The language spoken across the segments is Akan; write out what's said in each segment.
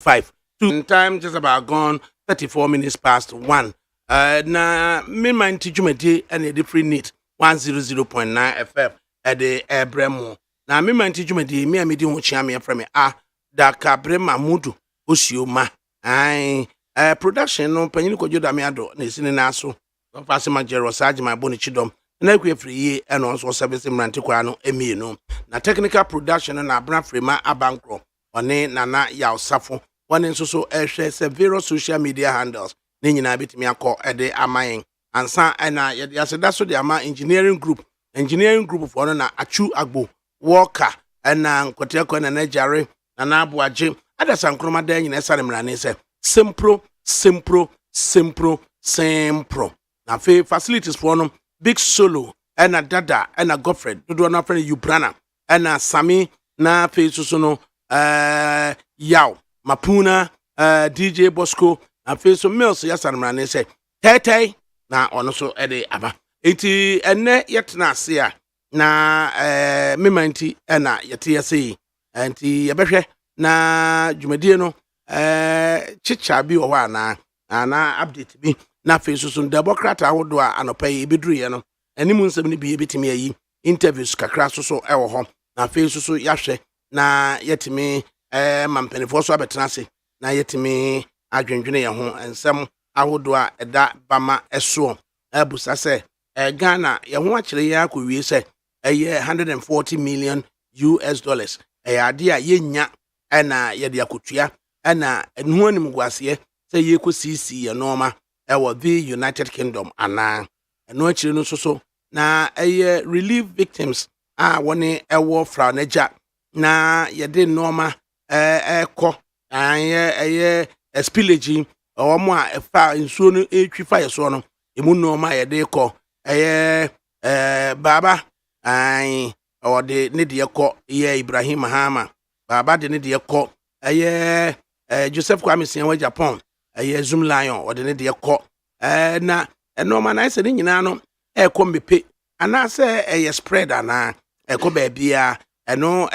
5. Time just about gone 34 minutes past 1. Na me mind tijumedi and a different neat 100.9 FM at the Abramo. Na me mind tijumedi me amidi wuchiami from me ADAKABRI Mamudu Usiuma. Production no panyin ko joda me ado na esini na so. So fast ma jero saji my boni chidom. Na kwe free ye and also service mranti kwa no emi no. Na technical production na abra frema abankro. One nana ya osafo. One nso ehwe various social media handles. Ne nyina bitimi akọ ede amayen. Ansa na yaseda so de ama engineering group for no na achu agbo worker na nkote akọ na jare na abuaje adasa nkroma da nyina sare mrane se simpro. Na fe facilities for no big solo na dada na Godfred do na friend Ubrana na Sami na fe so no yaw Mapuna DJ Bosco na fe so mills yasare mrane se tete na ono so ede aba enti enne yetna ase a na memanti na yete yase enti yebehwe na dwumadie no chicha bi wo na update bi na fe so democrat ahodo a anopa yi beduru ye no animu nsem ni bi betimi ayi interviews kakra so ewo ho na fe so yahwe na yetimi mampanifo so abetena ase na yetimi adwendwene ye ho ensem ahodo a eda bama eso abusa se Ghana ye ho akire ye akowie se eye $140 million ade a yenya na ye de akotua na enhu anim guase se ye ko CC ye norma ewo the United Kingdom ana eno akire no so na eye relief victims a woni ewo fra naja na ye de norma ekọ eye spillage omo a efa nsuo no etwifa ye so no emu norma ye de kọ baba o de ne de kọ ye Ibrahim Mahama baba de ne de kọ Joseph Kwame Sienwa Japan Zoom Lion o de ne de kọ na norma na ise nyina no ekọ mepe ana se spread ana ekọ ba bia eno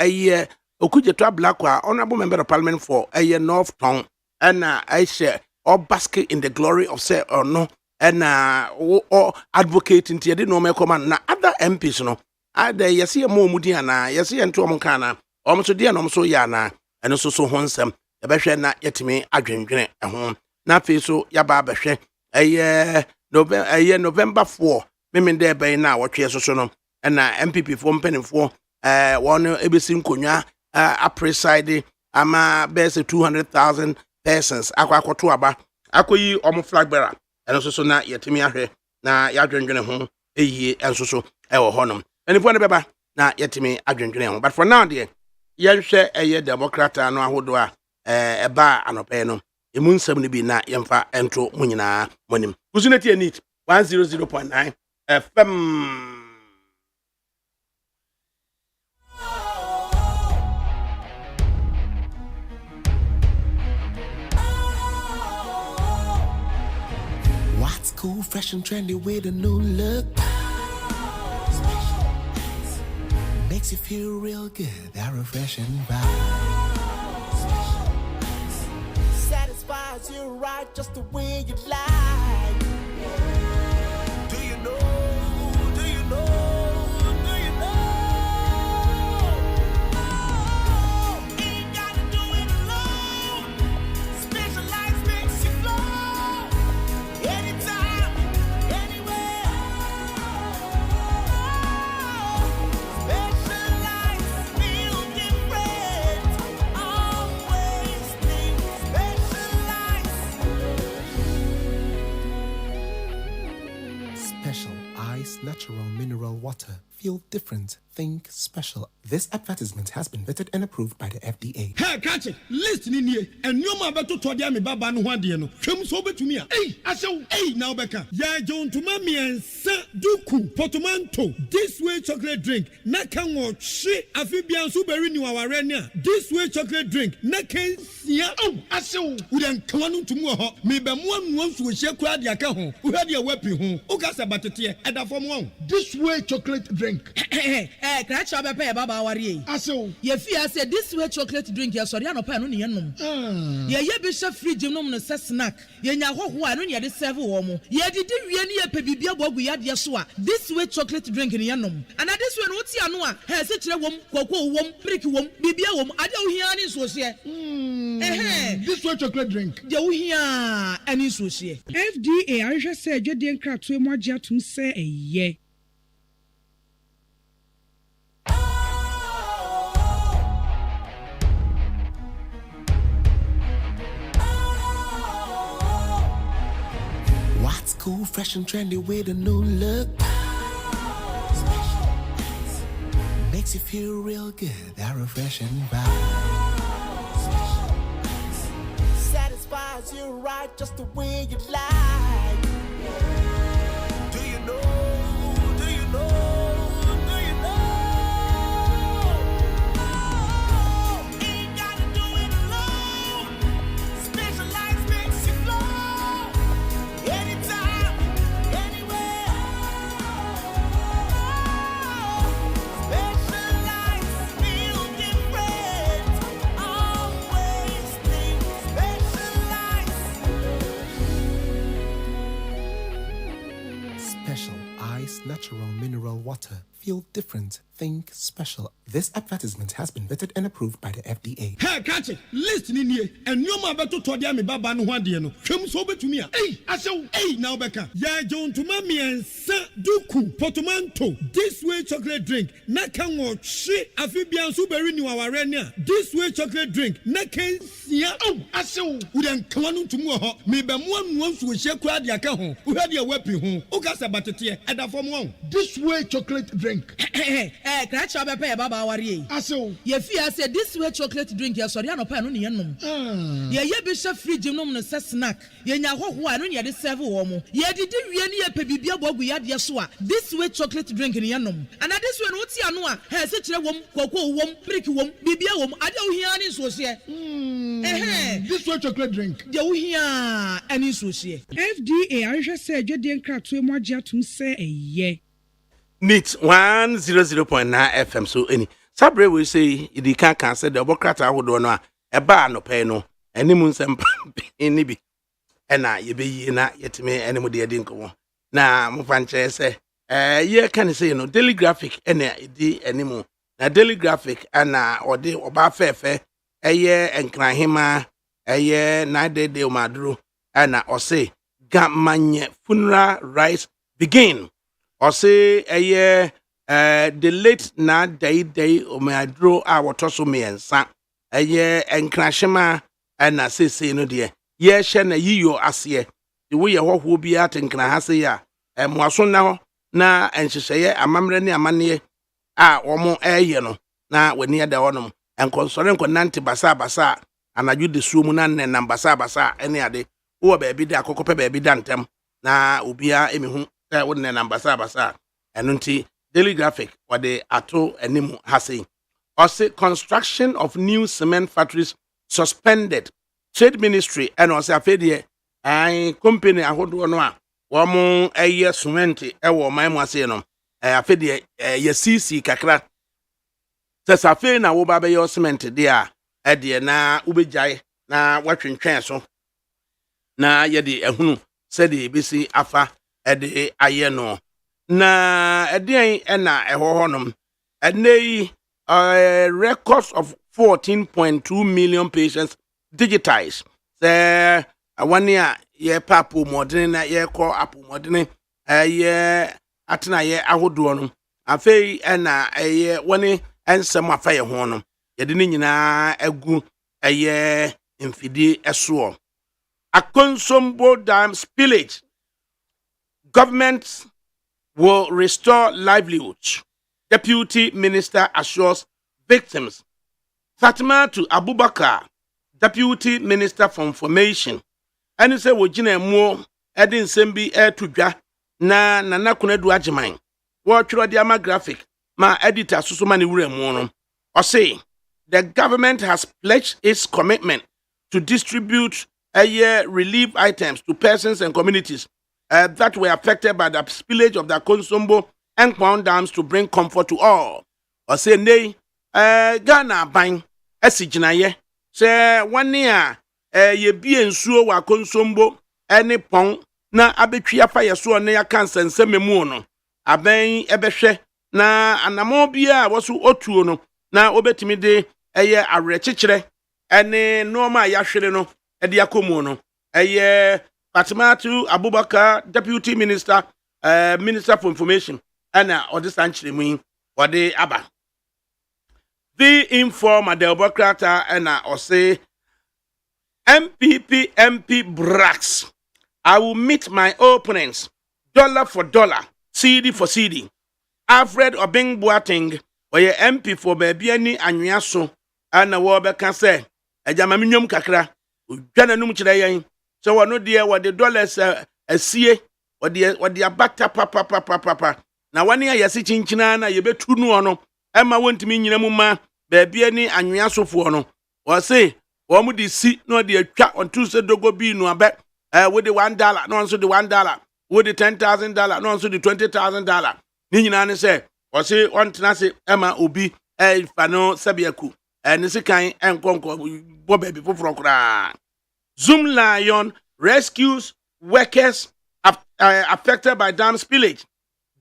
okujeto Ablakwa honorable member of parliament for North Town na aisha or bask in the glory of say or no or advocating to the normal command na other MPs no ada yesi mo mudi ana yesi ento mo kana omso dia no so ya na eno so honsem ya behwe na yetimi adwendwene ho na fe so ya ba behwe November 4 memende be na wotwe so no na MPP for mpanimfo one ebesi nkonwa preside ama bese 200,000 persons akwakoto aba akoyi omo flag bearer eno so na yetimi ahwe na yadwendwene ho eyie enso so ewo honom enifo ne beba na yetimi adwendwene ho but for now there yenhwe eye democrat no ahodo a eba anope no emu nsam ne bi na yemfa ento munyina monim kusunati neat 100.9 FM. Cool, fresh and trendy with a new look. Makes you feel real good, that refreshing vibe. Satisfies you right just the way you like. Do you know? Do you know? Do you know? Ain't gotta do it alone. Specialized makes you flow. Anytime. Natural mineral water. Feel different. Think special. This advertisement has been vetted and approved by the FDA. Hey, catch it. Listen in here. And you ma beto to dia me baba no hwan de no. Hwem so betumi a. Hey, asew. Hey, now beka. Ya John to mami ensa duku portmanteau. This way chocolate drink. Na kan wo hwe afibian so beri ni waware ne a. This way chocolate drink. Na kan sia. Oh, asew. Wo den kan no tumu ho. Me be mo anu so hye kura de aka ho. Wo hwe de wapi ho. O ka sa batete. Eda fo mo one. This way chocolate drink. Crash up a pair baba worry. Aso. Ye fear said this way chocolate drink, ya sorry, no pan on yenum. Ye bishop free gymnum no snack. Ye nya ho one on the seven woman. Ye did really a pebibia bob we had yasua. This way chocolate drink in yenum. And at this one, what's yanua? Has it a wom, cocoa wom, brick wom, bibia wom, I don't hear any social. This way chocolate drink. You hear any social. FDA, I just said, you didn't crack to more jet to say a ye. What's cool, fresh and trendy with a new look? Makes you feel real good, that refreshing vibe. Satisfies you right just the way you like. Do you know? Do you know? Do you know? Ain't gotta do it alone. Specialized makes you flow. Anytime, anywhere. Specialized feel different. Always think special ice, natural mineral water. Feel different. Think special. This advertisement has been vetted and approved by the FDA. Hey, catch it. Listen in here. And you ma beto to dia me baba no hwade no. Hwem so betumi a. Hey, asew. Hey, now beka. Ya John to ma me ensa duku portmanteau. This way chocolate drink. Na kan wo hwe afibia nso beri ni waware ne a. This way chocolate drink. Na kan sia. Oh, asew. Udan kwanu ntumu ho. Me be mo anu nso hye kura de aka ho. Uhade e wapi ho. Ukasa batete. Eda fom won. This way chocolate drink. Crash up a pair baba worry. Aso. Ye fear said this way chocolate drink, ya sorry, no pan on yenum. Ye bishop free gymnum no snack. Ye nya ho one on the seven woman. Ye did really a pebibia bob we had yasua. This way chocolate drink in yenum. And at this one, what's yanua? Has such a wom, cocoa wom, brick wom, bibia wom, I don't hear any social. This way chocolate drink. You hear any social. FDA, I just said, you didn't crack to more jet to say a ye. Neat 100.9 FM so any sabre we say idi kan say the obokrata ahodo no a eba no pay no animu nsem ni bi ena ye be yi na yetime animu de edi nko na mo fanche say ye kan say no daily graphic ena edi animu na daily graphic ana ode oba fefe eye enkran hima eye na de omaduro ana o say gamanye funeral rites begin. Or say the late na day o me adro a wotoso me ensa enkrashema na say no de ye hye na yiyo ase de wo ye hoho bi atenkra ha se ya moaso na ho na enhyehyeye amamre ne amane a omo eye no na wani ada wonom enkonsore nkonante basa anaju de suomu na ne nambasa basa ene ade wo ba bi de akokope ba bi dantem na obia emihu wouldn't ambassa and unti daily graphic or the ato animu hasi or say construction of new cement factories suspended trade ministry and also afedie I company ahodo no a wo mo eye cement e wo man mu ase no afedie ye cc kakra sasafe na wo ba be your cement dia e de na ubegyae na watwentwen so na ye de ehunu se de bisi afa ede ayeno na ede na ehohonom ene records of 14.2 million patients digitized say one year ye papu modern na ye call apu modern ye atena ye ahodo no afei na ye woni ensem afa ye ho no ye de nyina agu ye mfidi eso akonsombo dam spillage. Government will restore livelihoods. Deputy Minister assures victims. Fatima to Abubakar, Deputy Minister for Information. And he said, Wojina mo Edin Sembi to dwa na nana du ajiman. Watch the graphic. Ma editor Susumani Uremono. Or say, the government has pledged its commitment to distribute relief items to persons and communities that were affected by the spillage of the Konsombo and Crown dams to bring comfort to all. Or say, nay, Ghana bang, Esijinaye, say 1 year, ye be en suo wa Konsombo, any pong, na abetria fire so na ya cancer and sememu no. Aben ebehwe na anamobia wasu otuo no, na obetimi de eye arechichire, ene normal ya hwere no, ede yakomu no. Fatimatu Abubakar, Deputy Minister, Minister for Information, and Odi Sanchirimu, Odi Abba. The informer, the Democrat, and say MPP MP brags. I will meet my opponents, dollar for dollar, CD for CD. Alfred Obeng Boateng, or your MP for Babiani and Yaso, and a Warber can say, a Jamamium Kakra, Jananum Chidayan. So I know dear what the dollars a see what the abata papa. Now 1 year you're sitting China, you bet 2 no. Emma went to me in a mumma, baby any and yaso for no. Or say, or would the seat no dear chat on Tuesday dogo be no bet with the $1, no answer the $1, with the $10,000, no answer the $20,000. Nina say, or say on Tanasi Emma Ubi, Fano Sabiaku, and the kind and conquer Bobby before Frokra. Zoom Lion rescues workers affected by dam spillage.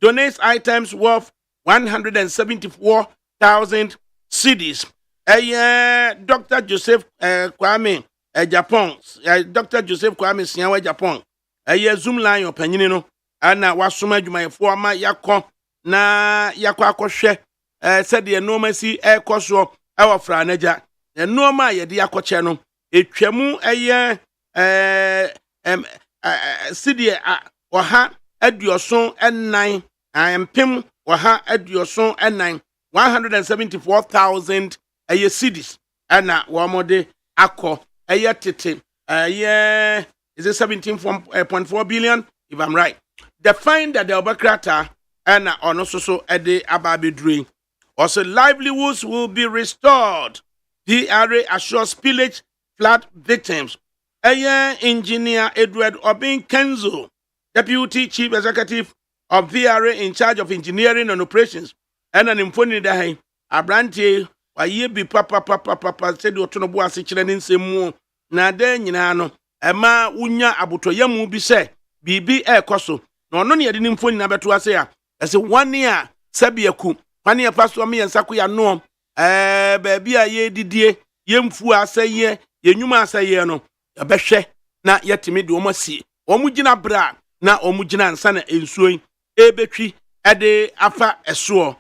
Donates items worth 174,000 cedis. Dr. Joseph Kwame Japan. Dr. Joseph Kwame Siawa Japan. Zoom Lion Penino. Ana wasuma juma forma yako na yako akoshe. Said the enormity air coso our franeja. The normal ye diakoche no. Etwemu sidie oha aduoson enan ampem oha aduoson enan 174,000 cedis ana wamode akọ tete is it 17.4 billion if I'm right. The find that the Obacrata and onososo ede ababedri also livelihoods will be restored. DRA assures spillage flood victims. Engineer Edward Obin Kenzo, Deputy Chief Executive of VRA in charge of engineering and operations, and an infoni dahi, Abrante, wa ye bi papa said otonobo asichire ni nsemu na de nyina no ema unya abotoyamu bi se bibi ekoso na ono ne yede ni infoni na beto ase a ese 1 year sabiaku pane pastor me nsako ya no baabi a ye didie yemfu aseye yenyuma aseye no yabehwe na yetimi de omasi omugina bra na omugina nsa na ensuoi ebetwi ede afa eso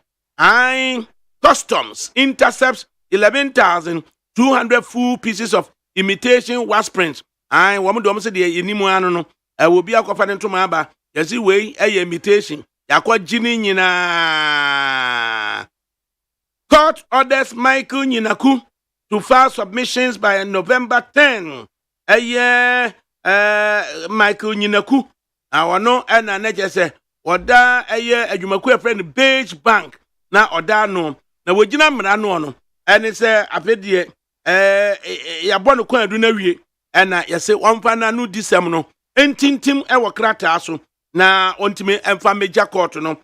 customs intercepts 11,200 full pieces of imitation wax prints. Woman do say the yenimu ano no will be akofa ne ntoma aba yesi we imitation yakwa gini nyina. Court orders Michael Nyinaku to file submissions by November 10. Michael Nyinaku awano na neje se oda adwumaku friend Beige Bank na oda no na wogina mra no no ene se afedie ya bonu kwa adu na wie na yese wonfa na no disem no entintim e wo krata so na ontime emfa meja court no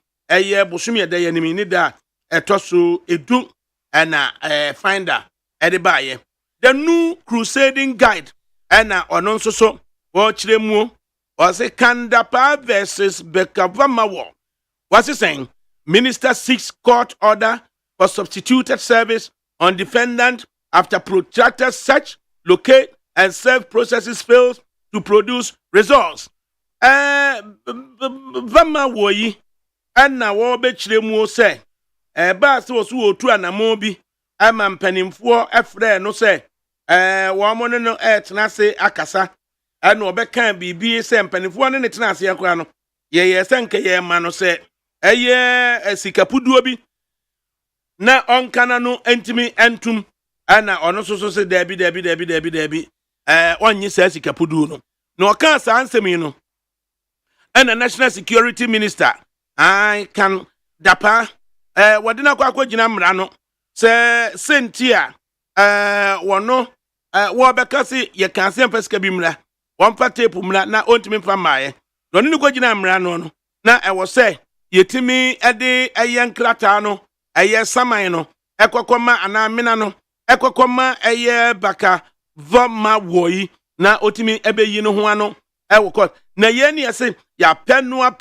bosumi eda ya nimi ni da etoso edu na finder edibaye the new crusading guide na ono nso so wo kire mu o se Kandapa versus Bekavamawo was saying minister seeks court order for substituted service on defendant after protracted search, locate, and serve processes fails to produce results. Vama woyi na wo be kire mu se ba se wo so otu anamo bi ama mpanimfo efre no se wo mo no tena se akasa ana obeka bibi se mpanimfo no ne tena se akwa no ye se nke ye ma no se sikapuduo bi na onkana no entimi entum ana ono so se dabi onyi se sikapuduo no na oka sa ansemi no ana national security minister can dapa wadina kwa gina mra no se sentia wono wo beka se ye kan se mpesika bi mra won pa tape mra na ontimi mfa maaye no ni ko gina mra no na e wo se yetimi ede eye nkrata no eye saman no ekokoma ana mena no ekokoma eye baka voma woyi na otimi ebeyi no ho ano ewo court na ye ne yese ya penua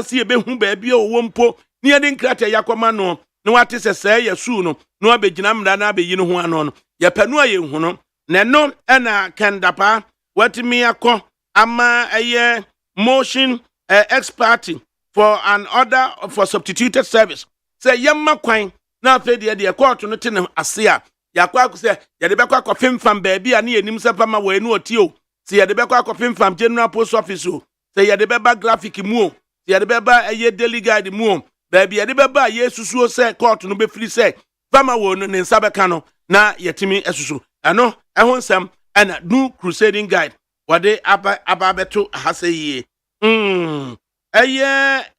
si ebehu ba bia owo mpo ne yede nkrata yakoma no na wate sese ya su no na abegina mra na abeyi no ho ano no ya penua ye hu no na no na kendapa watimi akọ ama eye motion ex parte for an order for substituted service say yamma kwan na afa de court no te ne ase a yakwa akuse yede bekwa akofemfam baabi a ne yenim sepa ma we no otio say yede bekwa akofemfam general post office o say yede beba graphic mu o say yede beba eye daily guide mu o baabi yede beba yesusuo say court no be free say fama wo no ne nsa beka no na yetimi esusu ano ehon nsem ana new crusading guide wade ababeto haseye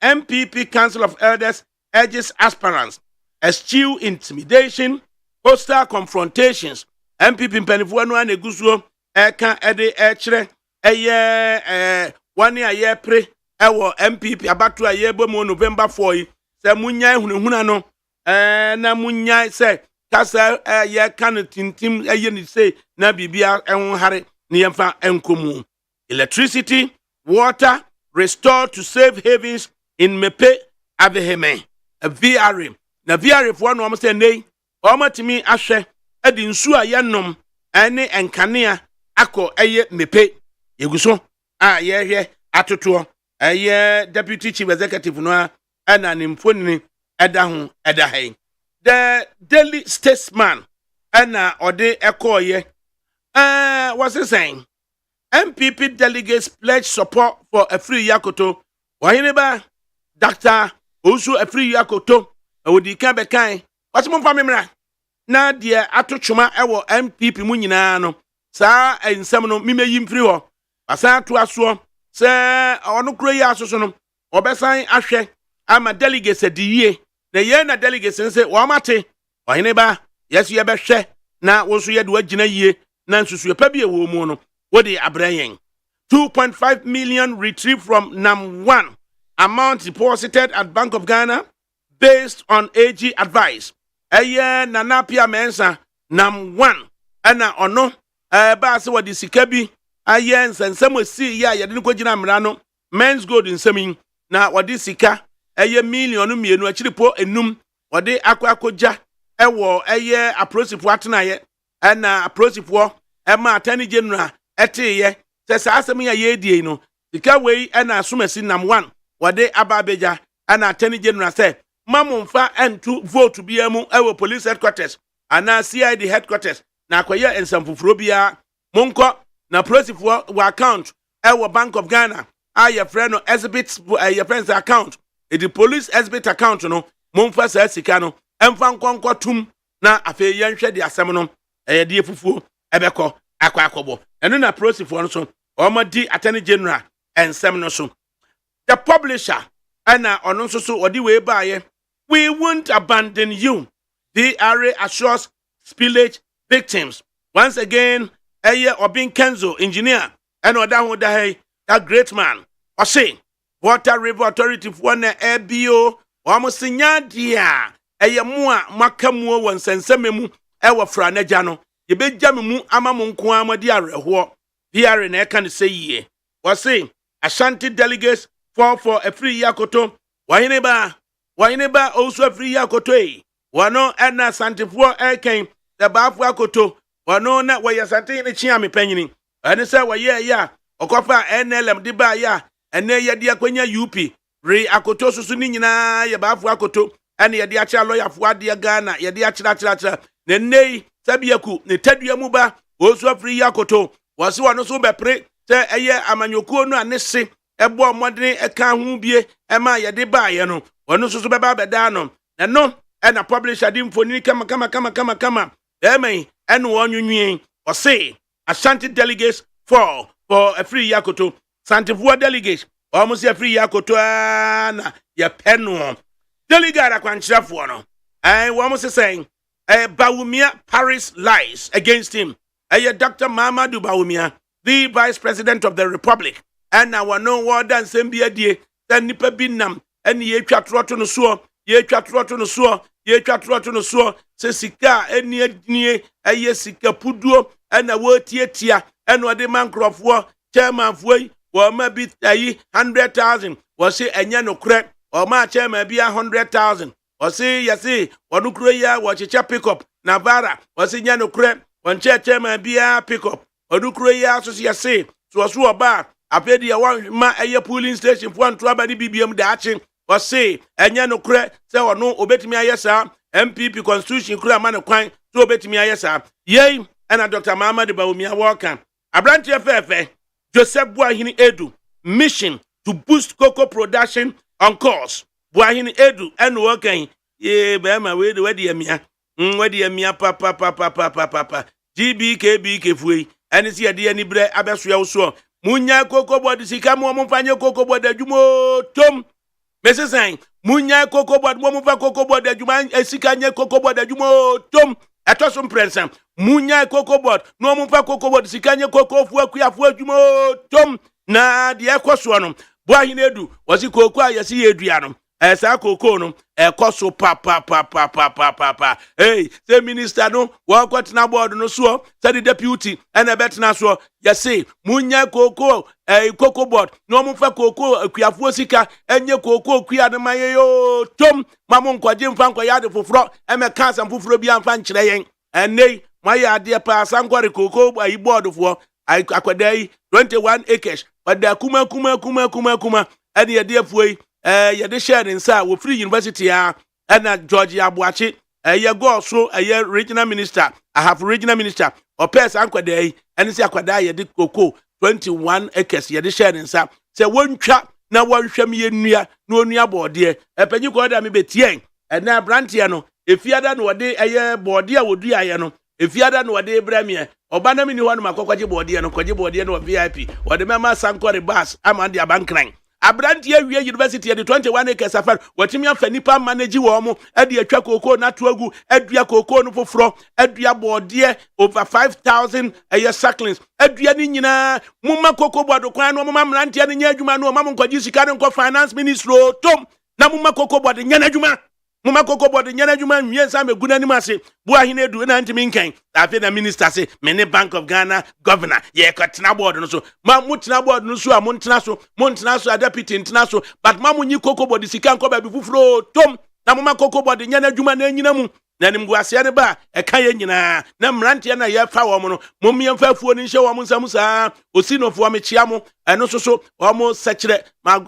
MPP Council of Elders urges aspirants eschew intimidation, hostile confrontations. MPP mpanifuwa no anegusuo eka ede echre wani aye pre ewo MPP abatu aye bomo November 4 se munyai hunhuna no na munyai se kasa ye kan tintim ni se na bibia enhare ne yemfa enkomu. Electricity, water restored to safe havens in Mepe Aveheme, a VRM. Na VRM for no say nay, omatimi ahwe edi nsu a yenom ene enkanea akọ eye Mepe. Yeguso ye hwe atoto eye deputy chief executive no ana nimfoni eda ho eda hai. The Daily Statesman ana ode ekoye what's he saying? MPP delegates pledge support for a free Yakoto. Wahineba Dr. Osu a free Yakoto. Odi kabe kai. What's mo famimra? Na dia atochuma ewo MPP mu nyina no. Saa ensem no mime yim free ho. Asa to aso se onu kuro yi asoso no. Obesan ahwe ama delegates adiye. Na ye na delegates nse wo mate. Wahineba yesu ye behwe na wo so ye de wagina yie na nsusu pa bia wo mu no. What the Abrayan 2.5 million retrieved from NAM1 amount deposited at Bank of Ghana based on AG advice. Nanapia mensa NAM1 ana ono ba se wadi sikabi nsensem si ya yade ko gina mrano men's gold nsemi na wadi sika million mienu achiripo enum wadi akwakoja ewo aprosifo atenaye na aprosifo ema atani general eteye se asem ya yedie no sika wei na asomasi NAM1 wade ababeja ana atani general say mamumfa entu vote biamu ewo police headquarters ana CID headquarters na akoye ensamfufuro bia monko na prosifo wa account ewo Bank of Ghana aye friend no exhibit your friend's account the police exhibit account no momfa sa sika no emfa nkonko tum na afi yenhwe de asem no die fufuo ebeko akwakobo eno na prosifo no so omadi attorney general ensem no so the publisher ana ono so odi we baaye we won't abandon you. DRA assures spillage victims. Once again, Obin Kenzo, engineer, and Odaho a great man. Ose, Water River Authority for one ABO, almost Sinyadia, Mua Makamu, one sensememu, Ewa Franejano, ye be Jamimu Amamunkuama diare, who DRA ne can say ye. Ose, Ashanti delegates fall for a free Yakoto, Waineba also free Yakoto. Wano ena santifuo eken the bafu akoto wano na waya santi ni chiami penyini ene se waye ya okofa NLM di ba ya ene ye dia kwanya UP re akoto susu ni nyina ye bafu akoto ene ye dia cha lawyer fu ade Ghana ye dia chira ne nei sabiaku ne tadua mu ba osu free Yakoto wase wano so bepre se eye amanyokuo no anese ebo modene eka hu bie ema ye de ba ye no wano susu beba beda no no and a publisher dim for ni kama amen and one or say Ashanti delegates for a free Yakoto Santifuwa delegates almost a free Yakoto na ya penu delegate akwanchira for no and one was saying Bawumia Paris lies against him Dr. Mamadou Bawumia the vice president of the republic ɛna wɔno wɔda nsɛm bi adie sɛ nipa bi nam ɛne yɛtwa trɔto no soɔ yɛtwa trɔto no soɔ yɛtwa trɔto no soɔ sɛ sika ɛni adie ɛyɛ sika puduo ɛna wɔtietia ɛna ɔde ma nkurɔfoɔ chairmanfoɔ yi wɔma bi ayi 100,000 wɔse ɛnyɛ nokorɛ ɔma chairman bi 100,000 wɔse yɛse wɔno kuro yi a wɔkyekyɛ pickup Navara wɔse nyɛ nokorɛ wɔnkyɛ chairman bi pickup ɔno kuro yi a so yɛse so wɔso ɔba apɛdi ɛwɔ ma ɛyɛ polling station fo anto aba ne bibiam daakye wɔse ɛnyɛ nokorɛ sɛ ɔno obetumi ayɛ saa MPP constitution kura ma ne kwan so obetumi ayɛ saa yei ɛna Dr. Muhammad Bawumia wɔka abranteɛ fɛfɛ Joseph Boahini Edu mission to boost cocoa production on course Boahini Edu ɛna wɔkan ye bɛma we de wadi amia wadi amia papa GBK fuei ɛne si yɛde ani brɛ abɛsoa wo so munya cocoa board sika mo mfanye cocoa board adwuma tom mesesan munya cocoa board mo mfa cocoa board adwuma sika nye cocoa board adwuma tom etoso mprensam munya cocoa board no mfa cocoa board sika nye cocoa fu akuafo adwuma tom na de ekoso no Boahini Edu wosi cocoa ayesi yedua no esa cocoa no ekoso pa hey say minister no wo kwetena board no so say the deputy ena betena so yesi munya cocoa cocoa board no mfa cocoa akuafo sika enye cocoa kua ne mayeyo tom mamu nkwaje mfa nkwa yade foforo emeka asam foforo bi amfa nkyere yen enei maye ade pa sankore cocoa ayi board fo akwadai 21 acres bada kuma ene yede afuoi yede share nsa wo free university a ena George Abuachi ye go so regional minister I have regional minister opes ankwadai ene se akwadai yede cocoa 21 acres yede share nsa se wontwa na wonhwam ye nnua na onua boode epanyi ko da me betien ena brantia no efiada no wode boode a wodua ye no efiada no wode bremie oba na mini ho no makokwaje boode no kwaje boode no VIP wode mema sankore bus amande abankran abrantie wie university de 21 acres afar watimi afa nipa manage wo mo ade atwa koko na toagu adua koko no foforo adua boode over 5,000 sucklings adua ni nyina mumma koko bodo kwan no mumma mrantie ne nya adwuma no mumma nkwaji sika ne nko finance ministry tom na mumma koko bodo nya na adwuma mumma koko bodo nya na adwuma nwie sa meguna ni mase Boahini Edu na ntimi nkan afi na minister say mene Bank of Ghana governor ye kwatena board no so ma mutena board no so a montena so deputy ntena so but ma munyi koko board sika nko ba bi fufuro tom na mumma koko board nya na adwuma na nyina mu na nimgu ase ne ba eka ye nyina na mrantie na ye fa wo mo no mommie mfa afuo ni hye wo mo nsam saa osinofo me chia mo eno so wo mo sekire ma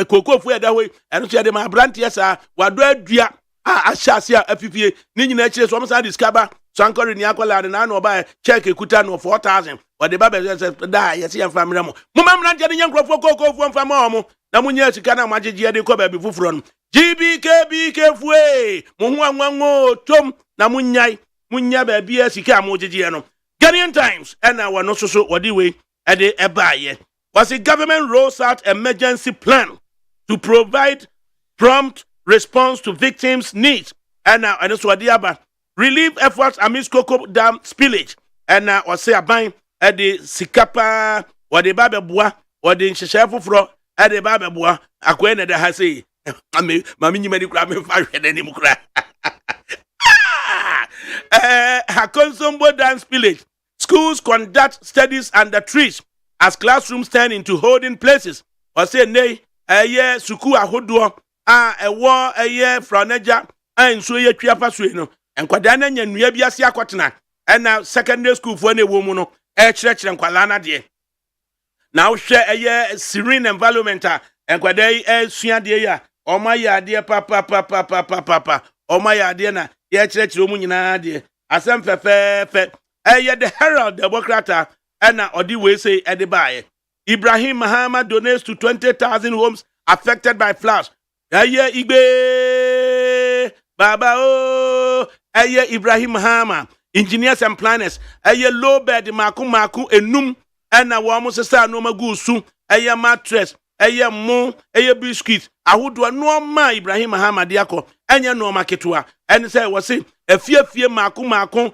koko fu eda hoi eno so ye de ma brantie saa wado adua ashase afifie ni nyina kire so mo saa discover sankore ni akola na na oba check ekuta no 4,000 wade ba be da ye se yemfa mra mo mumamrantie ne nyankrofo koko fu mfa ma mo na munya sika na magyegie de ko ba bi fufuro no GBK fue mo anwanwo tom na munya ba bia sika mo gyegye no Ghanaian Times ena wono soso wodi we ede ebaye was the government rolls out emergency plan to provide prompt response to victims needs ena so wadi aba relief efforts amidst cocoa dam spillage ena wase aban ede sikapa wadi ba beboa wadi nhyehyɛ foforo ede ba beboa akoe na de ha sei mami nyima di kura me fa hwede ni mukura Hakonsombo dance village schools conduct studies under trees as classrooms turn into holding places or say nay suku ahodo ewo franeja nso ye twiafa so no enkwada na nya nnua bi ase akotena na secondary school fo na ewo mu no kyerɛkyerɛ nkwala na de na wo hwɛ serene environment enkwada sua de ya Oma ya de papa oma ya de na ye kyerɛkyerɛ mu nyina de asem fefefe the Herald Democrat na odi we say ede baaye Ibrahim Mahama donates to 20,000 homes affected by floods igbe baba Ibrahim Mahama engineers and planners low bed maku enum na wo mo sesa no magusu mattress mo biscuit ahodo no ma Ibrahim Mahama diako enye no maketoa ene say wo se afie maku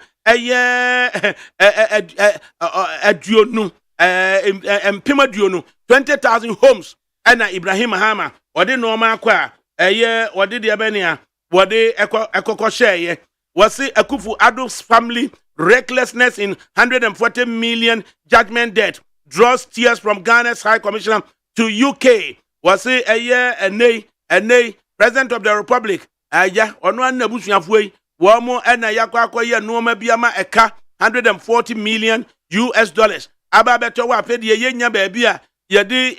aduonu empema duonu 20,000 homes ɛna Ibrahim Mahama ɔde nɔɔma akɔ a ɛyɛ ɔde deɛ bɛnea wɔde ɛkɔkɔ hyɛɛyɛ wɔse Akufo Addo's family recklessness in 140 million judgment debt draws tears from Ghana's High Commissioner to UK. Wɔse ɛyɛ ɛnei President of the Republic ɛyɛ ɔno an abusuafoɔ yi wɔn ɛna yakɔ akɔyɛ nɔɔma bi ama ɛka 140 million US dollars. Aba beto wa pe de yenya baabi a yede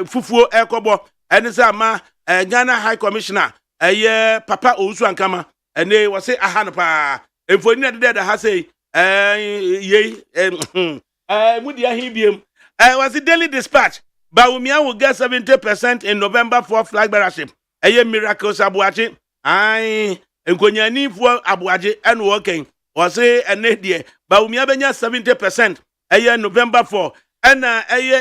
fufuo ekobo ene se ama Ghana High Commissioner Papa Owusu Ankama ene wo se aha no pa emfoni na de ha sei mudi ahi biem was the Daily Dispatch Bawumia will get 70% in November for flag bearership miracles abuache enkonyani fo abuaje ene wo ken wo se ene de Bawumia benya 70% November 4 and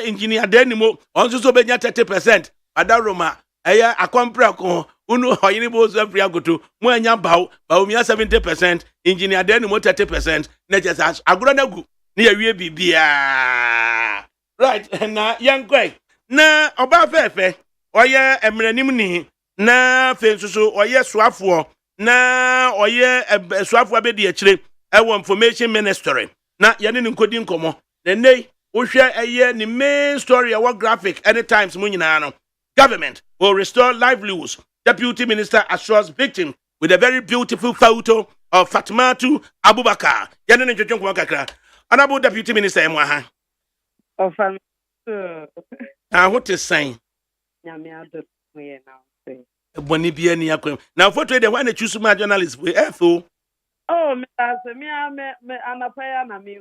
engineer Denimo also so benya 30% adaroma akompra ko unu hoyini bo so free agoto mo anya bawo Bawumia 70% engineer Denimo 30% na just agoro na gu na yawie bibia right na yankoi na oba fefe oye emranim ni na fensuso oye soafo na oye soafo abedi akire information ministry na yene ni nkodi nkomo nei wohwe ni main story our graphic anytime mu nyina no government will restore livelihoods. Deputy Minister assures victims with a very beautiful photo of Fatimatu Abubakar. Yene ni twetwe nkomo kakra. Honorable Deputy Minister emwa ha. Ofan What is saying? Nyame ado ye na say. Boni bia ni akwem. Na photo dey when they choose my journalist we efo. Oh, me anapaya na me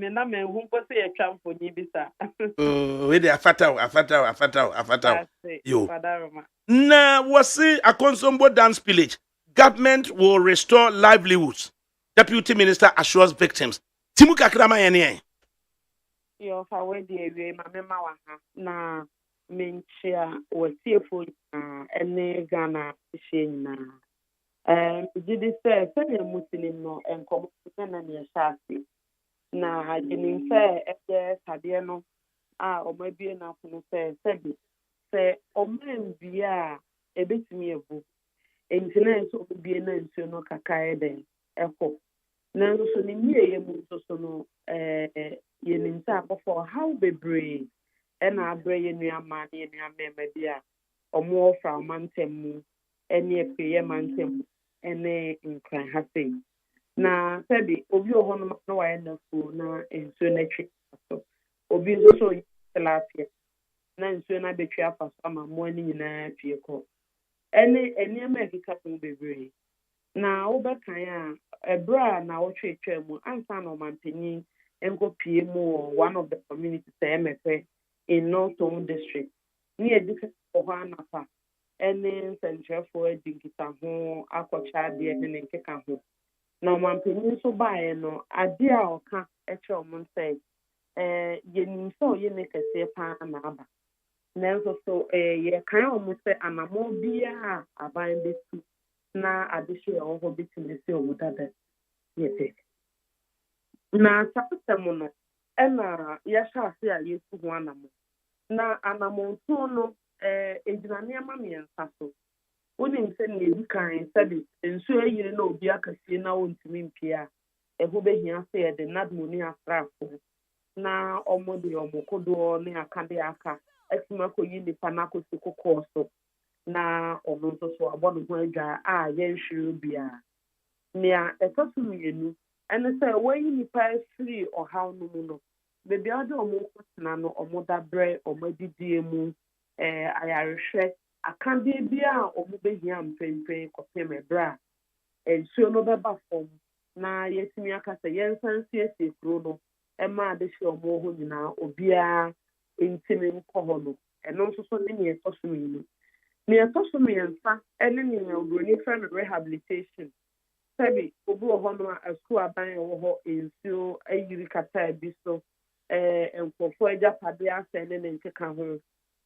na me hu mpo se yetwa mfoni bisa. Oh, we dey afata. Yo. Na wasi Akonsombo dance village. Government will restore livelihoods. Deputy Minister assures victims. Timu kakrama yene. Yo fa we dey we ma wa ha na menchia wasiefo ene Ghana hye nyina. Jidi say Muslim no enkomo na ne shafi na jini say sade no omabie na funu say omambia ebetimi ebu entina so obie na nsuo no kakae den ekọ na so ni miye mu so no yeninta akofo how bebre na abre yenuama ne yenuama bia omo fra mantem mu ene epe mantem ene nkran hase na sabi obi ohono na wa na fu na ensuo na twi so obi so tilapia na ensuo na betwi afa so ama mo ani nyina twi ko ene eniema ekika ko bebre na obekan a ebra na wo twetwa mu ansa na omanpanyin enkopie mu one of the communities emepe in Northern District ni edika ko anafa ene sentrefo edinkita ho akọcha de ne nkeka ho na omanpanyin so baaye no ade a oka eche omonse yenim so ye ne kese pa na aba na so ye kan omonse anamo bia aban betu na adehye oho bitime se omudada yete na sapetemo no ena ya shaase a yesu ho anamo na anamo no ejinane ama miensa so woni nse na edukan sabi ensu ayire na obi akasie na wontimi mpia eho behia se de nadmoni afrafo na omode omokodo ne akade aka esima ko yi nipa na kosi kokọ so na omo so abono ho adwa a yenhwere bia nia etosu yenu ene se wayi nipa free ohaw no mu no bebi ade omo kotena no omo dabre omo didie mu ayarehwe akande bia omo behia mpempe kopeme bra ensuo no beba fom na yetimi akasa yensansie kuro no ema adehye omo ho nyina obia intimi nkoho no eno nso so ne etoso yinu ne etoso miensa ene ne obroni friend rehabilitation sabi obu ohono a school aban wo ensuo ayiri kata bi so enkofo eja pade ase ne nkeka ho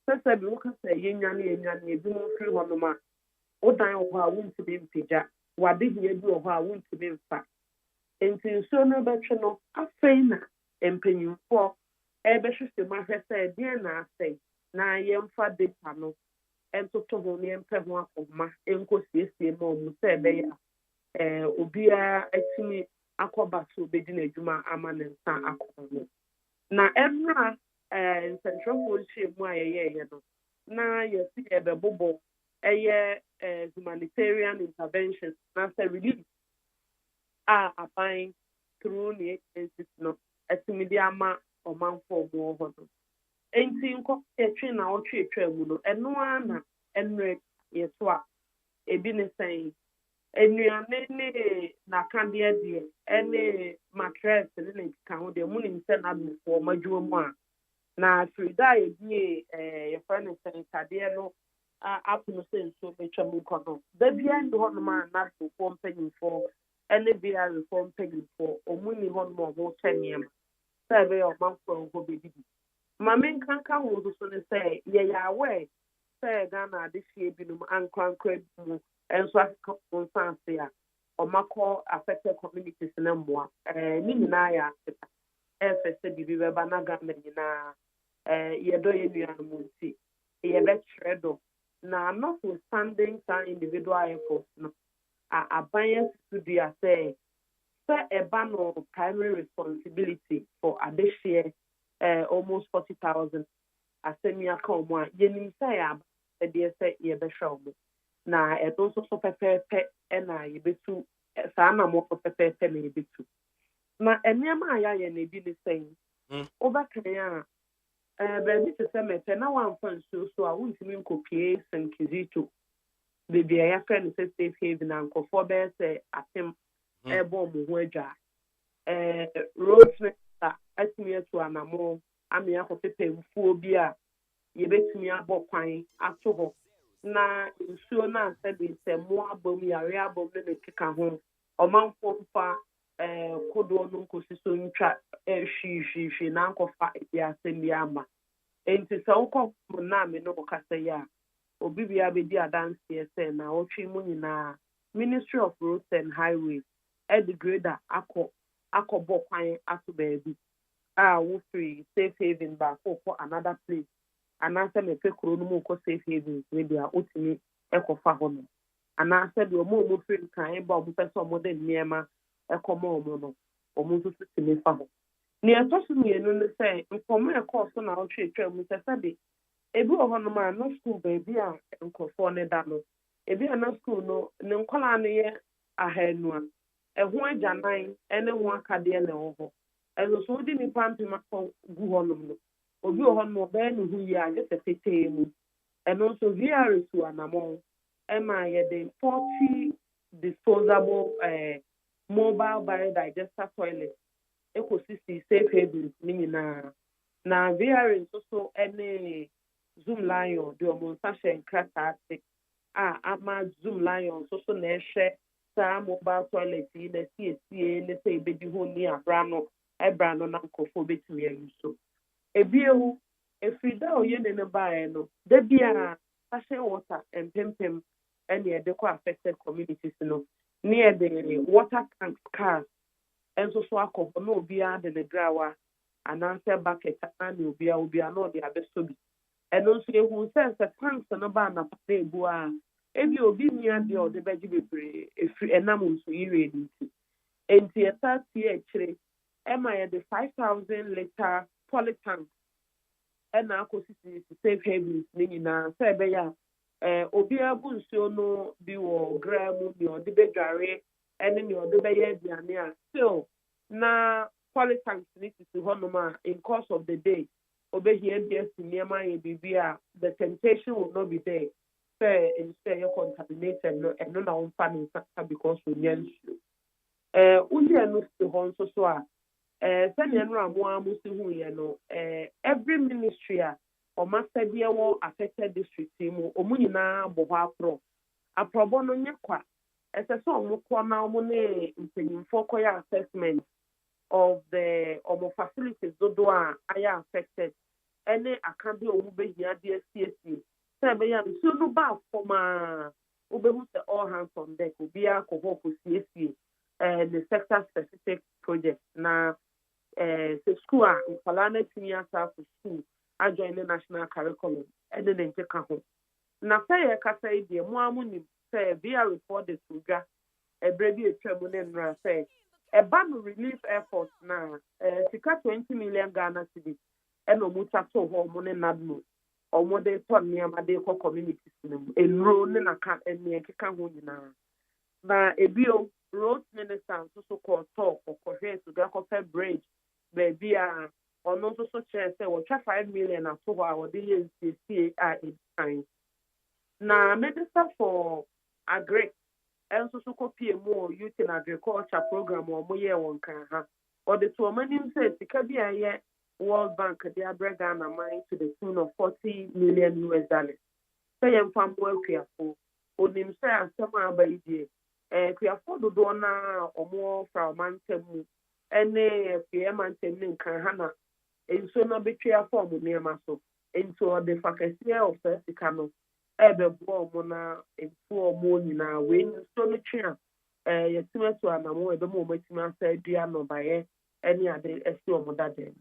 sasa bi wo kasa yenwane ebi mo firi ho no ma odan ho a wontimi mpija wade hia bi ho a wontimi mfa enti so no betwe no afei na empanyimfo ɛbɛhwehwɛ mu ahwɛ sɛ deɛ na asɛe na yɛmfa data no ɛntoto ho ne yɛmpɛ ho akɔma ɛnkɔsiesie ma ɔmu sɛ ɛbɛyɛ a obiara atumi akɔba so obɛdi n'adwuma ama ne nsa akɔ ho na ɛmra nsɛnkyerɛfoɔ nhyiamu a yɛyɛeɛ no na yɛsi yɛbɛbobɔ ɛyɛ humanitarian interventions na sɛ relief a aban through ne agencies no atumi de ama ɔmanfoɔ mu wɔ hɔ no enti nkɔ yɛtwe na ɔtwe mu no ɛno ara na ɛnrɛ yɛto a ebi ne sɛn nnuane ne n'akadeɛ deɛ ɛne matress ne ne ka ho deɛ mu ne nsɛ n'adofoɔ ɔmadwuma mu a na afiri da a yɛbie yɛfrɛ no sɛn kadeɛ no apono sɛ nsuo bɛtwa mu nkɔ no da biara nni hɔnom a n'adofoɔ mpanyimfoɔ ɛne biarefoɔ mpanyimfoɔ ɔmu nni hɔnom a ɔmo kyɛ nneɛma sɛ ɛbɛyɛ ɔmanfoɔ nkɔ bɛdidi ma menkanka ho nso so ne sɛ yɛyɛ aware sɛ Ghana adehyeɛ binom ankorankora bi mu nso aka wɔn nsa ase a ɔmakɔ affected communities ne mmoa ne nyinaa yɛ aseta ɛfɛ sɛ biribi bɛba na Ghana nyinaa yɛdɔ yɛ nuanom nti yɛbɛkyerɛ dɔ na notwithstanding saa individual efforts no aban asudua sɛ ɛba no primary responsibility for adehyeɛ almost 40,000 asɛmi aka ɔmo a yɛnim sɛ yɛ aba sɛdeɛ sɛ yɛbɛhwɛ ɔmo na ɛdo nso so pɛpɛɛpɛ ɛna yɛbɛtu saa na mo pɛpɛɛpɛ na yɛbɛtu na nneɛma a yɛayɛ na ebi ne sɛn wobɛkan a baabi te sɛ mɛpɛ na wamfa nsuo so a wontumi nkɔpie St. Kizito beebi a yɛafrɛ no sɛ safe haven na nkɔfoɔ bɛyɛ sɛ apem ɛbɔ ɔmo ho adwa road a atumi atu anamo ame akɔpepɛ mfuo bi a yɛbɛtumi abɔ kwan ato hɔ na nsuo no asɛde sɛ mmoa abom yare abom ne keka ho ɔmanfoɔ mfa kodoɔ no nkɔsi so ntwa hwihwihwi na nkɔfa ebi asɛm bi ama enti sɛ wokɔ mu na me no kasa yi a obi bia bɛdi adanseɛ sɛ na wɔtwe mu nyinaa Ministry of Roads and Highways ɛde grader akɔbɔ kwan ato baabi a wofiri safe haven baako kɔ another place anaasɛ mepɛ kuro no mu kɔ safe haven maybe a wotumi ɛkɔfa hɔ no anaasɛ deɛ ɔmo firi nkan ba ɔmo pɛ sɛ ɔmo de nneɛma ɛkɔma ɔmo no ɔmo nso so tumi fa hɔ nea ɛtɔ so mmienu no sɛ nkɔmɔ ɛkɔɔ so na ɔtwetwa mu sɛ sɛde ebi wɔ hɔnom a na school baabi a nkɔfoɔ ne da no ebi a na school no ne nkɔlaa no yɛ ahanu a ɛho agyanan ɛne ho akadeɛ na ɛwɔ hɔ ɛno so wode nipa mpem akɔ gu hɔnom no obi wɔ hɔnom ɔbɛyɛ ne ho yie a gye sɛ petee mu ɛno nso VRS anamɔ ɛma yɛde 40 disposable mobile biodigester toilet ekosisi safe havens ne nyinaa na VRS nso so ɛne Zoom Lion de ɔmo nsa hyɛ nkrataa ase a ama Zoom Lion nso so na ɛhwɛ saa mobile toilet yi na siesie ne sɛ ebedi ho ni abra no ɛbra no na nkɔfoɔ betumi ayi so ebiewu efiri da oyɛ ne baeɛ no da biara fashion water mpempem ɛne ɛde kɔ affected communities no ne ɛde water tank cars ɛnso so akɔ hɔ na obiara de ne grawa anaasɛ bucket na obiara na ɔde abɛsɔ bi ɛno nso ehu sɛ tanks no ba na pa ebu a ebi obi nia deɛ ɔde bɛgye bebree efiri ɛnam nso yire nti enti ɛsa tie akyire ɛma yɛde 5,000 liter polytank ɛna akɔsisi safe havens ne nyinaa sɛ ɛbɛyɛ a obiara bu nsuo no bi wɔ gra mu nea ɔde bɛdware ɛne nea ɔde bɛyɛ aduane a still na polytanks ne sisi hɔnom a in course of the day obehia bi asi nneɛma yɛ biribi a the temptation will not be there sɛ nsuo yɛ contaminated no ɛno na wɔmfa ne nsa because onya nsuo woyɛ no si hɔ nso so a sɛnea no a mo si hu yɛ no every ministry a ɔma sɛdeɛ wɔ affected district mu ɔmo nyinaa bɔ hɔ aporɔbɔ no nyɛ kwa ɛsɛ sɛ ɔmo kɔ na ɔmo ne mpanyimfoɔ kɔyɛ assessment of the ɔmo facilities dodoɔ a ayɛ affected ɛne aka bi ɔmo behia de asiesie sɛ ɛbɛyɛ nsuo no ba fam a wobɛhu sɛ all hands on deck obiara kɔ hɔ kɔsiesie the sector specific project na sɛ school a nkwalaa no atumi asa afo school ajoin the national curriculum ɛde ne nkeka ho na sɛ yɛkasa yi deɛ mo a mo nim sɛ via report de to dwa ɛberɛ bi ɛtwa mu ne nnora sɛ ɛba no relief effort na sika 20 million Ghana cedis ɛna ɔmo tato hɔ ɔmo ne nadmo ɔmo de tɔ nneɛma de kɔ communities no mu nnuro ne naka nneɛ nkeka ho nyinaa na ebio road minister nso so kɔtɔ ɔkɔhwɛ so gakɔpɛ bridge baabi a ɔno nso so kyerɛ sɛ wɔtwa 5 million ato hɔ a wɔde yɛ nsiesie a ɛdi na minister for agric nso so kɔpie mu youth and agriculture program a wɔn yɛ wɔn kan ha ɔde to wɔn anim sɛ sika bi a ɛyɛ World Bank de abrɛ Ghana man to the tune of $40 million. Sɛ yɛn mfa mbo akuafo onim sɛ asɛm a aba yi deɛ akuafo dodoɔ na ɔmo fra ɔmantam mu ɛne afie mantam ne nkan ha na nsuo no betwa afɔ ɔmo nneɛma so nti ɔde fa kɛseɛ ɔfɛ sika no ɛbɛboa ɔmo na nsuo ɔmo nyinaa wei nsuo no twe a yɛtumi ato anamo ɛbɛma ɔmo atumi asa adua nnɔbaeɛ ɛne ade ɛsi ɔmo dada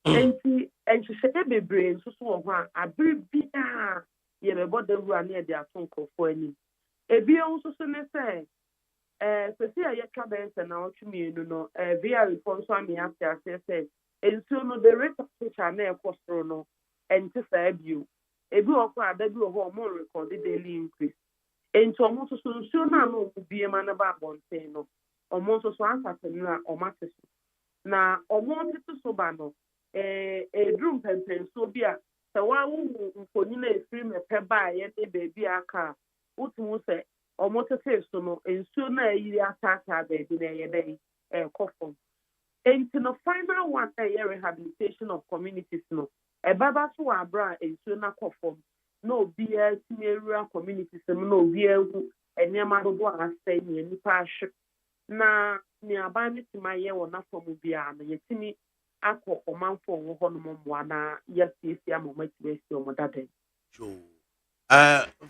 nti nhyehyɛeɛ bebree nso so wɔ hɔ a abere bi a yɛbɛbɔ dawuro a ne yɛde ato nkurɔfoɔ anim ebio nso so ne sɛ sɛsi a yɛtwa bɛyɛ sɛ na ɔtwe mmienu no via report nso ame ate aseɛ sɛ nsuo no the rate of temperature na ɛkɔ soro no ɛnte saa bio ebi wɔ hɔ a da bi wɔ hɔ ɔmo record daily increase nti ɔmo nso so nsuo no a na ɔmo bie ma no ba abɔnten no ɔmo nso so asase no a ɔmo ate so na ɔmo tete so ba no eduru mpɛmpɛnsuo bi a sɛ wawowo mfonyin a efiri mɛpɛ ba a yɛde baabi aka a wotu sɛ ɔmo tete so no nsuo no a ɛyiri ataataa baabi na ɛyɛ dɛ ɛkɔ fam nti no final one a ɛyɛ rehabilitation of communities no ɛbaba so wɔ abere a nsuo no akɔ fam na obiara tumi awura communities no na obiara hu nneɛma dodoɔ a asɛe nea nipa ahwe na nea aban no tumi ayɛ wɔ n'afɔm biara no yɛtumi akɔ ɔmanfo wɔ hɔ nom mmoa na yɛasiesie ama ɔmo atumi asi ɔmo dada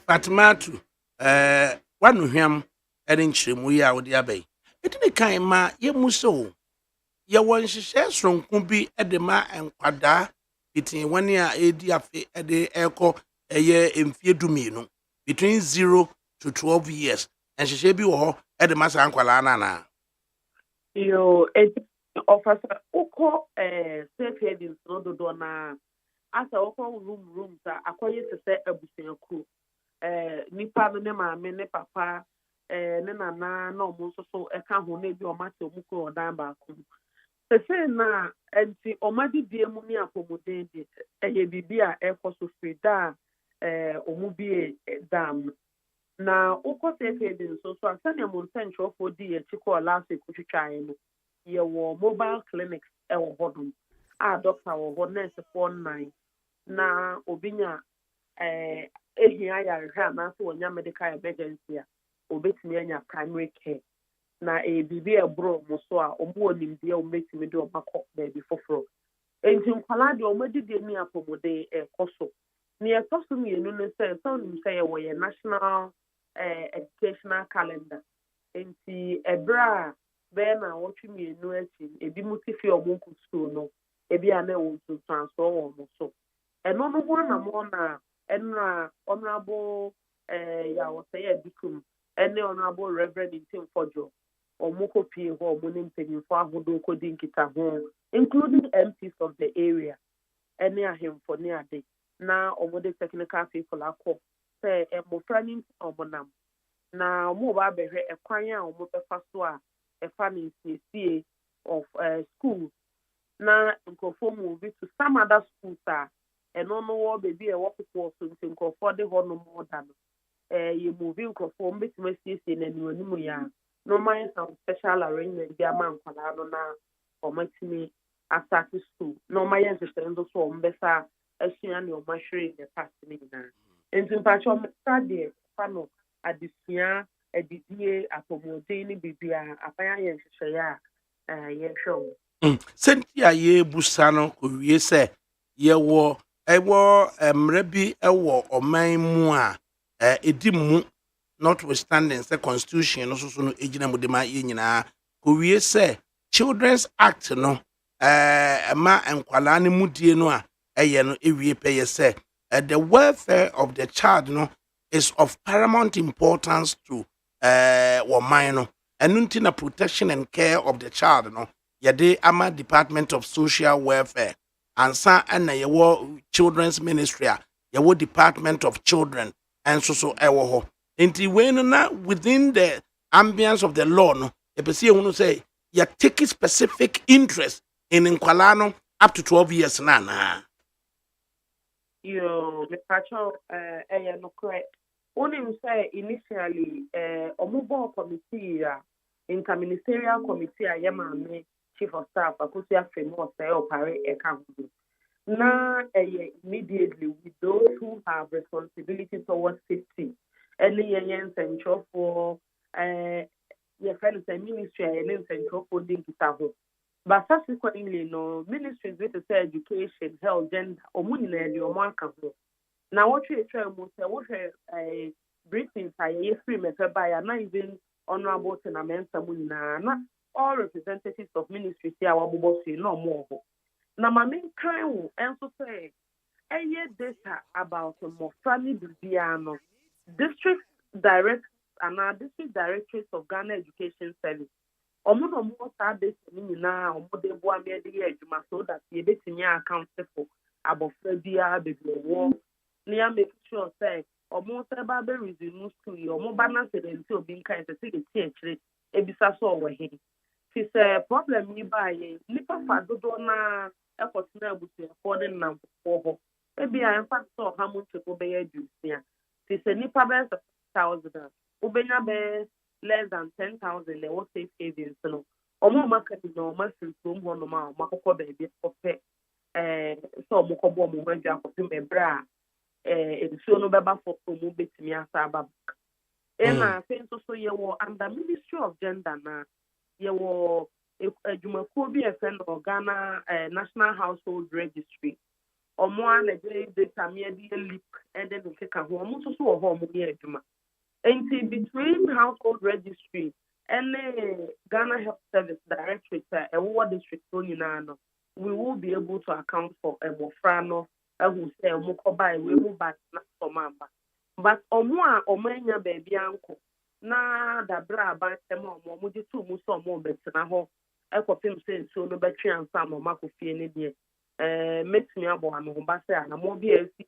Fatimatu wanuhwam ɛne nkyerɛmu yi a wode aba yi ɛdi ne kan ma yɛmu sɛ o yɛwɔ nhyehyɛ soronko bi de ma nkwadaa between wɔne a ɛdi afe de ɛkɔ ɛyɛ mfie dumienu between 0 to 12 years nhyehyɛ bi wɔ hɔ de ma saa nkwalaa no anaa Officer Oko safe havens no dodoɔ na asa wokɔ rooms a akɔyɛ te sɛ abusuakuo nipa no ne maame ne papa ne nana na ɔmo nso so ɛka ho na ebi ɔmo ate ɔmo kɔ ɔdan baako sese na nti ɔmo adidie mu ne apɔmuden de ɛyɛ biribi a ɛkɔ so firi da ɔmo bie dam na wokɔ safe havens nso so asɛnea mo nsɛnkyerɛfoɔ di akyi kɔɔ last week twitwaeɛ no yɛwɔ mobile clinics ɛwɔ hɔ nom a doctor wɔ hɔ nurse 9 na obinya ehia yarehwɛ anaasɛ wɔnya medical emergency a obetumi anya primary care na biribi ɛboro mo so a ɔmo wɔ nimdeɛ ɔmo betumi de ɔmo akɔ baabi foforɔ nti nkwalaa deɛ ɔmo adidie ne apɔmuden ɛkɔ so nea ɛtɔ so mmienu no sɛ ɔnim sɛ yɛwɔ yɛ national educational calendar nti ɛberɛ a bɛɛ na wɔtwe mmienu akyi ebi mu ti fi ɔmo nkɔ school no ebi a na ɛwɔ nsunsuansoɔ wɔ ɔmo so ɛno no ho anamɔ na ɛnna honorable yawɔsɛyɛ dikum ɛne honorable reverend ntimfɔdwo ɔmo kɔ pie hɔ ɔmo ne mpanyinfo ahodoɔ kɔdi nkita ho including MPs of the area ɛne ahemfo ne ade na ɔmo de technical people akɔ sɛ mmɔfra ne ɔmo nam na ɔmo ba abɛhwɛ ɛkwan a ɔmo bɛfa so a ɛfa ne nsiesie of school na nkurɔfoɔ mu bi to some other schools a ɛno no wɔ baabi a ɛwɔ kokoɔ so nti nkurɔfoɔ de hɔ nom ɔda no yɛ muvi nkurɔfoɔ mbɛtumi asiesie n'anim anim yɛ a na ɔmayɛ some special arrangement bi ama nkwalaa no na ɔmatumi asate school na ɔmayɛ nhyehyɛ nso so ɔmbɛsa asua ne ɔmahwere ne past ne nyinaa nti mpakyɛ ɔmɛsa deɛ fa no adesua adidie apɔmuden ne biribiara aban ayɛ nhyehyɛeɛ a yɛhwɛ wo sɛnti a yɛbusa no kɔwie sɛ yɛwɔ mmerɛ bi ɛwɔ ɔman mu a ɛdi mu notwithstanding sɛ constitution no so no ɛgyina mu de ma yɛ nyinaa kɔwie sɛ Children's Act no ma enkwala ne mudie no a ɛyɛ no ewie pɛyɛ sɛ the welfare of the child no is of paramount importance to wɔman no ɛno nti na protection and care of the child no yɛde ama Department of Social Welfare ansa ɛna yɛwɔ Children's Ministry a yɛwɔ Department of Children ɛnso so ɛwɔ hɔ nti wei no na within the ambience of the law no yɛpɛ sɛ yɛhunu sɛ take specific interest in nkwalaa no up to 12 years na anaa. Me pacho no correct. Only say initially omubo committee interministerial committee me chief of staff akusia framework say opare account. Now immediately with those who have responsibility towards safety. Early central for your friend say ministry and central for dinky. But subsequently, no ministries with say education, health, gender, or money in your market. Now, what you try to say, what a briefings are free method by not even honorable tenaments, not all representatives of ministries here, our boss, no more. Now, my main kind will also say, a year data about more family Bibiano, district direct and our district directorates of Ghana Education Service. Omo more service ni na omo de bo ame de adwuma so that ye betimi account for abofra bia bebewo na make sure say omo se ba be resume school omo ba na se de obi nkan se se ti akire ebisa so owo he ti se problem ni ba ye nipa fa dodo na ekotena abusu for the nam for ho ebi a in fact so ha mo cheko be adusia ti se nipa be 1,000 ubenya be less than 10,000 they will save savings no omo market no ma free from ho no ma makokọ baby ofe so mo ko bo mo madwa ko me bra edisuo no beba for mo betimi asa aba na sense so ye wo under Ministry of Gender na ye wo adwumako bi efe no Ghana National Household Registry omo an data me de leak and then keka ho omo so wo ho mo ye adwuma. And between household registry and Ghana Health Service Directorate and what district we will be able to account for a mofrano who say mokobai we will back for mamba. But omanya baby uncle na da bra ba temo mo mudi tu muso mo betina ho ekopim say so no betri ansa mo makofie ne de makes me abo am ho ba say na mo bi esi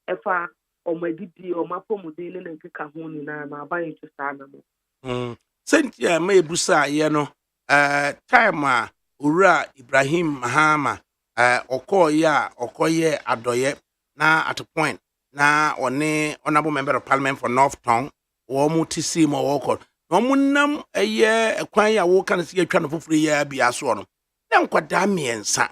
efa omedidi omapomudele na nkeka ho ni na abaye to sana mo sentia ma ebusa ye no time a owura Ibrahim Mahama okoye adoye na at a point na one honorable member of parliament for North Town wo mu tisi mo woko no munam eye ekwan ya wo kan se atwa no foforo ya bia so no na nkwada miensa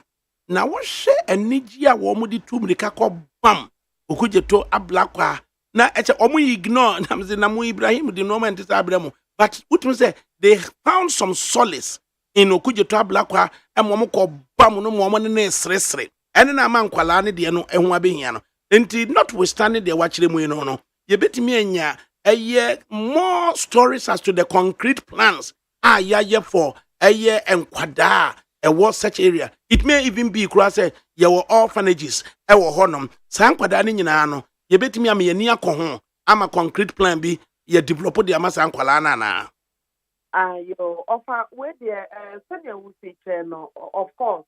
na wo hwe anigi a wo mu di tumrika kɔ bam okujeto ablakwa na eche omu ignore na mu Ibrahim di no man tisa abramo but utum say they found some solace in okujeto ablakwa mo ko bam no mo ne sresre ene na mankwala ne de no ehu abehia no enti notwithstanding the wachire mu no ye betimi anya more stories as to the concrete plans ya for enkwada was such area. It may even be cross ye were orphanages ewo honom san kwada ne nyina no ye betimi am ye ni akọ ama concrete plan bi ye develop the amasa nkwala na yo offer where the senior will say no of course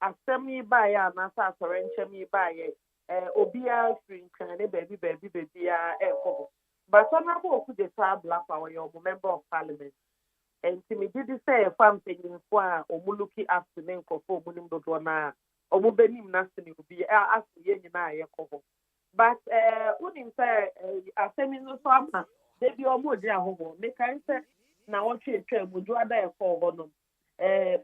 asemi ba ya na sa sorenche mi ba ye obia free kan baby ya ekọ but honorable oku de black power your member of parliament. And to me, did say a farm taking for Omuluki afternoon for Munim Dodona, or Mubenim Nasty will be asked the Yen Yakovo. But wouldn't say a seminar farmer, they be almost their home. Make I say, now what you try would you rather for Bonum?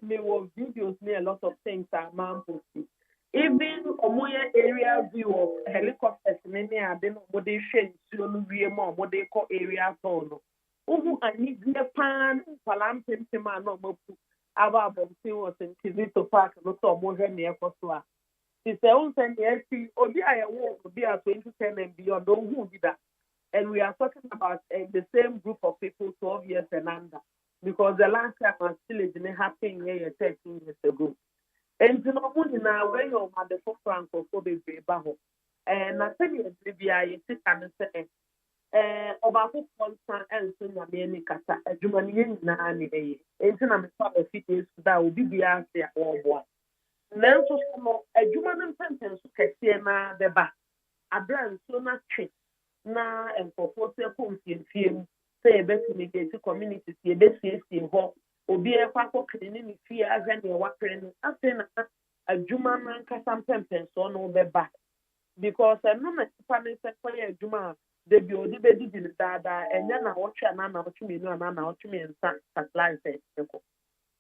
Me will videos me a lot of things are man posting. Even Omoya area view of helicopters, many are then what they share, so we more what they call area zone. Uhu ani die pan palampe mpema na omopu aba abomse was in Kizito Park no so omo hwe ne ekoso a ti se unse ne esi obi ayewo obi a 2010 and beyond uhu bi da and we are talking about the same group of people 12 years and under because the last time I still didn't happen here 13 years ago. And you know, now where your mother for Franco for the baby. And I tell you, maybe I sit and say, Obafo Constant and Sonia Meni Kata, a Jumanian Nani, and then I'm a few days that will be the answer or what. Nanso so adwuma no mpɛmpɛn so kɛseɛ na bɛba abra nsuo no atwe na nkɔfoɔ sɛ kɔ mfiemfie mu sɛ yɛbɛtumi gɛti communities yɛbɛsiesie hɔ obi ɛkɔ akɔkene ne ne fie ahwɛ neɛ wapere no afei na adwuma no ankasa mpɛmpɛn so no bɛba because ɛno na nipa ne sɛ kɔyɛ adwuma a debi odi bɛdidi no daadaa ɛnyɛ na wɔtwe anaa na wɔtwe mmienu anaa na wɔtwe mmiɛnsa supply sɛ ɛkɔ.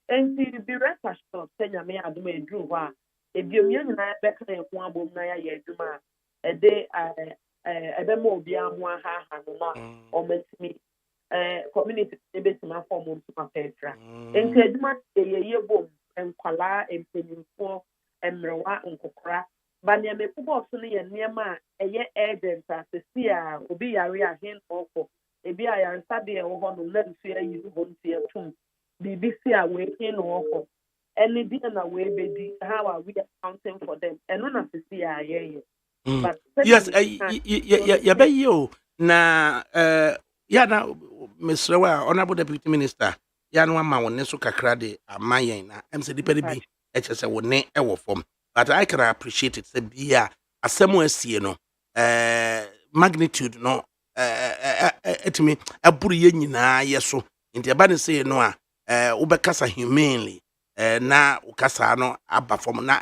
And to be rest assured, Senya I do a drew one. If you mean I beckon a one boom naya yeduma, a day a demo be a one ha or makes me community debate my form of my petra. And said much a year boom and quala and penny for and Mrawa and Kokra. But near me football sunny and near my a year agent as the seer will be a real hand awful. A be I am studying over the level fear you won't see a tomb. BBC are waiting or any dinner away, baby. How are we accounting for them? And none of the CIA. But yes, ya you na ya na Mr. Honorable Deputy Minister ya no ama won so kakra de amayen na em se dipede bi e chese won e wo form but I can appreciate it say bia asemo asie no magnitude no etimi aburu ye nyina ye so nti eba ne say no a ubekasa humanly na ukasa no aba form na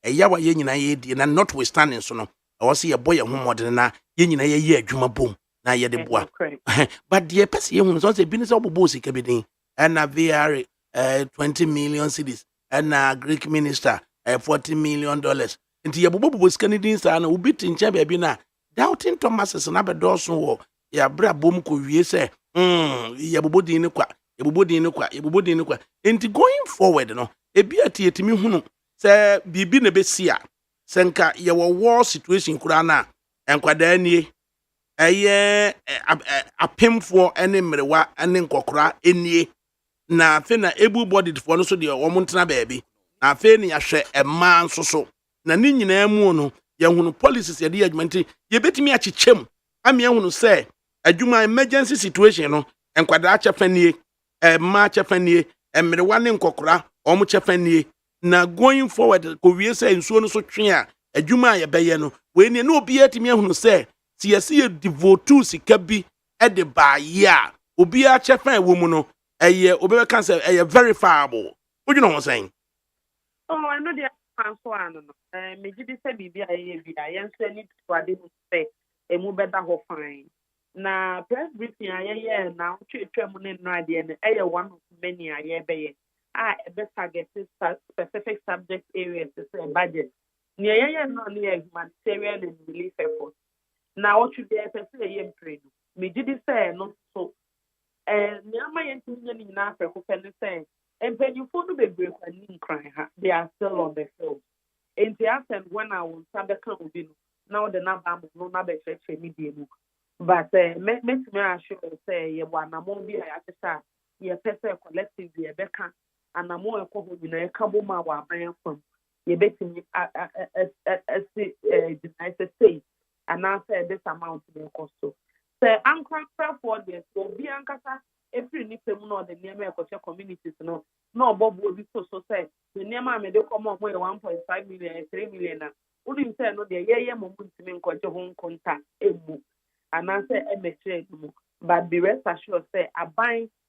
eya wa ye nyina ye die na notwithstanding so no o se ye boy ye homodene na ye nyina ye adwuma bom na ye de boa but the person ye hunu so say bi ne se obobo sika bidin na VR 20 million cedis na Greek minister $40 million nti ye bobo sika ne din sa na ubi tinche ba bi na doubting Thomas na be doso wo ya bra bom ko wie se ye bobo din ne kwa enti going forward no ebi atietimi hunu se bibi ne besia senka ye war situation kura na enkwada nie eye apemfo ene mrewa ene nkokora enie na afe na ebu bodied fo no so de wo ntena baabi na afe ne yahwe MANSO so na ne nyina mu no ye hunu policies ye de adwumenti ye betimi achichem ame hunu se adwuma emergency situation no enkwada achefanie ma chefanie mrewa ne nkokora omo chefanie na going forward ko wie se nsuo no so twe a adwuma ye beye no we ne obi atimi ahunu se si yesi ye devote sika bi e de ba ya obi a chefan wo mu no eye obi can say eye verifiable what you know what I'm saying I know the answer no me gidi se bibia ye bi a yen so ni to ade mu se e mu beda ho fine na press briefing aye na twetwa mu ne no ade ne eye one of many aye beye be target specific subject areas to say budget ni aye no ni humanitarian and relief efforts na what should be say ye mpre me gidi say no so ni ama ye ntinya ni na afeko pe ne say empanyufo no bebre kwa ni nkran ha they are still on the field and the happened when I was sabeka obi no now the number no na be cheche ni die mu but me assure say ye wanamo bi a yatesa ye pese collective ye beka anamo ekọ ho nyina ekabo ma wa aban fam ye betimi United States and now say this amount dey cost so ankra for this obi ankasa every ni pemu no the near ekọche communities no obobu obi so say the near ma me dey come mo 1.5 million 3 million na udi say no dey ye mo ntimi nkọche ho nkonta emu and answer MHA but be rest assured say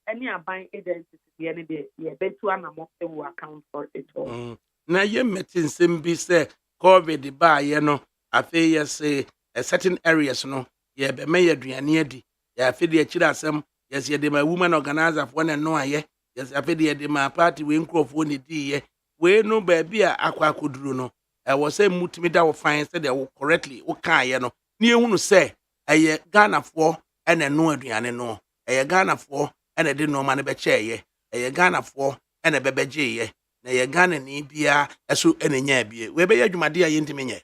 any aban agency the any day ye betu anamo will account for it all. Na ye metin sembi say COVID ba ye no afi ye say a certain areas no ye be me aduane adi ye afi de akira asem yes ye de ma woman organizer for na no aye yes afi de de ma party we nkrofo ne di ye we no ba bia akwa akoduru no e wo say mutimi da wo fine say de wo correctly wo kan ye no ne ehunu say eye Ghana for ene no aduane no eye Ghana for ene de no ma ne be cheye eye Ghana for ene bebeje ye na ye Ghana ni bia eso ene nya bie we be adwumade aye ntimi nye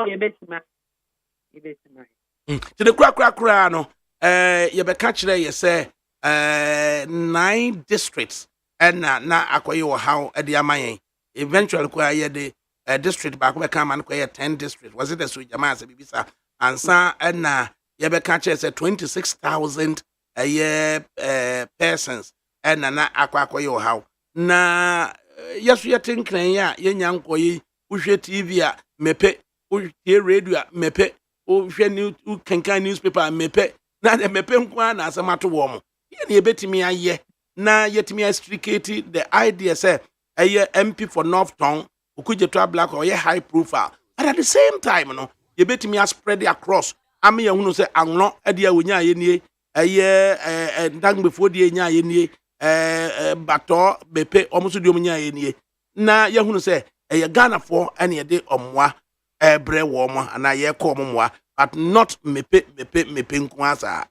ye betima to the kra no ye be ka kire ye say 9 districts and na akoye wo how e de amayen eventually ko aye de district back we come and ko 10 district was it so jama se bibisa ansa and na ye be catch say 26,000 a year persons and na akoye wo how na yesu ye tinkran ya ye nyankoyi uhwe tv a mepe uhwe radio a mepe uhwe new kankan newspaper mepe na de mepe nko na asemato wo mo ye na yebetimi aye na yetimi extricate the idea say aye MP for North Town ukujeto black or high profile but at the same time no yebetimi spread across ame ye hunu say anno ade a wonya aye nie aye ndagbefo de nya aye nie bato bepe omuso de omunya aye nie na ye hunu say aye Ghana for ane ye de omwa bre wo mo ana ye ko omwa but not mepe nko asa.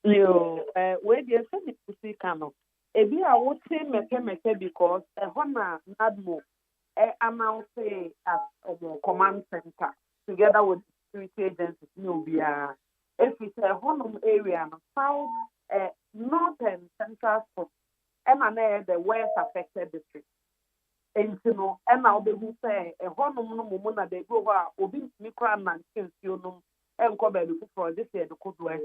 Yo, where the same pussy cano. Ebi a wote meke because hona nadmo amount say as command center together with security agencies no be if it's a honum area no south north and central spot na the west affected district. And you know, na obehu say honum no mumu na de go a obi mikra na nsuo no enko ba bi for this year the cold west.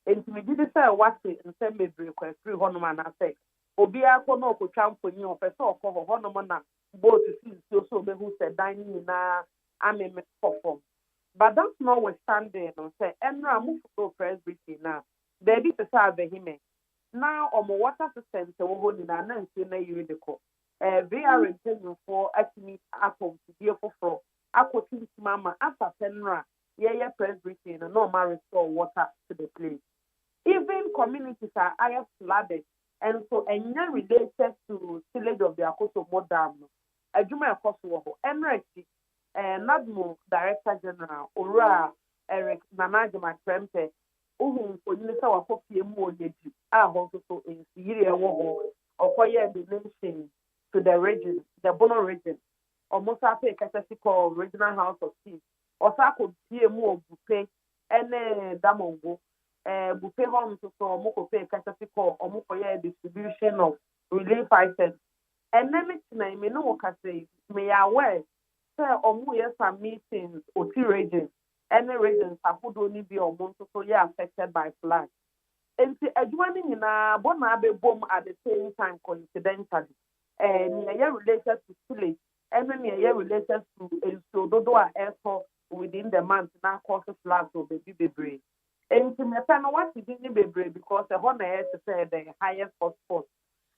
And we did say what and send me break free honum and say obi akọ na okotwa mfonyi o pese okọ honum na both to so be who said dining na ameme perform but that's not withstanding no say enra move to presbytery na there be to serve him now omo water system se wo ho ni na nsu na yiri de ko they are intending for actually atom to be for akoti mama after enra yeah presbytery no normal restore water to the place. Even communities are higher flooded, and so any related to tillage of the Akoso Modam, a Juma Akoso, Emirates, Nadmo Director General, Ora Eric Nanajama Trempe, Uhum for Unisa Wakopi Mo Yeji, also in Syria War, or Koya the nation to the region, the Bono region, or Mosape Catasico Regional House of Peace, or Sako PMO Bupe, and Damongo. Buffet home to so pay catastrophe or distribution of relief items. And then I may know what say, may aware, sir, or some meetings or two regions, any regions have would only be or months so affected by flood. And adjoining in a Bonabe bomb at the same time coincidentally, and related to village, and then related to Sodoa airport within the month now causes floods or baby brain. And to me, what you didn't be brave because the honor is to say the highest force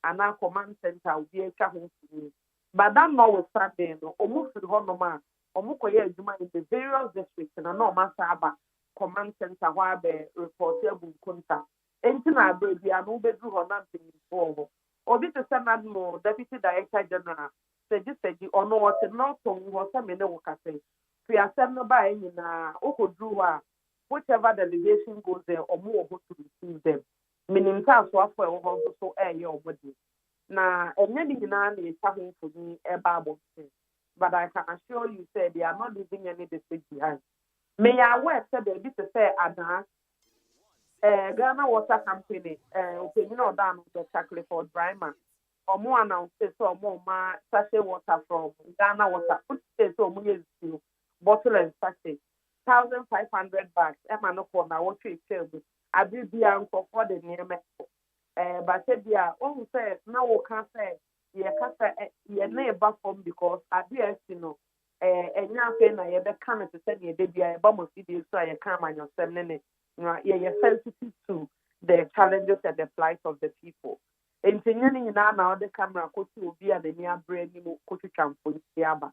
and our command center will be a challenge to me. But that notwithstanding, almost the honor, Omukoye Juma in the various districts and a normal Saba command center where the reportable contact. And tonight, baby, I know they do nothing before. Or this is another deputy director general. Said you or no what not on what some in the work. We are sent by in Okodruwa. Whichever delegation goes there or more to receive them. Meaning task for also air your body. Now, and many is having for me a Bible thing. But I can assure you, say they are not leaving any district behind. May I wear said a bit to say Adana Ghana Water Company, opinion or down the Chocolate for Dryman. Or more announced so more sachet water from Ghana Water. Put so many bottle and sachet. 1,500 bags. Emma no for now. What you say? I be uncle for the near me. But said yeah. Oh, say now we can't say yeah. Can't say yeah. Never form because I be know. And now say na yeah. Be coming to say yeah. They be a bomb of videos so I come and yourself nene. Yeah. You're sensitive to the challenges and the plight of the people. And thinking now the camera could be at the near brain. You could champo yaba.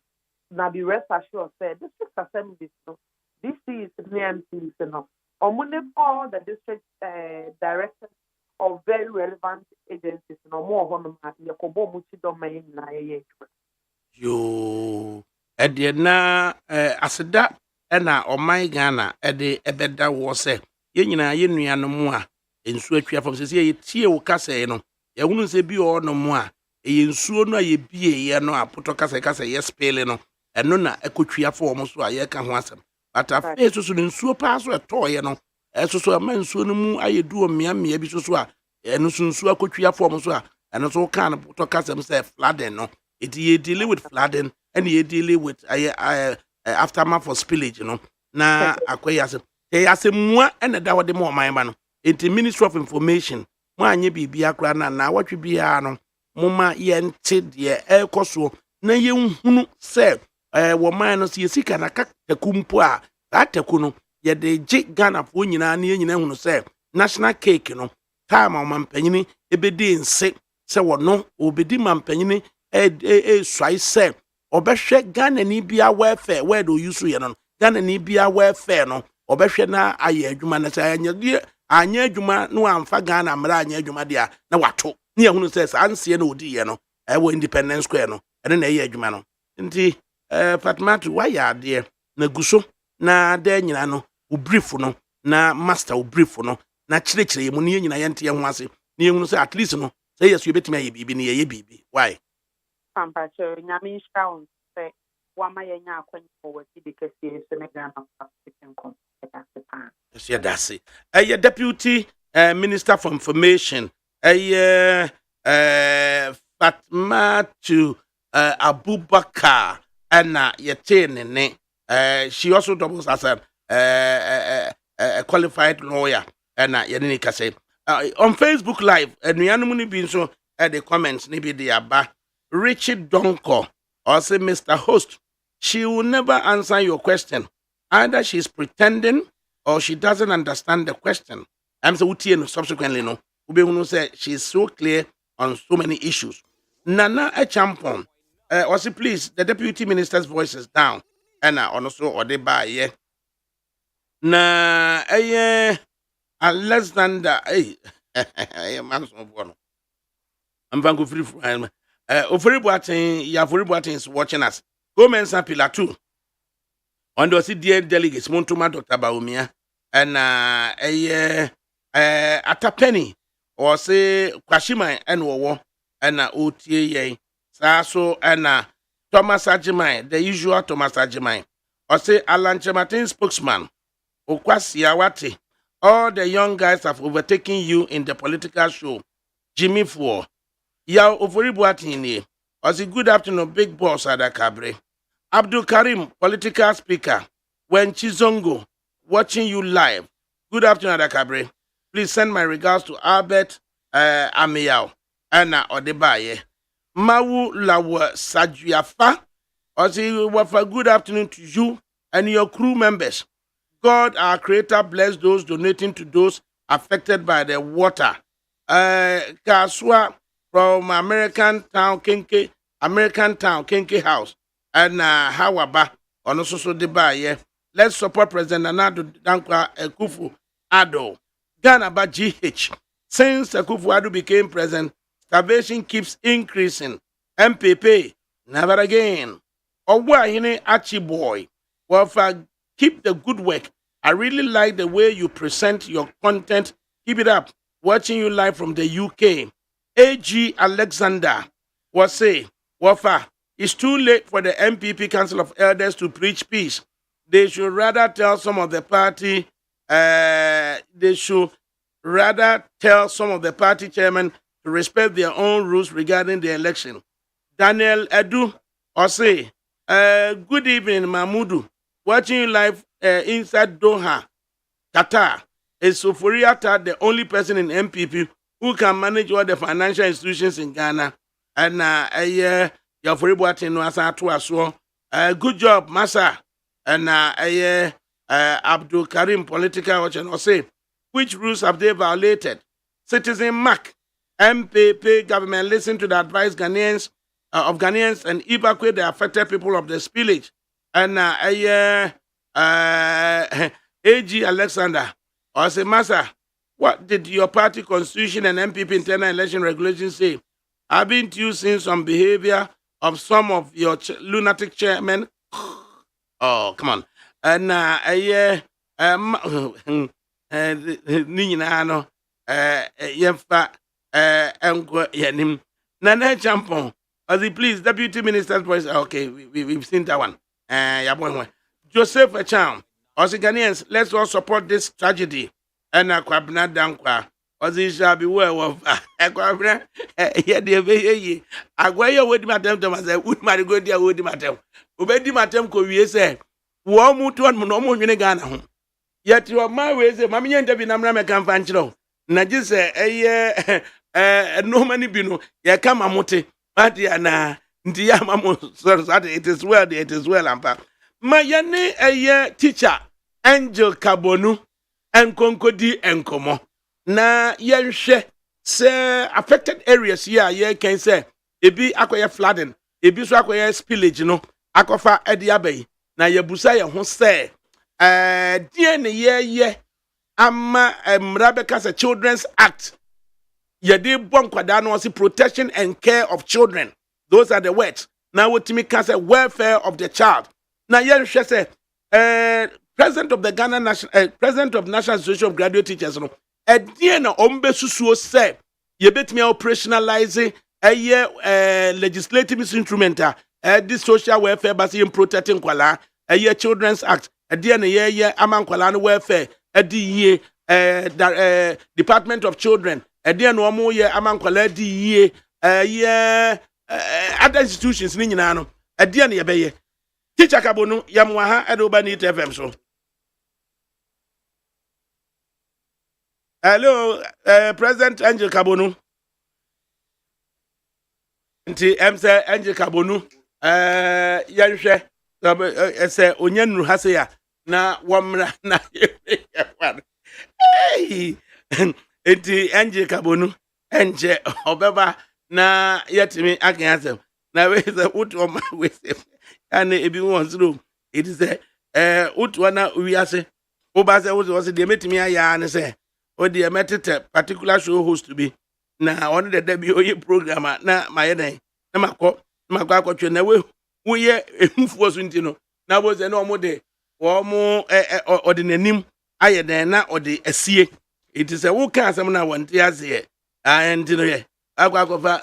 Now be rest assured. Say this is assembly. This is NMC, among all the district directors of very relevant agencies, no more on the Yakobo Muchi domain. Yo, Edna Asada, Ena or my Ghana, Ede Ebeda was say, Yenina Yenu no more, in Swetria from Cecilia, Tio Caseno, ya wouldn't say be or no more, in Suno ye be a no, I put a cassa, yes, peleno, and nona a kutria for almost a year can once. But a face was in so pass or a toy, you know, as so a man soon I do a mere so eno sunsu akotwia form so a eno so kan to kasem say flooding no it ye deal with flooding and ye deal with aftermath for spillage na akoya se yase mua ene da wode mo man ba no enti Ministry of Information mo anye bibia kra na watwe bia no moma yente de ekoso na yenhunu se wo man no se yesika na katakumpo a ataku no ye de gi Ghana fo nyina na nyina hunu se national cake no time o mampanyini ebedi nse se wono obedi mampanyini swai se obehwe Ghana ni bia welfare where do you so ye no Ghana ni bia welfare no obehwe na aye adwuma na se anya adwuma no amfa Ghana mra anya adwuma dia na wato ne ehunu se anse na odi ye no ewo Independence Square no ene na aye adwuma no nti Fatmatu why ade na guso na da nyina no brief no na master brief no na chire ye mu ne nyina ye nte ye ho ase ne ehunu se at least no say yesu betimi aye bibi ne ye bibi why pampacho nyame shawon se wama ye nya akwanyi for the kesi so ne Ghana African com yes yeah that's it deputy minister for information Fatmatu Abubakar and yetene she also doubles as a qualified lawyer and yenini kase on Facebook live and nuanom ni bi so the comments ni bi dey aba Richard Donko or say Mr. Host she will never answer your question either she's pretending or she doesn't understand the question I'm so utie no subsequently no ube hunu say she's so clear on so many issues Nana Echampon also please the deputy minister's voice is down and also or they buy yeah na Alexander Manso bono I'm van go free Ofori Boatin is watching us go mensa pillar 2 on the dear delegates Montuma Dr. Baumia and Atapeni or say Kwashima and Wowo and OTA so and Thomas Ajimai the usual Thomas Ajimai or say Alan Chematin spokesman Okwasiawati all the young guys have overtaken you in the political show Jimmy Fuo Yao Ofori Boatin or say good afternoon big boss ADAKABRI Abdul Karim political speaker when Chizongo watching you live good afternoon ADAKABRI please send my regards to Albert Amiyao Anna Odebaye Mawu Lawa Sajuafa or say wafa good afternoon to you and your crew members. God our creator bless those donating to those affected by the water. Kaswa from American Town Kenke House and Hawaba on also Debaye. Let's support President Nana Dankwa Akufo Addo. Ghana ba GH. Since Akufo Addo became president, starvation keeps increasing. MPP, never again. Owa Archie boy. Well, keep the good work. I really like the way you present your content. Keep it up. Watching you live from the UK. AG Alexander was say, Wafa, it's too late for the MPP Council of Elders to preach peace. They should rather tell some of the party chairmen to respect their own rules regarding the election. Daniel Edu or say, good evening, Mahmudu. Watching you live inside Doha, Qatar. Is Soforiata the only person in MPP who can manage all the financial institutions in Ghana? And your Foribuatin was at good job, Massa. And Abdul Karim political watch and say, which rules have they violated? Citizen Mark, MPP government listen to the advice of Ghanaians and evacuate the affected people of the spillage. And AG Alexander or say, Massa, what did your party constitution and MPP internal election regulations say? Haven't you seen some behavior of some of your lunatic chairmen? Oh, come on. And Ninano, Yemfa, Yanim, Nana Champon. Please, Deputy Minister's voice. Okay, we've seen that one. Joseph Acham. Ghanaians, let's all support this tragedy. And Kwabna Dankwa. Ɔsi shall be well of ɛkɔfrɛ yɛ deɛ bɛyɛ yie agwa yɛ wodi matem tɛm asɛ wodi mari go dia wodi matem obedi matem kɔ wie sɛ wɔn mu to no na ɔmo nwene Ghana ho yɛte ɔma wei sɛ mame nyɛ ntabi namra mɛka mfa nkyerɛ wo na gye sɛ ɛyɛ nneɛma no bi no yɛka ma mote mate anaa nti yɛ ama mo sɔre it is well ampa ma yɛne ɛyɛ teacher Angel Kabonu ɛnkonkodi ɛnkɔmɔ na yɛnhwɛ sɛ affected areas yi a yɛkan sɛ ebi akɔyɛ flooding ebi so akɔyɛ spillage no akɔfa ɛde aba yi na yɛbusa yɛn ho sɛ deɛ ne yɛyɛ ama mmara bɛka sɛ Children's Act yɛde bɔ nkwadaa no ɔse protection and care of children, those are the words. Now wotimi ka sɛ welfare of the child. Na yɛnhwɛ sɛ president of the Ghana president of National Association of Graduate Teachers no ɛdeɛ na ɔmbɛsusuo sɛ yɛbɛtumi operationalize legislative instrument this social welfare basi in protecting nkwalaa Children's Act ɛdeɛ na yɛyɛ ama nkwalaa no welfare ɛde yie Department of Children ɛdeɛ na ɔmo yɛ ama nkwalaa ɛde yie other institutions ni nyinaa no ɛdeɛ na yɛbɛyɛ. Teacher Kabonu yamwa ha ɛde woba ne FM so. Hello, President Angel Kabonu. Nti say Angel Kabonu yɛhwɛ ɛsɛ onyanuru ha se ya na wɔmra na hey nti Angel Kabonu enje obeba na yetimi akan asem na we say utu ma we say and ebi won zero it is utu na wiase oba say utu was de metimi aya ne say o de metete particular show host to be na on the debi oye program na maye den na makọ akọtwe na we ye ehufuo so ntino na bo say na omo de wo mo ode nanim aye den na ode asie it is wo kan asem na wonte ase ntino ye akọfa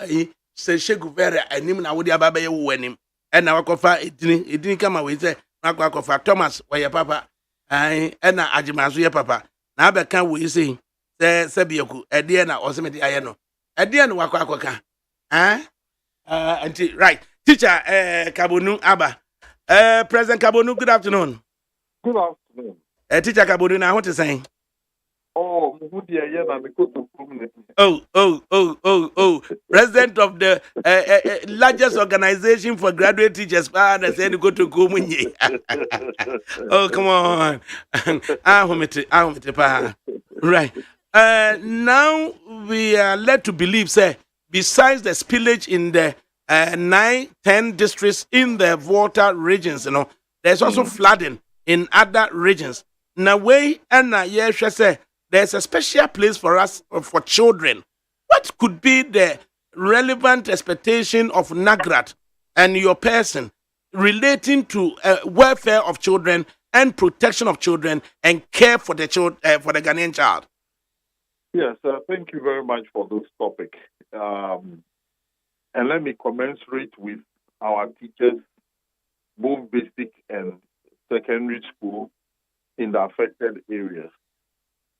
se shegu vera anim na wo de ababa ye wo anim na wakọfa edini kama we say akọfa Thomas we papa na ajimaso ye papa na abeka we say se bieku ede na osemede aye no ede na wakọka right teacher Kabonu aba President Kabonu, good afternoon. Good afternoon. Teacher Kabonu na what to say? Oh, President of the largest organization for graduate teachers. Said go to Kumunye. Oh, come on. Right. Now we are led to believe, say, besides the spillage in the 9-10 districts in the water regions, there's also flooding in other regions. Now, way and say there's a special place for us for children. What could be the relevant expectation of NAGRAT and your person relating to welfare of children and protection of children and care for the for the Ghanaian child? Yes, thank you very much for this topic. And let me commensurate with our teachers, both basic and secondary school, in the affected areas.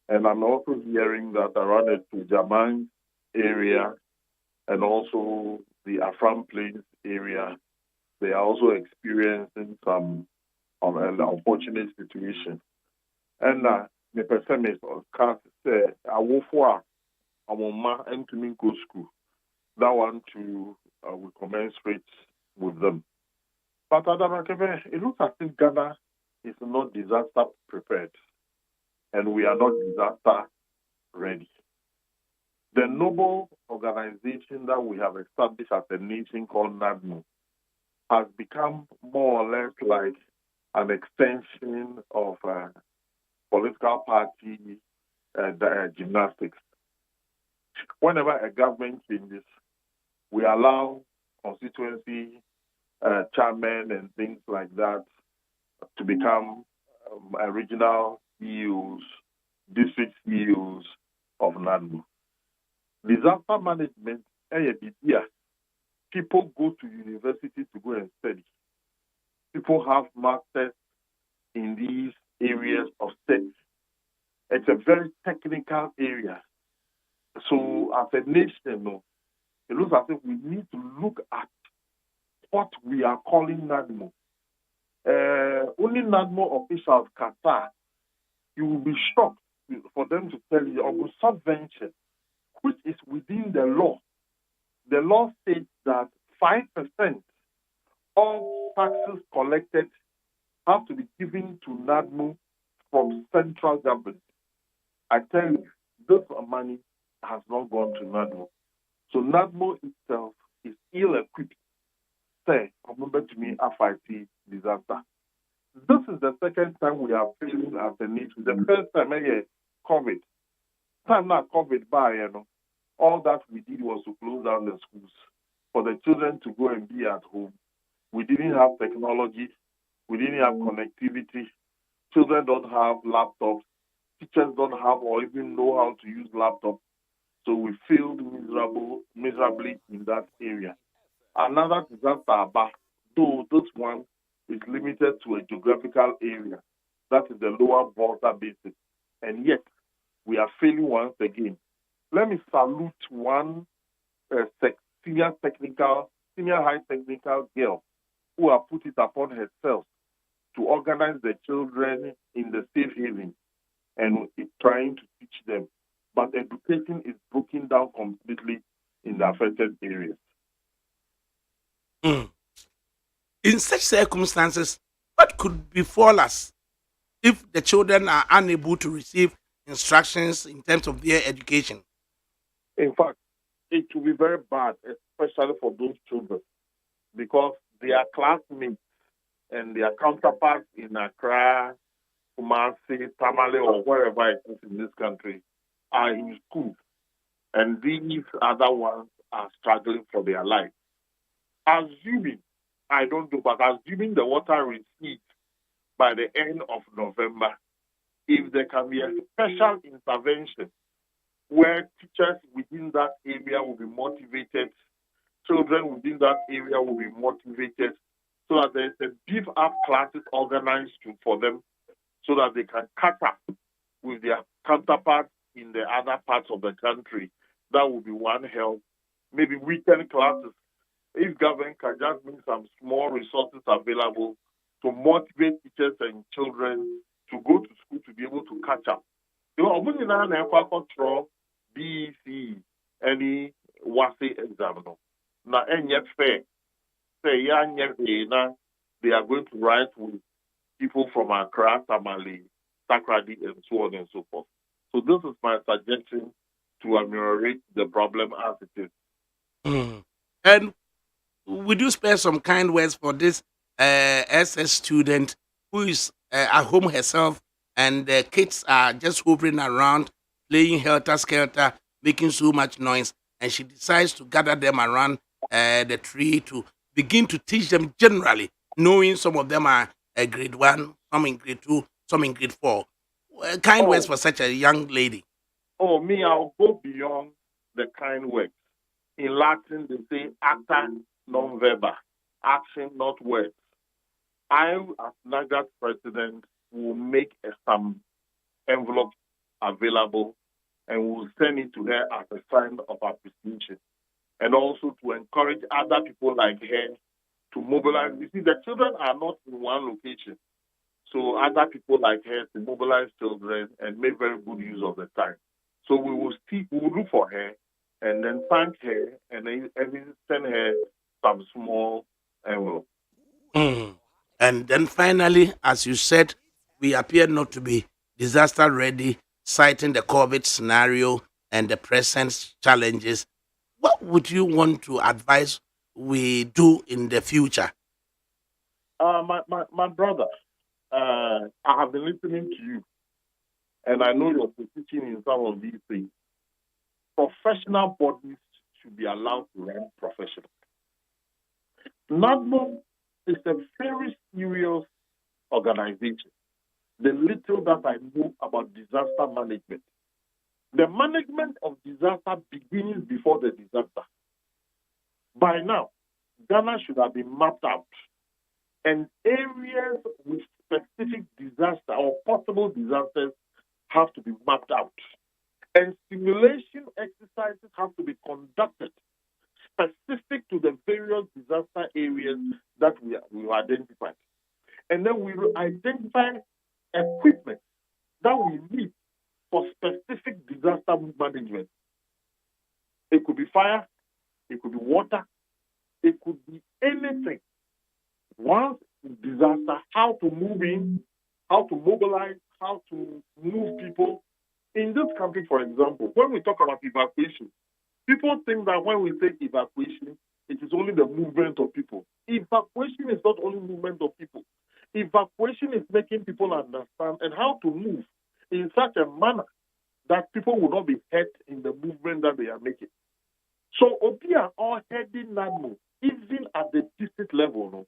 And I'm also hearing that around the Tujaman area and also the Afram Plains area, they are also experiencing some unfortunate situation. And the person is cast say awofo a amoma entumi go school. That one too we commensurate with them. But it looks as if Ghana is not disaster prepared, and we are not disaster ready. The noble organization that we have established as a nation called NADMO has become more or less like an extension of political party gymnastics. Whenever a government changes, we allow constituency chairmen and things like that to become regional CEOs, district CEOs of NADMO. Disaster management, people go to university to go and study. People have masters in these areas of study. It's a very technical area. So as a nation, no, it looks as if we need to look at what we are calling NADMO. Only NADMO officials, Qatar, you will be shocked for them to tell you of subvention, which is within the law. The law states that 5% of taxes collected have to be given to NADMO from central government. I tell you, this money has not gone to NADMO. So NADMO itself is ill-equipped. Say, remember to me, FIT disaster. This is the second time we are failing as a nation. The first time, COVID. Time now, COVID by, all that we did was to close down the schools for the children to go and be at home. We didn't have technology. We didn't have connectivity. Children don't have laptops. Teachers don't have or even know how to use laptops. So we failed miserably in that area. Another disaster, though this one is limited to a geographical area, that is the lower Volta basin. And yet, we are failing once again. Let me salute one senior high technical girl who has put it upon herself to organize the children in the safe haven and trying to teach them. But education is broken down completely in the affected areas. In such circumstances, what could befall us if the children are unable to receive instructions in terms of their education? In fact, it will be very bad, especially for those children, because their classmates and their counterparts in Accra, Kumasi, Tamale, or wherever it is in this country are in school. And these other ones are struggling for their life. Assuming, I don't know, but assuming the water recedes by the end of November, if there can be a special intervention where teachers within that area will be motivated, children within that area will be motivated, so that there is a beef up classes organized for them so that they can catch up with their counterparts in the other parts of the country. That will be one help. Maybe weekend classes. If government can just make some small resources available to motivate teachers and children to go to school to be able to catch up. BC, any WASI exam. Now, any fair. Say, they are going to write with people from Accra, Tamale, Takrady, and so on and so forth. So this is my suggestion to ameliorate the problem as it is. And would you spare some kind words for this SS student who is at home herself and the kids are just hovering around, playing helter-skelter, making so much noise, and she decides to gather them around the tree to begin to teach them generally, knowing some of them are grade 1, some in grade 2, some in grade 4. Kind words for such a young lady. Oh, me, I'll go beyond the kind words. In Latin, they say acta non verba, action, not words. I, as NAGAT president, will make some envelope available and will send it to her as a sign of appreciation. And also to encourage other people like her to mobilize. You see, the children are not in one location. So other people like her to mobilize children and make very good use of the time. So we will look for her and then thank her and then send her some small envelope. And then finally, as you said, we appear not to be disaster ready, citing the COVID scenario and the present challenges. What would you want to advise we do in the future? My brother, I have been listening to you, and I know your position in some of these things. Professional bodies should be allowed to run professional. NADMO is a very serious organization. The little that I know about disaster management. The management of disaster begins before the disaster. By now, Ghana should have been mapped out, and areas with specific disaster or possible disasters have to be mapped out. And simulation exercises have to be conducted specific to the various disaster areas that we identified. And then we will identify equipment that we need for specific disaster management. It could be fire, it could be water, it could be anything. Once disaster, how to move in, how to mobilize, how to move people. In this country, for example, when we talk about evacuation, people think that when we say evacuation, it is only the movement of people. Evacuation is not only movement of people. Evacuation is making people understand and how to move in such a manner that people will not be hurt in the movement that they are making. So, Obia all heading NADMO, even at the district level, no.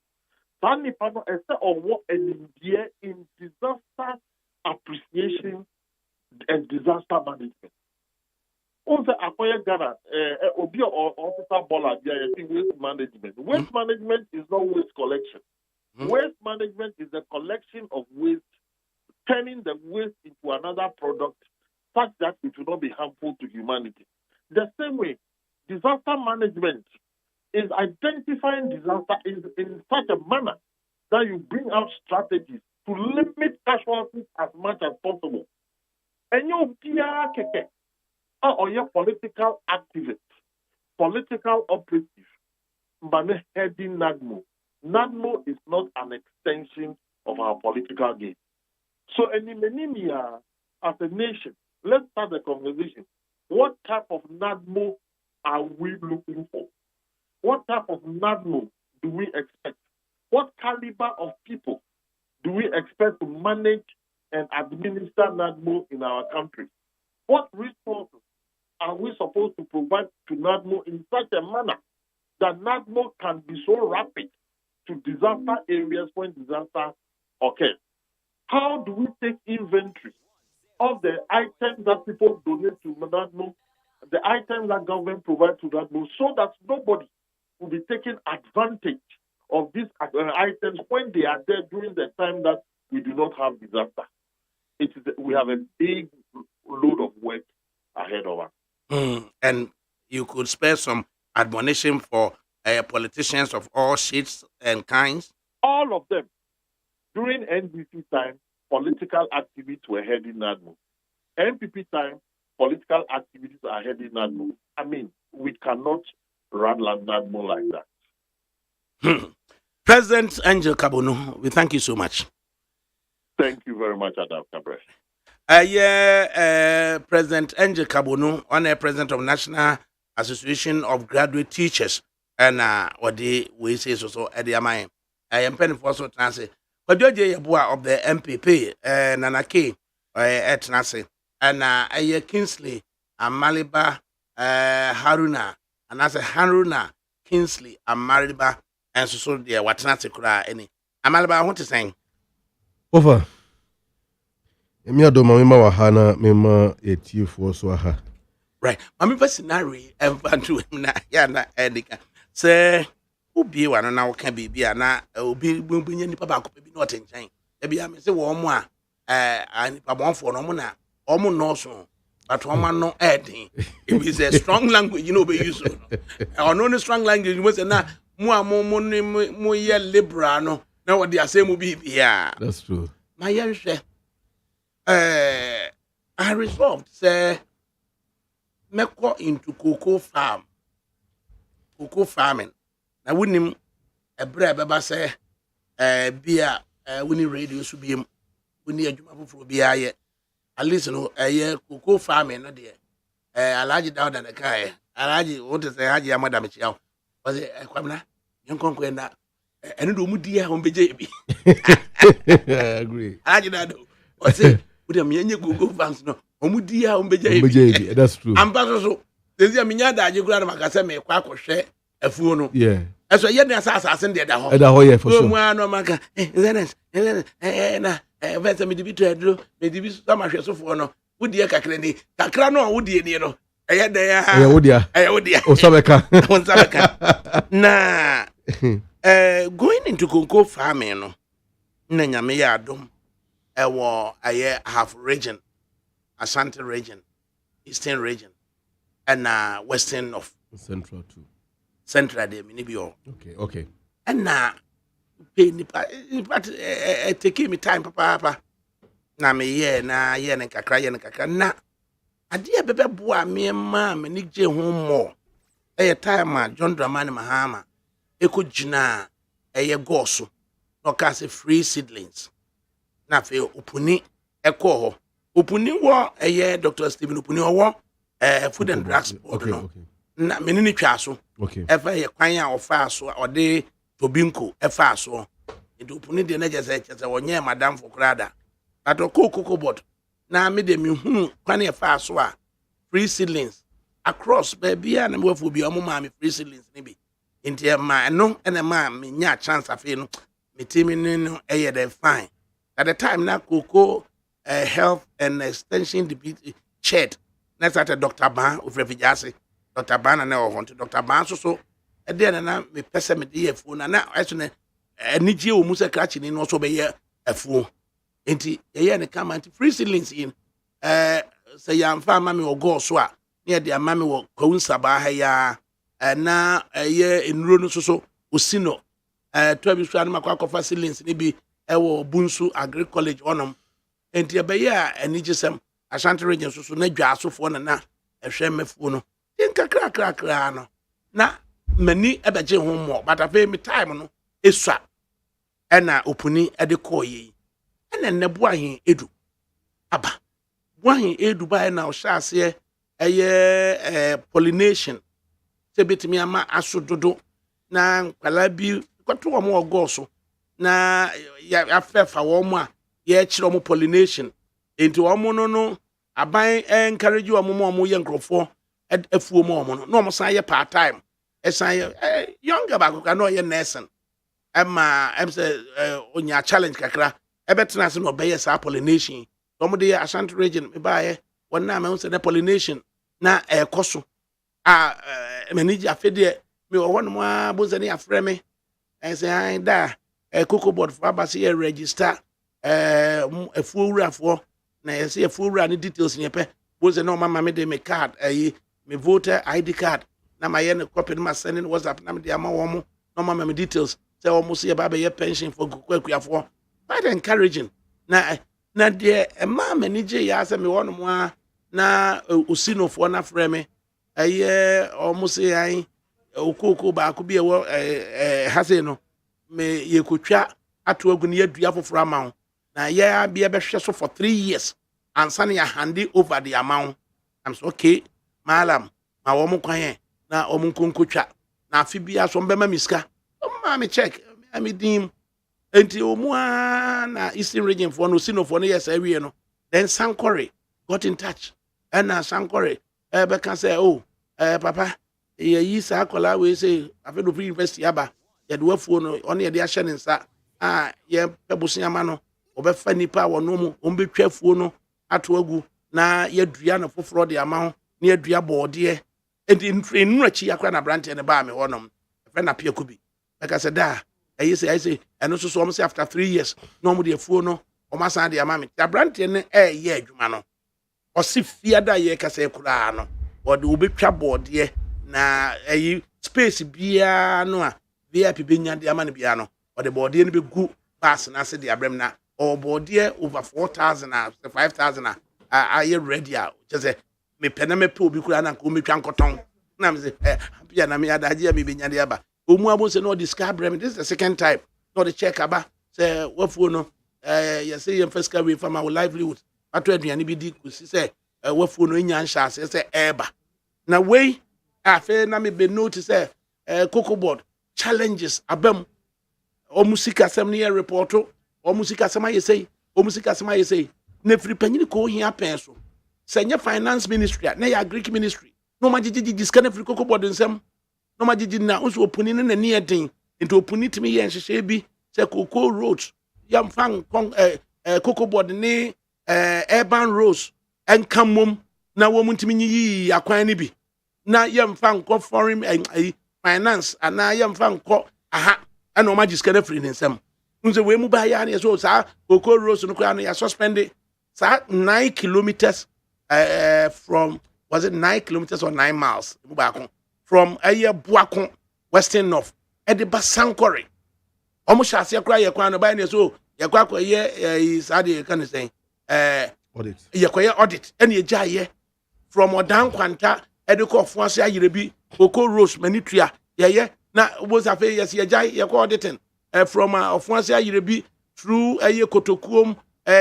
Sanipano is what an India in disaster appreciation and disaster management. Also, acquire Ghana, Obia or officer Bola, waste management. Waste management is not waste collection. Waste management is the collection of waste, turning the waste into another product such that it will not be harmful to humanity. The same way, disaster management is identifying disaster in such a manner that you bring out strategies to limit casualties as much as possible. And you or your political activist, political operative, but heading NADMO. NADMO is not an extension of our political game. So, as a nation, let's start the conversation. What type of NADMO are we looking for? What type of NADMO do we expect? What caliber of people do we expect to manage and administer NADMO in our country? What resources are we supposed to provide to NADMO in such a manner that NADMO can be so rapid to disaster areas when disaster occurs? How do we take inventory of the items that people donate to NADMO, the items that government provides to NADMO, so that nobody will be taking advantage of these items when they are there during the time that we do not have disaster? We have a big load of work ahead of us. And you could spare some admonition for politicians of all shades and kinds? All of them. During NDC time, political activities were heading NADMO. NPP time, political activities are heading NADMO. I mean, we cannot run NADMO like that. President Angel Kabono, we thank you so much. Thank you very much, ADAKABRI. President Angel Kabono, Honorary President of National Association of Graduate Teachers, and what we say so at the Amai. I am penny for so transit. But you of the MPP, Nanaki, at Nasi, and Kingsley, and Maliba, Haruna, and as a Haruna, Kingsley, and Maliba, and so dear, what Nasi could any. Amaliba, I want to say. Over. Emi do mama wa ha na mema etiefo so ha. Right. Mami personally emfantu na ya na edika. Say obi wa no na wo ka bibia na obi bunya nipa ba ko bi na otenchan. E bia me se wo mo a anipa bonfo no mo na o mo no so. But o ma no edin. It is a strong language you know be use so. Or no strong language you say na mo a mo ye liberal no. Na what they say mo bibia. That's true. My young I resolved, say, go into cocoa farming. I wouldn't a brother say, beer, winning radio should be winning a jump for beer. At least, a year cocoa farming, no dear. I like it down than a guy. I like it, what is the idea, Madame Michel? Was it a quamna? Young conqueror, and do dear on BJB. I agree. I like it. What's it? With a many Google fans, no, Omudia, BJB. That's true. I'm so. There's a minyada, you grab Macasame, quack or share a funo. Yeah. As a young assassin did a whole for sure. No, Maca, then, Vessel, maybe to maybe so much as of one. Would dear Cacrani, Cacrano, would you know? I had there, I would, oh, Sabeka. Nah, going into cocoa farming, Nanya Mayadum. A half region, Ashanti region, eastern region and western of Central too. central de me bi o. Okay. And pay nipa but take me time papa na me ye na nkakra na ade e bebe boa me ma me ni gye ho mo time a John Dramani Mahama ekogina goso no ka se free seedlings na fe opuni ekọ ho opuni wo Dr. Stephen opuni wo food and drugs board no na me ni twa so efa ye kwan a ofa so ode tobinko efa so nti opuni de na jese wonye madam fokrada atoko cocoa board na me de me hunu kwan efa so a free seedlings across baby and we will be my free seedlings maybe into my no and a man me nya chance of no me team no fine at the time na cocoa health and extension deputy chair next at Dr. Ban of Refugee Dr. Ban and now to Dr. Ban so and then na me person me dey phone na actually niji o musa crashing in also be a phone enti ne come anti free seedlings in say yam farm me o go so a near the amami wo kwunsa ba ha ya na enuro no so osino to bi so anima kwa facilities ni bi wo bunsu agri college onom enti be ya anigisem Ashanti region so na dwa asofo na ehwe mefu no tinka kra no na mani ebeje ho mo but afa mi time no esua na opuni de koyi na nnebu ahin edu aba bu ahin edu ba na o hyase pollination se betimi ama asododo na nkwala bi kwato wo mo ogoso na ya afefa wo mo a ye kire mo pollination enti wo mo no aban encourage wo mo ye nkrofo afuo mo no mo san ye part time esan ye younger ba ko no ye nursing emma say onya challenge kakra ebetena se no be ye sa pollination wo mo de Ashanti region me ba ye wona ma say the pollination na ekoso manage afede me wo no ma bozani afre me say ai da cocoa board for abase ye register afuowurafo na ye say afuowura ni details ni pe bozani no mama me de me card me voter ID card na ma ye ne copy ma send in WhatsApp na me de ama wo mo no mama me details say wo mo say ba be ye pension for kwakuafo quite encouraging na de ma manage ya say me wo no mo na osinofo na frɛ me almost ai okoko ba ko bi ewo hase no me yekotwa ato agu ne yadua foforo amawo na ya bia behwe so for 3 years ansa ya hand over the amount. I'm so okay malam ma wo mo kwan na o mo nkonkotwa na afi bia so mbema miska o ma me check me dim enti o mu na Eastern region for no osinofo no yes awie no then Sankore got in touch and Sankore can say papa yi sa akola we say afedo free university aba ye de wafuo no on ye de ahye ne nsa ye pebosia ama no obefa nipa wono mu ombetwa fuo no ato agu na ye dua na foforo de ama ho na ye dua boode enti nnu achi akwa na brante ne ba me wonom efe na pia kubi like say da I say eno so am say after 3 years no mu de fuo no o masan de ama me da brante ne ye adwuma no osi fiada ye kasa kura no wode obetwa boode na space bia no a VIP benya de ama ne bia no wode boode ne begu bus na se de abrem na o boode over 4,000 and 5,000 are you ready out just say me pena me pe obi kura na ko metwa nkoton na me say bia na me adaje me benya de aba omu abo se no discourse brem. This is the second time no the check aba say wafuo no you say your first carry from our livelihood ato aduane bi di kusi say wafuo no nya nhya say eba na wey afa na me be notice say cocoa board challenges abam o musika sem ne reporto o musika sem ayesei o musika sem ayesei na free panyini ko hia pen so senya finance ministry na ya agric ministry no magigi diska na free cocoa board nsem no magigi na unso opuni ne na eden into opuni timi ye nhyehyɛ bi say cocoa roads yam fan cocoa board ne urban roads enkamom na wo muntimi nyi akwan ne bi na yam fan ko foreign finance ana yam fan ko aha ana o magiska na free nsem unse we mu ba ya na so sa cocoa roads no kwa na ya suspend sa 9 kilometers from was it 9 kilometers or 9 miles from Buakon, Western North, Ediba Sankore. Almost as you cry, you can't buy this. So, you can't is Adi, can say, Audit. You audit, and you jay from Odan Quanta, Educo Fonsia, you be Coco Rose, Manitria, now was a fair, yes, you jay, you auditing from Fonsia, you be through a Kotokum,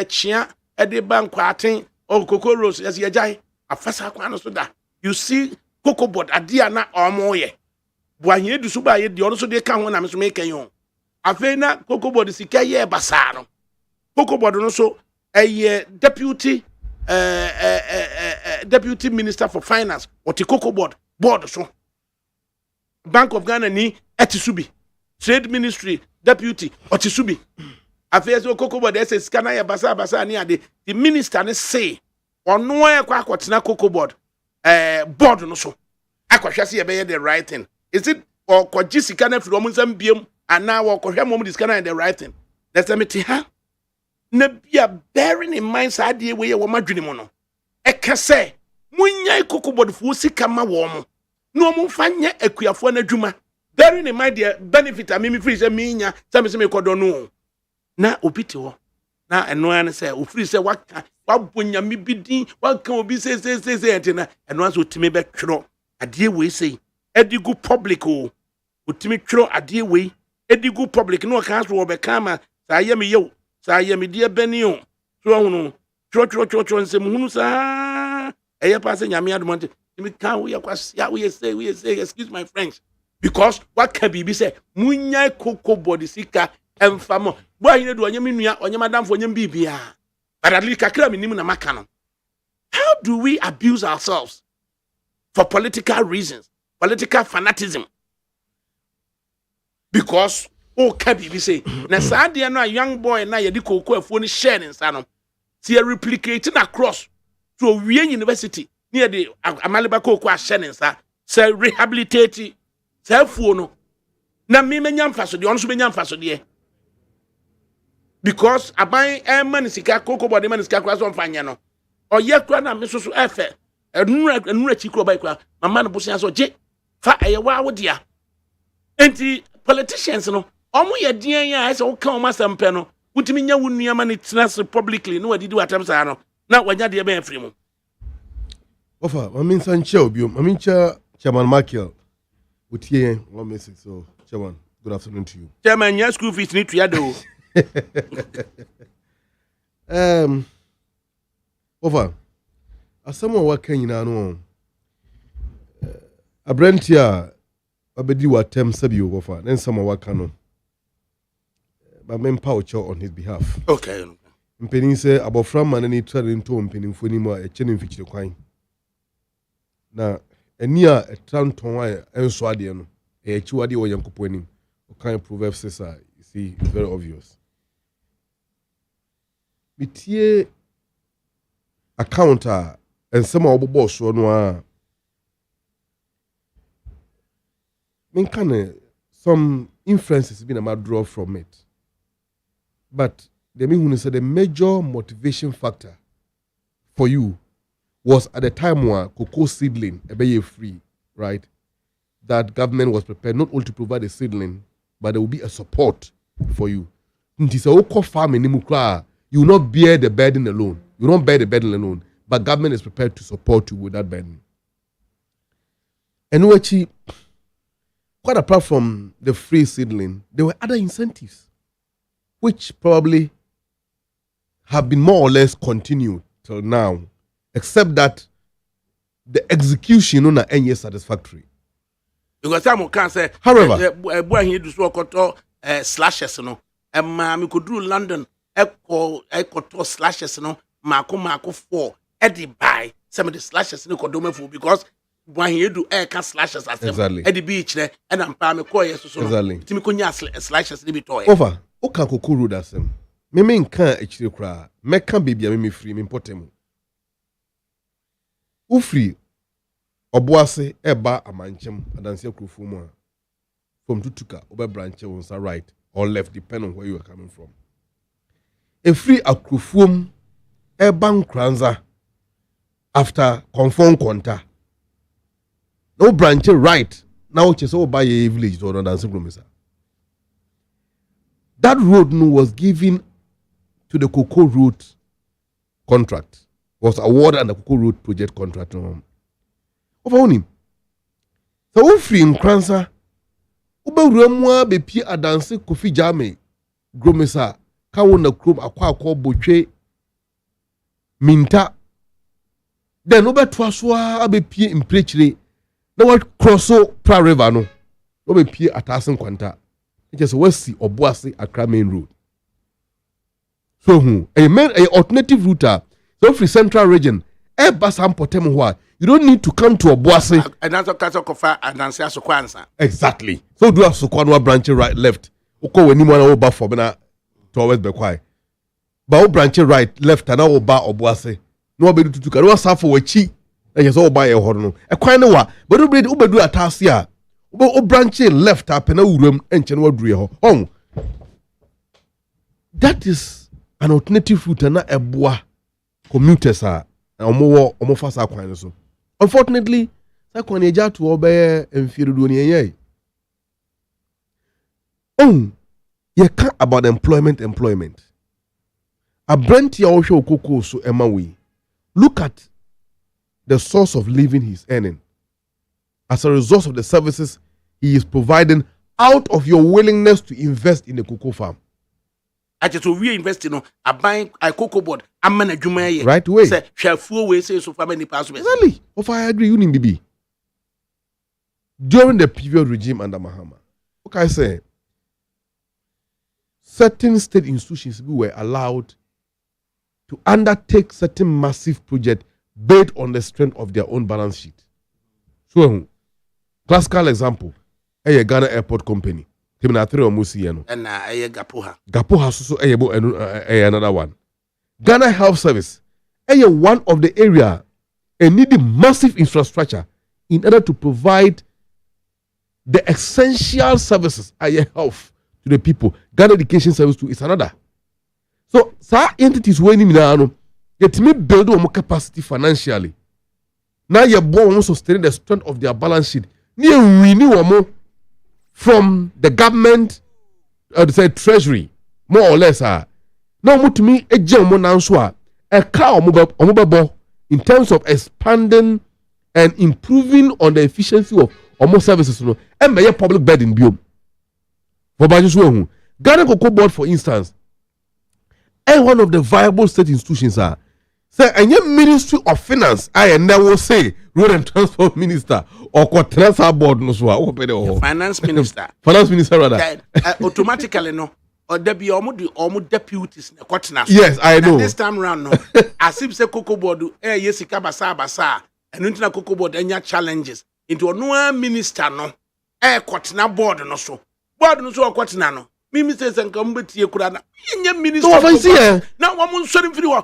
Chia, Ediban Quarting, or Coco Rose, as you jay, a fasa quanosoda. You see, Coco Bot, a Diana or more. Boy, you do so by it, the also they can't want to make a young. Afena Coco Bot is a basano. Coco Bot also a deputy deputy minister for finance or the Coco Board so Bank of Ghana ni etisubi trade ministry deputy or tisubi after so Coco Board say scanner ya basa ni ade the minister ne say ono e kwa akotena Coco Board board no so akwahwe se ye be the right thing is it or kwaji sika na firi omo nsam biem ana wo kwahwe mom the scanner the right thing let's me ha na bia bearing in mind sa de we ye wo madwene mo no e ka say munyai Coco Board fu sika ma wo mo no mo fanya akuafo na dwuma bearing in mind the benefit me free say me nya say me kodo no na obiti wo na eno an say o free say waka wabonya me bidin waka obi say entina eno an so timi be twero ade we say edigu public o otimi twero ade we edigu public no kan so be kama sa ye me yo sa ye me die bani o so hunu twero nsem hunu sa eye pass nyame adomante me kan we yakwasia we say excuse my French because what can be say munya Coco Board sika emfamo bo ahine do onyem nua onyem adamfo onyem bibia but at least kakra minim na maka no. How do we abuse ourselves for political reasons, political fanatism? Because can be say na saade no a young boy na ye di Coco afuo ni share nsa no see replicating across to Owie University near the Amaliba Coco a share nsa say rehabilitate say afuo no na me menya mfaso de ono so menya mfaso de because aban man sika Coco Board man sika kwa so mfanya no oye kwa na me so efe enura chikro bai kwa mama no bosia so je fa eye wa wodia enti politicians no omo ye dian ya ese wo kan o masampe no wutimi nya wo nuama ne tnas publicly no wadidi watam sa no na wanya de be afri mu Ofa mamin sanche obiom mamin cha Chairman Michael utie one message so Chairman good afternoon to you Chairman your school fees need to yado Over asamo waka nyina no abrantia abedi watem sabi ofa then some waka no ba mempa ocho on his behalf okay mpeni se abofra man ni trade nto mpeni mfoni mu a eche ne mfikire kwan na eni a etranton a enso ade no echi wade wo yankopo anim o kan Proverbs says you see it's very obvious bitie account and some obobo so no a men can some influences been a draw from it but the mean who said the major motivation factor for you was at the time when cocoa seedling be free, right? That government was prepared not only to provide a seedling, but there will be a support for you. You will not bear the burden alone. You don't bear the burden alone, but government is prepared to support you with that burden. And quite apart from the free seedling, there were other incentives, which probably have been more or less continued till now, except that the execution on any satisfactory. Because some can say, however, boy, he do so called slashes, no, and me could do London, echo slashes, no, Marco 4, Eddie buy some of the slashes no could because when he do air can slashes as exactly at the beach there, and I'm palm so exactly. Timiconia slashes the bit over. Oka kokuru da sem. Me nka echire kra. Me kan bibia me free me potemu. Ufri oboase eba amanchem adanse akrofu mu a. From tutuka obe branch on sa right or left depending on where you are coming from. A free akrofuom eba nkranza after conform quanta. No branch right now just all by a village or dancing room. That road was given to the Cocoa Road contract, was awarded under the Cocoa Road project contract. Over him. So free in Kransa, Uba Ramwa be P. Adanse Kofi Jame, Gromesa, Kawuna Krum, Aqua Boche, Minta. Then over Twaswa be P. in Preachly. No one crosso pra river no. No be P. Atasan Quanta. It just Westy or Boise Accra main road. So a alternative route. So free central region. Basam Potemwa. You don't need to come to a Boise. And that's a Kasokofa and Nancy Kwanza. Exactly. So do have Sokwanwa branch right left. Oko when you want to over for Bena towards Bequai. But branch right left and now bar or Boise. No ability to do a for a cheap. And just all buy a horn. A quite no one. But Uber do a task here. O branch left up and a room and Chenwa Drio. Oh, that is an alternative route and not a bois commuters are more fast. Unfortunately, Sakwaneja to obey and fear doing. Oh, you can't about employment. A brand also cocoa so Emmawi. Look at the source of living he's earning as a result of the services he is providing out of your willingness to invest in a cocoa farm. I just we invest in a buying a cocoa board. I'm a Juma right away. Say shall full way say so for many passwords. Exactly. If I agree, you need to be during the previous regime under Mahama. Okay, I say certain state institutions were allowed to undertake certain massive projects based on the strength of their own balance sheet. So, classical example, a Ghana Airport Company. And Gapoha. Gapoha so another one. Ghana Health Service. One of the area and needing massive infrastructure in order to provide the essential services health to the people. Ghana Education Service too is another. So, some entities when you get me build more capacity financially. Now you're born sustain the strength of their balance sheet. Near we more from the government, the treasury, more or less. Now, to me, a German answer, a car in terms of expanding and improving on the efficiency of almost services, and by public bedding bill. For Bajusu, Ghana Cocoa Board, for instance, and one of the viable state institutions are. Say, and your Ministry of Finance, I never say Road and Transport Minister or Transfer Board no so. Finance Minister. Finance Minister rather. Automatically no. Or there be almost deputies na kwatena. Yes, I know. This time round no. As if say Cocoa Board yesika basa and into Cocoa Board enya challenges into no minister no. Kwatena board no so. Board no so kwatena no. Mimi says and come with you could minister. Now one sorry free one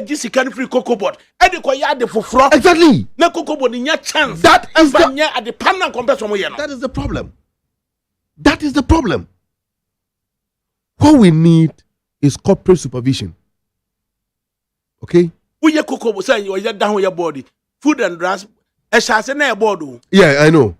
Jessica free Cocoa Board. The for fraud. Exactly. Na Cocoa Board in your chance. That is the at the panel compared to that is the problem. That is the problem. What we need is corporate supervision. Okay? We your Cocoa Board saying you are down with your body. Food and drugs. A chance in a board. Yeah, I know.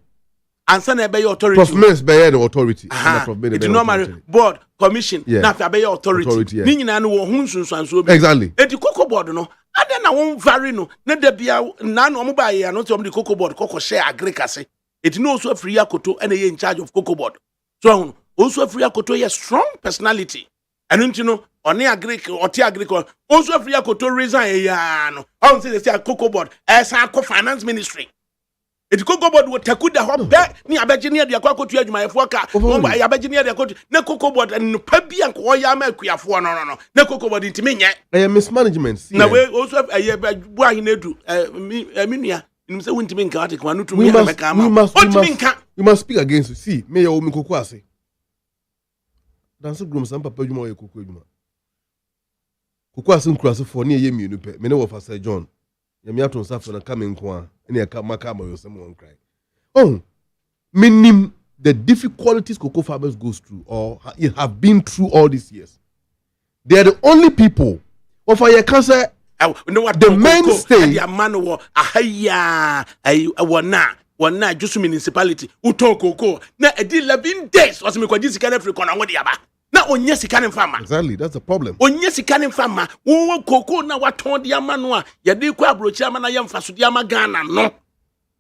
And send a bay authority. Prof by the authority. It's normal board, commission, not by authority. Meaning I know who's and so exactly. At the Cocoa Board, no. And then I won't vary no. Not there be none or by not on the Cocoa Board, Cocoa share agriculture. It knows so free Akoto and in charge of Cocoa Board. So also free Akoto a strong personality. And you know, on the agriculture or tea agriculture, also free Akoto reason a no. I don't say they say Cocoa Board as a finance ministry. It Cocoa Board would take the whole back near Abaginia, the Aquaco to my Foka, Abaginia, the coach, no Cocoa Board and Pebi and Koyama, Quia for no, no Cocoa Board into me. I am mismanagement. Now we also have a year by why you do Minia in the winter being Arctic one to we must speak against you. See, Mayor Omikokwase. Dance groom some papa you more Kokwase cross for near Yemunupe, many of us, John. Yamiaton suffer and coming kwa any a makama or someone cry. Oh, meaning the difficulties cocoa farmers goes through or have been through all these years. They are the only people of a cancer The mainstay. The man wo ahaya wona just municipality uton cocoa na edi 11 days was me kwaji sika na Africa na wodi aba na onye sika ne mfama. Exactly, that's the problem. Onye sika ne mfama wo cocoa na waton de ama no a ye de kwa abrochi ama na ye mfa so de ama Ghana no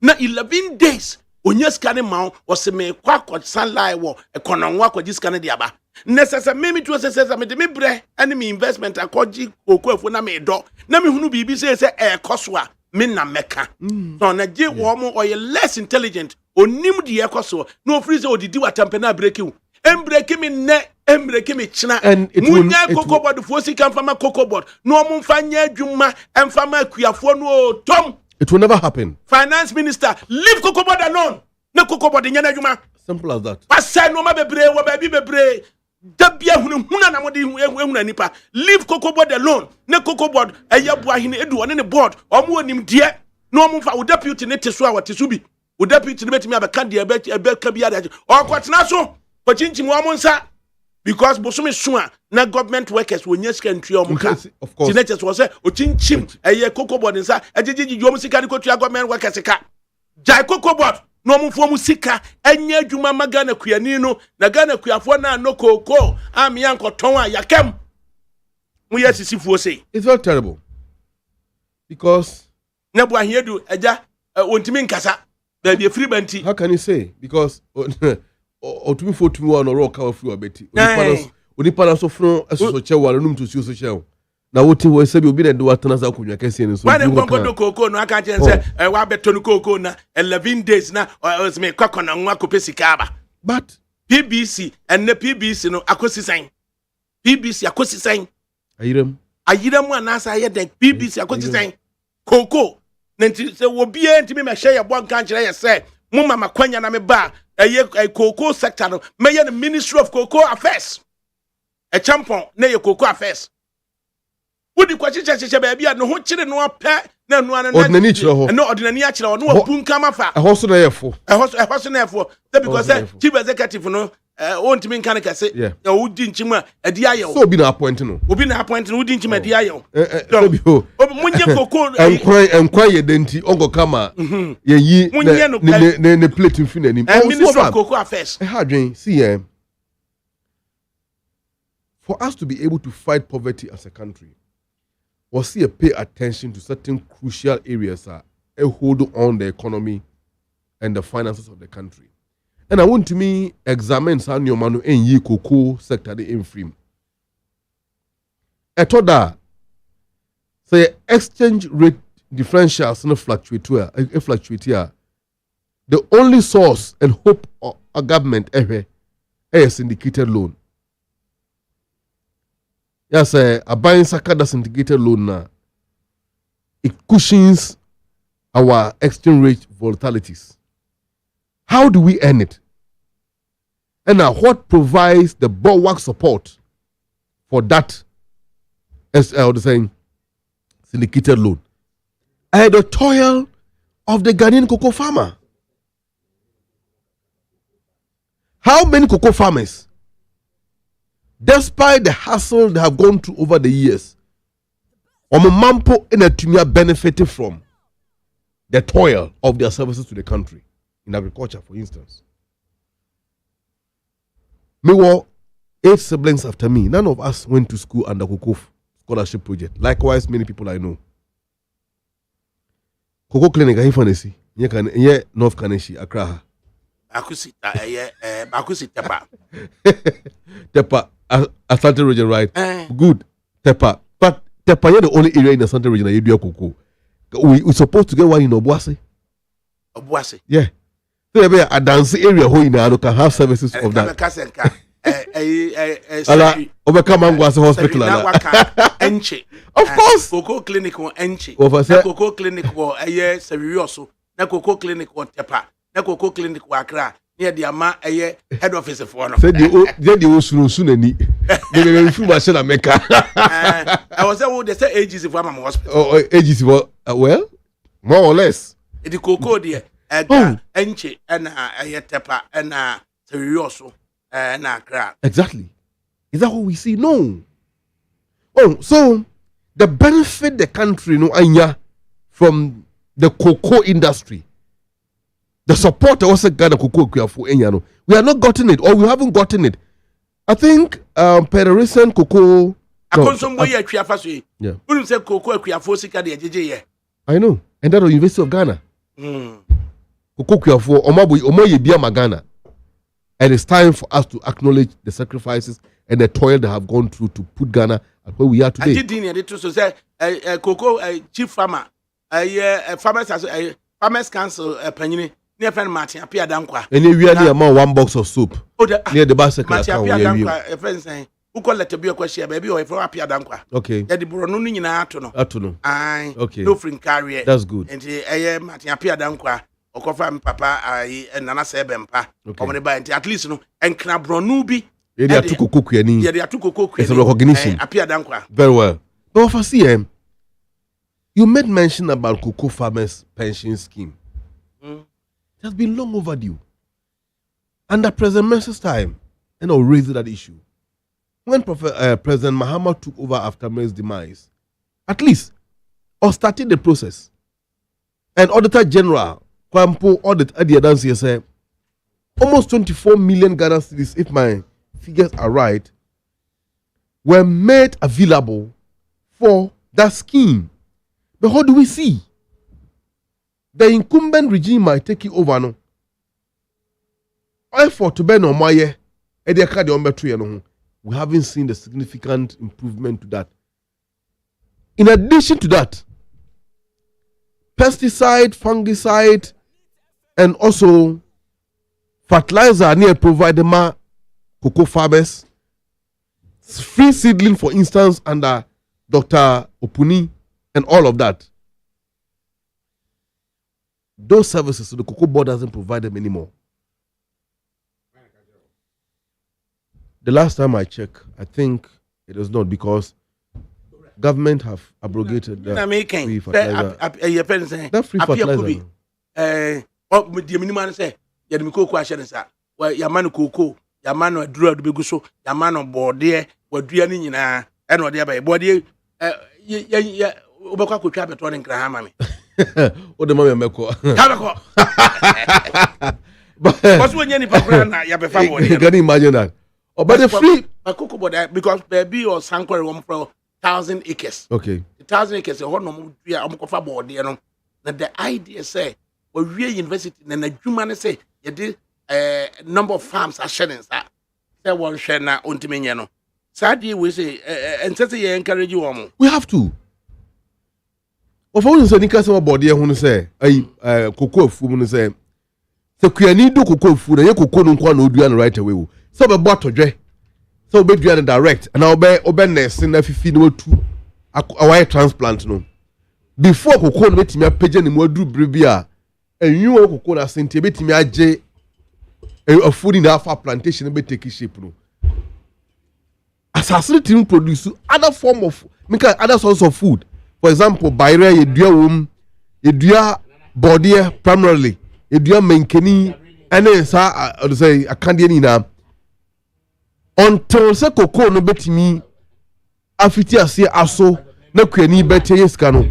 na 11 days onye sika ne ma was me kwa sanlai wo ekononwa kwaji sika ne de aba. Necessary me to say me de me bre and me investment akoji cocoa fo na me do na me hunu bibi say ekoso a me na meka so na je wo mo or less intelligent onim de ekoso no free say odidi watampe na break you break me ne break me china munya cocoa board fo sika mfama cocoa board no mo mfanya adwuma mfama akuafo no tom. It will never happen. Finance minister leave cocoa board alone na cocoa board nya na adwuma. Simple as that. Pasai no ma bebre wo ba bi bebre dabia huna na mode ehuna nipa leave cocoa board alone na cocoa board eyabo ahine edu one ne board omo onim de no omo fa wo deputy ne teso a woteso bi wo deputy ne betimi abeka de ebe ka bi ade o kwatena so pochinchim omo nsa because bosome so a na government workers wo nya sika ntwe omo ka of course teenagers wo say ochinchim eye cocoa board nsa agigigi omo sika ne kotua government workers ka jai cocoa board no mfo mu sika anya adwuma magana kuani no na Ghana kuafo na no koko amia nkoton a yakem mu yesisifuo sei. It's very terrible because na bo ahiedu aja ontimi nkasa da bi free banti. How can you say? Because otumi fo tumi wa no rock ka free obeti onipa na so fro eso chewa no mtu so chewa na woti wo se bi obi na do atana za kunwa kese ni so bi ngo koko no aka chen se wa beto no koko na 11 days na me kwakona nwa kopesika aba. But PBC and the PBC no akosisan PBC akosisan ayirem anasa aye den PBC akosisan koko na nti se wo bia ntimi me hye ye bo nka nkire ye se mo mama kwanya na me ba eye koko sector no me ye the Ministry of Cocoa Affairs a champion na ye Cocoa Affairs wodi kwachicheche ba bia no ho kire no apɛ na no ana ordinary kire ho no ordinary akire ho no wabu nka mafa ɛhɔ so na yɛfo because chief executive no ontimi nka ne kase wodi nchim a adi ayew so obi na appoint no wodi nchim adi ayew munye koko enkwan ye denti ongo kama ye yi ne plate mfini anim Minister of Cocoa Affairs hadwen see for us to be able to fight poverty as a country or see pay attention to certain crucial areas that hold on the economy and the finances of the country. And I want to me examine some new manu en yi cocoa sector the infrim. Etoda say exchange rate differentials no fluctuate here. The only source and hope of a government ever is syndicated loan. Yes, a buying sakada syndicated loan now. It cushions our exchange rate volatilities. How do we earn it? And now what provides the bulwark support for that syndicated loan? The toil of the Ghanaian cocoa farmer. How many cocoa farmers, despite the hassle they have gone through over the years, Mampo in a Tumia benefited from the toil of their services to the country in agriculture, for instance? Me were 8 siblings after me. None of us went to school under Cocoa Scholarship Project. Likewise, many people I know. Cocoa Clinic, I fancy. Yeah, North Kaneshi, Accra. Bakusi Tepa. Tepa, Asante region, right? Good. Tepa. But Tepa, you're the only area in the Asante region that you do cocoa. We're supposed to get one in Obuasi. Obuasi? Yeah. So there a dance area who in there can have services of that. Hospital. Of course. Cocoa Clinic or Enchi. Cocoa Clinic or Serioso. Na Cocoa Clinic or Tepa. Na Cocoa Clinic or Accra. Near the Ama head office of one. Said the soon need. They feel my son America. I was they say ages if I'm hospital. Oh, ages well, more or less. The Cocoa dear. Enchi and Tepa and Serioso and Accra. Exactly. Is that what we see? No. Oh, so the benefit the country no anya from the cocoa industry, the support was a Ghana cocoa kuyafo enya no, we have not gotten it, or we haven't gotten it. I think per the recent cocoa. Yeah. I know, and that was University of Ghana. Cocoa kuyafo omo ye bia Ghana, and it's time for us to acknowledge the sacrifices and the toil they have gone through to put Ghana at where we are today. Cocoa chief farmer, farmers council panyini near friend Martin appear dankwa. And we are near one box of soup. Near the bicycle account. A friend saying, who call it to be a question, baby, or if I appear dankwa. Okay. Yeah, the Bruno in Atono. Aye. Okay. No friend carrier. That's good. And Martin appear dankwa. Okofa papa and Nana Sebempa. Okay. At least no and Knabronubi. They are too cocoa. Yeah, they are too cocoa. It's a recognition. Appear dankwa. Very well. But for CM, you made mention about cocoa farmers' pension scheme. It has been long overdue. Under President Mensah's time, and I'll raise that issue. When President Mahama took over after May's demise, at least, or started the process, and Auditor General Kwampo audit at the Adansi said, almost 24 million Ghana cedis, if my figures are right, were made available for that scheme. But how do we see? The incumbent regime might take it over no. Effort to burn on my year, we haven't seen the significant improvement to that. In addition to that, pesticide, fungicide, and also fertilizer near provide ma cocoa farmers. Free seedling, for instance, under Dr. Opuni and all of that. Those services, so the cocoa board doesn't provide them anymore. The last time I checked, I think it was not, because government have abrogated that free fertilizer. That free fertilizer. The minimum say, Yadimiko question, sir. Well, Yamano cocoa, Yamano drew the Beguso, Yamano board there, what Drianina, and what there by body. Ubaka could trap it running Graham. What the mommy meko? What's when Yanni Papa, you can imagine that. Oh, but the free cocoa board, because baby or Sanquary 1,000 acres. Okay. 1,000 acres, a whole normal board, you know. That the idea say, well, we university, and the human say, you did number of farms are shedding, sir. There one share now on Timiniano. Sadly, we say, and say, you encourage you on. We have to. Of all the Nika body, I want to say, cocoa food, say, so can you do cocoa food, and you could no right away. So, a bottle dre. So, be direct, and I'll be obedient in the 1502 a white transplant. No. Before cocoa, let me a pigeon in Modu Bribia, and you will cocoa sent a bit me a food in Alpha plantation, and be taking shape. No. Assassinate produce other form of make other source of food. For example, bayre yedua body primarily yedua menkeni ene sa say akandia na until say cocoa no betimi afiti ase aso na kwani bete yeska no.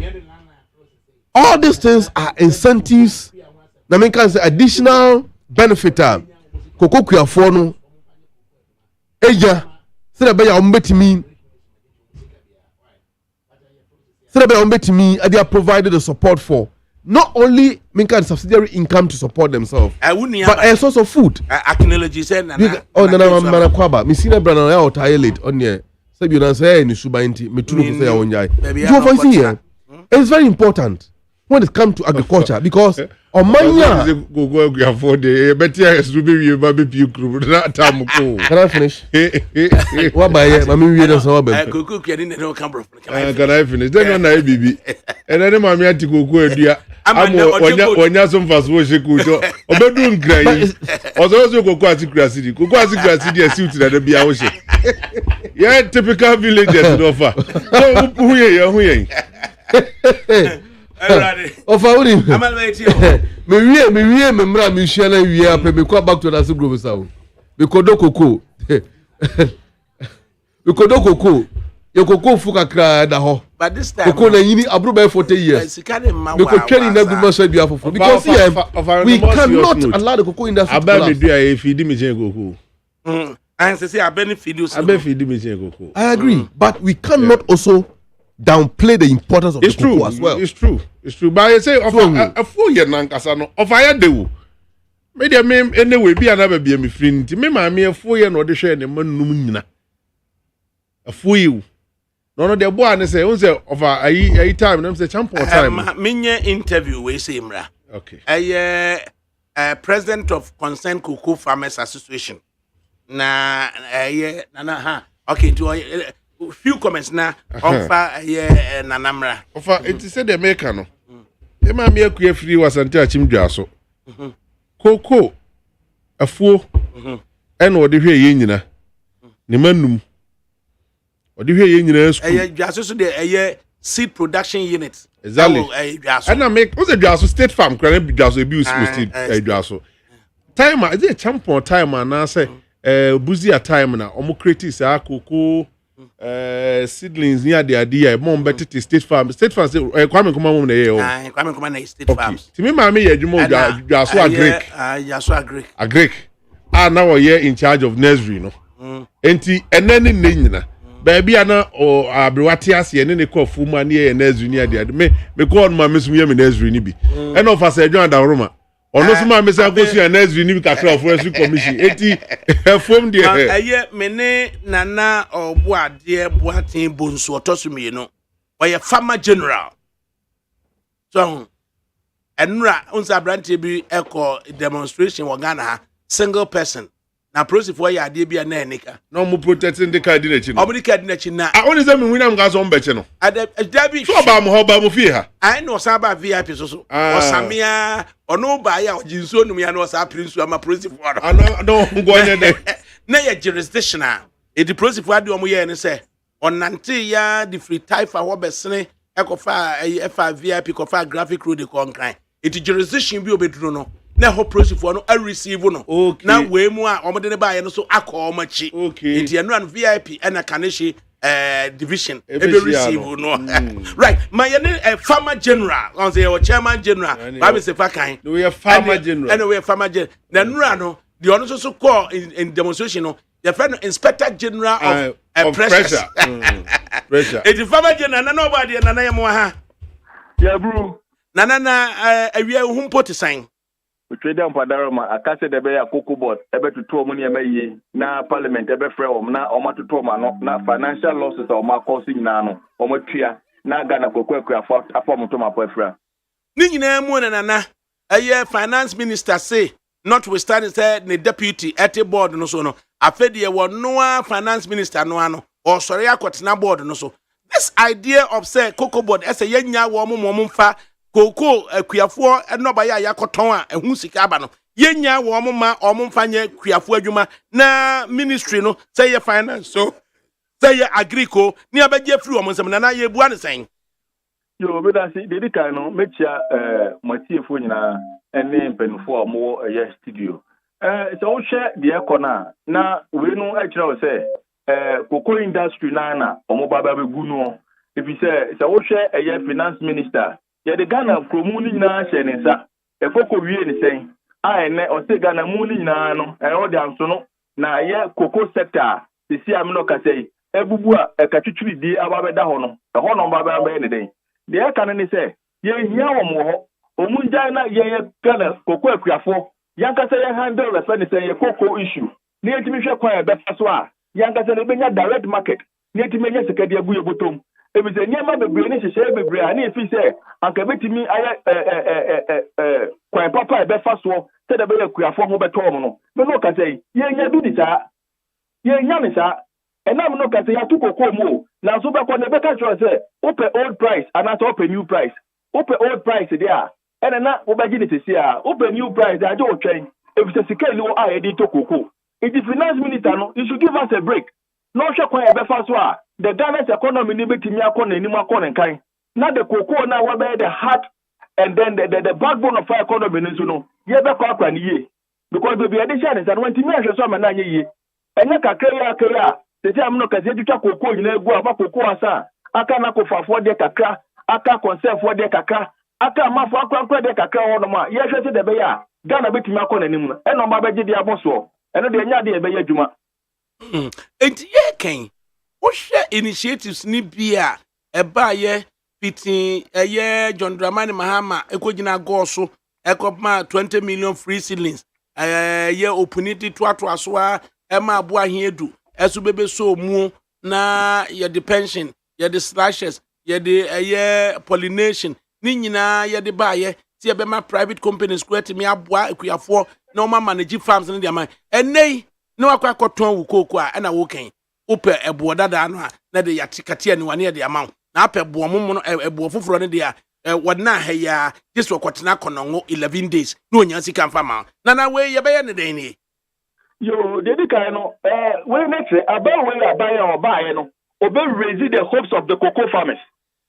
All these things are incentives na make say additional benefit cocoa kuafo no eja se be ya ombetimi they are provided the support for not only making subsidiary income to support themselves, but a source of food. Acknowledge said, oh, no, man, Kwaba, Miss Brana, I will tire on here. So you don't say, any Subainti, Metulu say, on Jai. It's very important when it comes to agriculture because on mania go afford the better is to be barbecue crew. Can I finish? What by it? I mean, we don't know about can I finish? Then on baby. And then my man to go dear. I'm when you're some fast wash. Obedun crying. Also, go quasi crassity. Go quasi crassity and suit that be our ship. Yeah, typical villagers offer. Who are of our me shall we are me come back to the group sound. Because do cocoa. You could do cocoa. You could go for a cry at the hall. but this time cocoa na yini abro by 40 years me ko twani na guma so bia fofo because we cannot allow the cocoa industry to collapse. Do I feed me cocoa? And say I benefit you. Cocoa. I agree, but we cannot also downplay the importance of the cocoa as well. It's true. But I say a 4 year nankasa no of I do. Maybe anyway be another be me friend. Me ma me a 4 year no de share ne man num nyina. A 4 year. No the boy and say of a time them say champion time. Me interview we say mra. Okay. President of Concerned Cocoa Farmers Association. Na okay to few comments na offer nanamra offer it said the maker no e ma me akua free wasante achimdwa so cocoa afuo en wo de hwe ye nyina ne manum wo de hwe ye nyina school dwaso so de seed production unit exactly and na make was a dwaso state farm kra na dwaso e bi school state dwaso time is it champion time na say buzi a time na omo create sa cocoa seedlings near the idea mom better state farm kwame kuma mom na ye o kwame kuma na state farms ti me ma me ye dwumo dwaso agric na wo ye in charge of nursery no enti enani ne nyina baby ana o abrewate ase ne call fu ma ne ye nursery near the me call ma mesum ye me nursery ni bi and of us adwan da roma ono so ma me say go su nursery ni bi kakra of rescue commission enti from there mene nana obo ade boaten bonsu otosumi no oye farmer general so enra unsa branch bi echo demonstration wo Ghana ha single person na process for ya ade bia na enika no mo protecting the card na chi no omo the card na chi na only say me winam ga so mbeche no adabi so ba mo fie ha I no saba VIP so osamia ono ba ya ojinso num ya no sa prince ama process for no ngonya de na ya jurisdictional e the process for ade omo ye ne say onante ya the free type wo besene ekofa efa VIP kofa graphic road ko nkran it jurisdiction bi obeduru no na ho process for no a receive no na we mu a omo de ne ba ye no so akọ omachi enti enu an VIP na kaneshi division ebe receive no right my farmer general on say your chairman general ba be say fakan we are farmer general and we are farmer general na nura no the ono so call in demonstration no the friend inspector general of pressure it farmer general na nobody na na yemo ha yeah bro na awia humpo te sign Trader Padaroma, a case de Bay Cocoa Board, ebe to 2 money na parliament ebe free na oma to toma no na financial losses or ma causing nano or tria na Ghana cocoa afọ to ma pefra. Ni nyina mu na finance minister say notwithstanding say the deputy at the board no so no afedie wo no finance minister no ano or sorry akotena board no so this idea of say cocoa board say yenya wo mo mfa Koko akuafo enoba ya yakoton a ehu sika aba no yenya wo ma omfanye kuafo adwuma na ministry no say ye finance so say ye agrico ni abaje free wo nsem na ye bua ne sen yo be da si dedika no mechia matiefo nyina ene mpenfo mo ye studio so wo hwe de ekona na we no akira wo say koko industry na omo baba be gu no if you say so wo hwe ye finance minister ya de Ghana promuni nyina hye ne nsa ekoko wie ne sen a ene o se Ghana muni nyina no o de anso no na ye cocoa sector sisi amno kasei ebubu a ekatwitwiri di ababeda ho no ho no baba ba ne den de e kan ne se ye hia wo mo ho omunja na ye Ghana cocoa akuafo yankasa ye handle refer ne se ye cocoa issue ne etimi hwe kwa e befa so a yankasa ne benya direct market ne etimi nya sekadi agu ye botom ebize nyema bebre ne hyehyɛ bebre a na efi sɛ anka betimi ayɛ kwan papa e befa so sɛ da be akuafo ho beto mo no me no ka sɛ yenya bi di saa yenya ne saa enam no ka sɛ ya to kokoo mu na so be kɔ ne be ka kyerɛ sɛ open old price ana sɛ open new price open old price there ɛna na wo be gi ne sisi a open new price a je o twɛn efi sɛ sika ni wo a yɛ di to kokoo it is finance minister no you should give us a break no hwɛ kwan e befa so a the Ghana's economy ni betimi akona ni makona nkan na the cocoa na wa be the heart and then the backbone of our economy ni so no ye be kwa kwa ni ye because be be dey share ni san wanti mi ahwe so ma na anye ye enya kakra ya se am no kaze twitwa cocoa nyina egu aba cocoa asa aka na kofafoɔ deɛ kakra aka conservafoɔ deɛ kakra aka amafo akwankwa deɛ kakra hɔ nom a yɛhwɛ sɛ de bɛyɛ a Ghana betumi akɔ n'anim no ɛna ɔma bɛgye de abɔ soɔ ɛno deɛ nya de ɛbɛyɛ adwuma enti yɛ kan wohwɛ initiatives ni bi a ɛba yɛ fitin ɛyɛ John Dramani Mahama ekogina gɔɔso ɛkɔma 20 million free seedlings ɛyɛ opportunity to aso a ɛma abo ahiedu ɛso bebe so mu na yɛde pension yɛde slashes yɛde ɛyɛ pollination ni nyinaa yɛde baayɛ ti ɛbɛma private companies ko ɛtimi aboa ekuyafoɔ na ɔma manage farms ne deɛ man ɛnɛyi na wakɔ akɔtɔn wo koko a ɛna wo kan wopɛ ɛboɔ dada no a na de yɛatekatea ne wane yɛde ama wo na apɛ boɔ momo no ɛboɔ foforɔ no deɛ a wɔdena ha yi a gye sɛ wɔkɔtena kɔnɔngo 11 days na ɔnya sika mfa ma na wei yɛbɛyɛ ne dɛn nie yo dedi kan no wei ne kyerɛ aban wei aban a ɔbaeɛ no raise the hopes of the cocoa farmers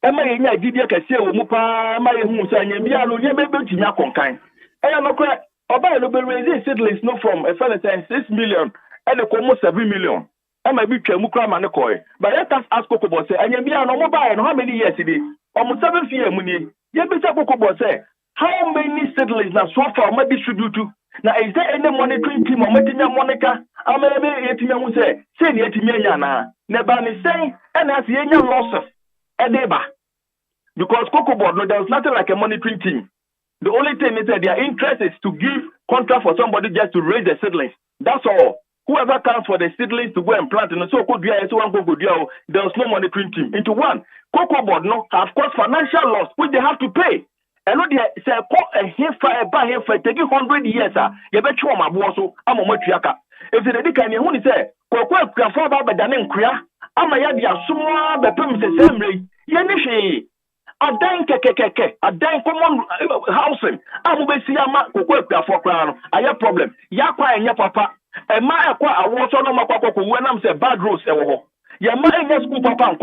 ɛma yɛnya agyideɛ kɛseɛ wɔ mu paa ma yɛhu sɛ anyambia no yɛbɛtumi akɔnkan ɛyɛ nokorɛ ɔbaeɛ no raise seedlings no from a fellow 6 million and almost 7 million. I'm a bit Mukra Manakoi. But let us ask Cocobo say, and you are no buy, how many years it is? Almost 7 years, Muni. Yabisa Cocobo say, how many seedlings now so far may distribute to? Now, is there any monitoring team or Matina Monica? I may be who say, send it to me, Yana. Nebani saying, and as the losses, a deba. Because Cocobo, no, there was nothing like a monitoring team. The only thing is that their interest is to give contract for somebody just to raise the seedlings. That's all. Whoever comes for the seedlings to go and plant, and so there was no monitoring team. Into one, Cocoa Board no have caused financial loss, which they have to pay. And what they say, taking 100 years, you bet you my boss, I'm a motriaka. If the can you only say, Cocoa can fall by the name Kria, I'm a yadia, Suma, the Pim Assembly, Yanishi. A dying common housing. I will be see a man who work there for crown. I have problem. Yakwa and Yapapa. And my aqua, I want to know my papa when I'm saying bad rules. Ya my school papa.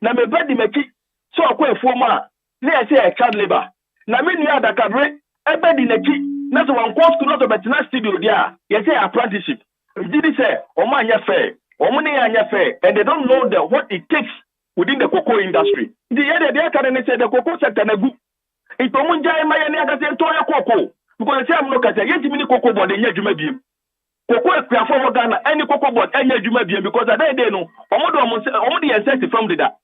Now, my body make it so I quit for ma. Let's say a child labor. Now, many other cadre, a bed in a key. Not one course to not a better studio there. You say apprenticeship. Did he say, oh my, fair, or money and fair, and they don't know what it takes within the cocoa industry. The other day, can say the cocoa sector na good. It Omunja my any cocoa. Because I'm not at a mini cocoa board in Yajumabium. Cocoa for Ghana, any cocoa board, and Yajumabium, because I don't know. Only a from the that.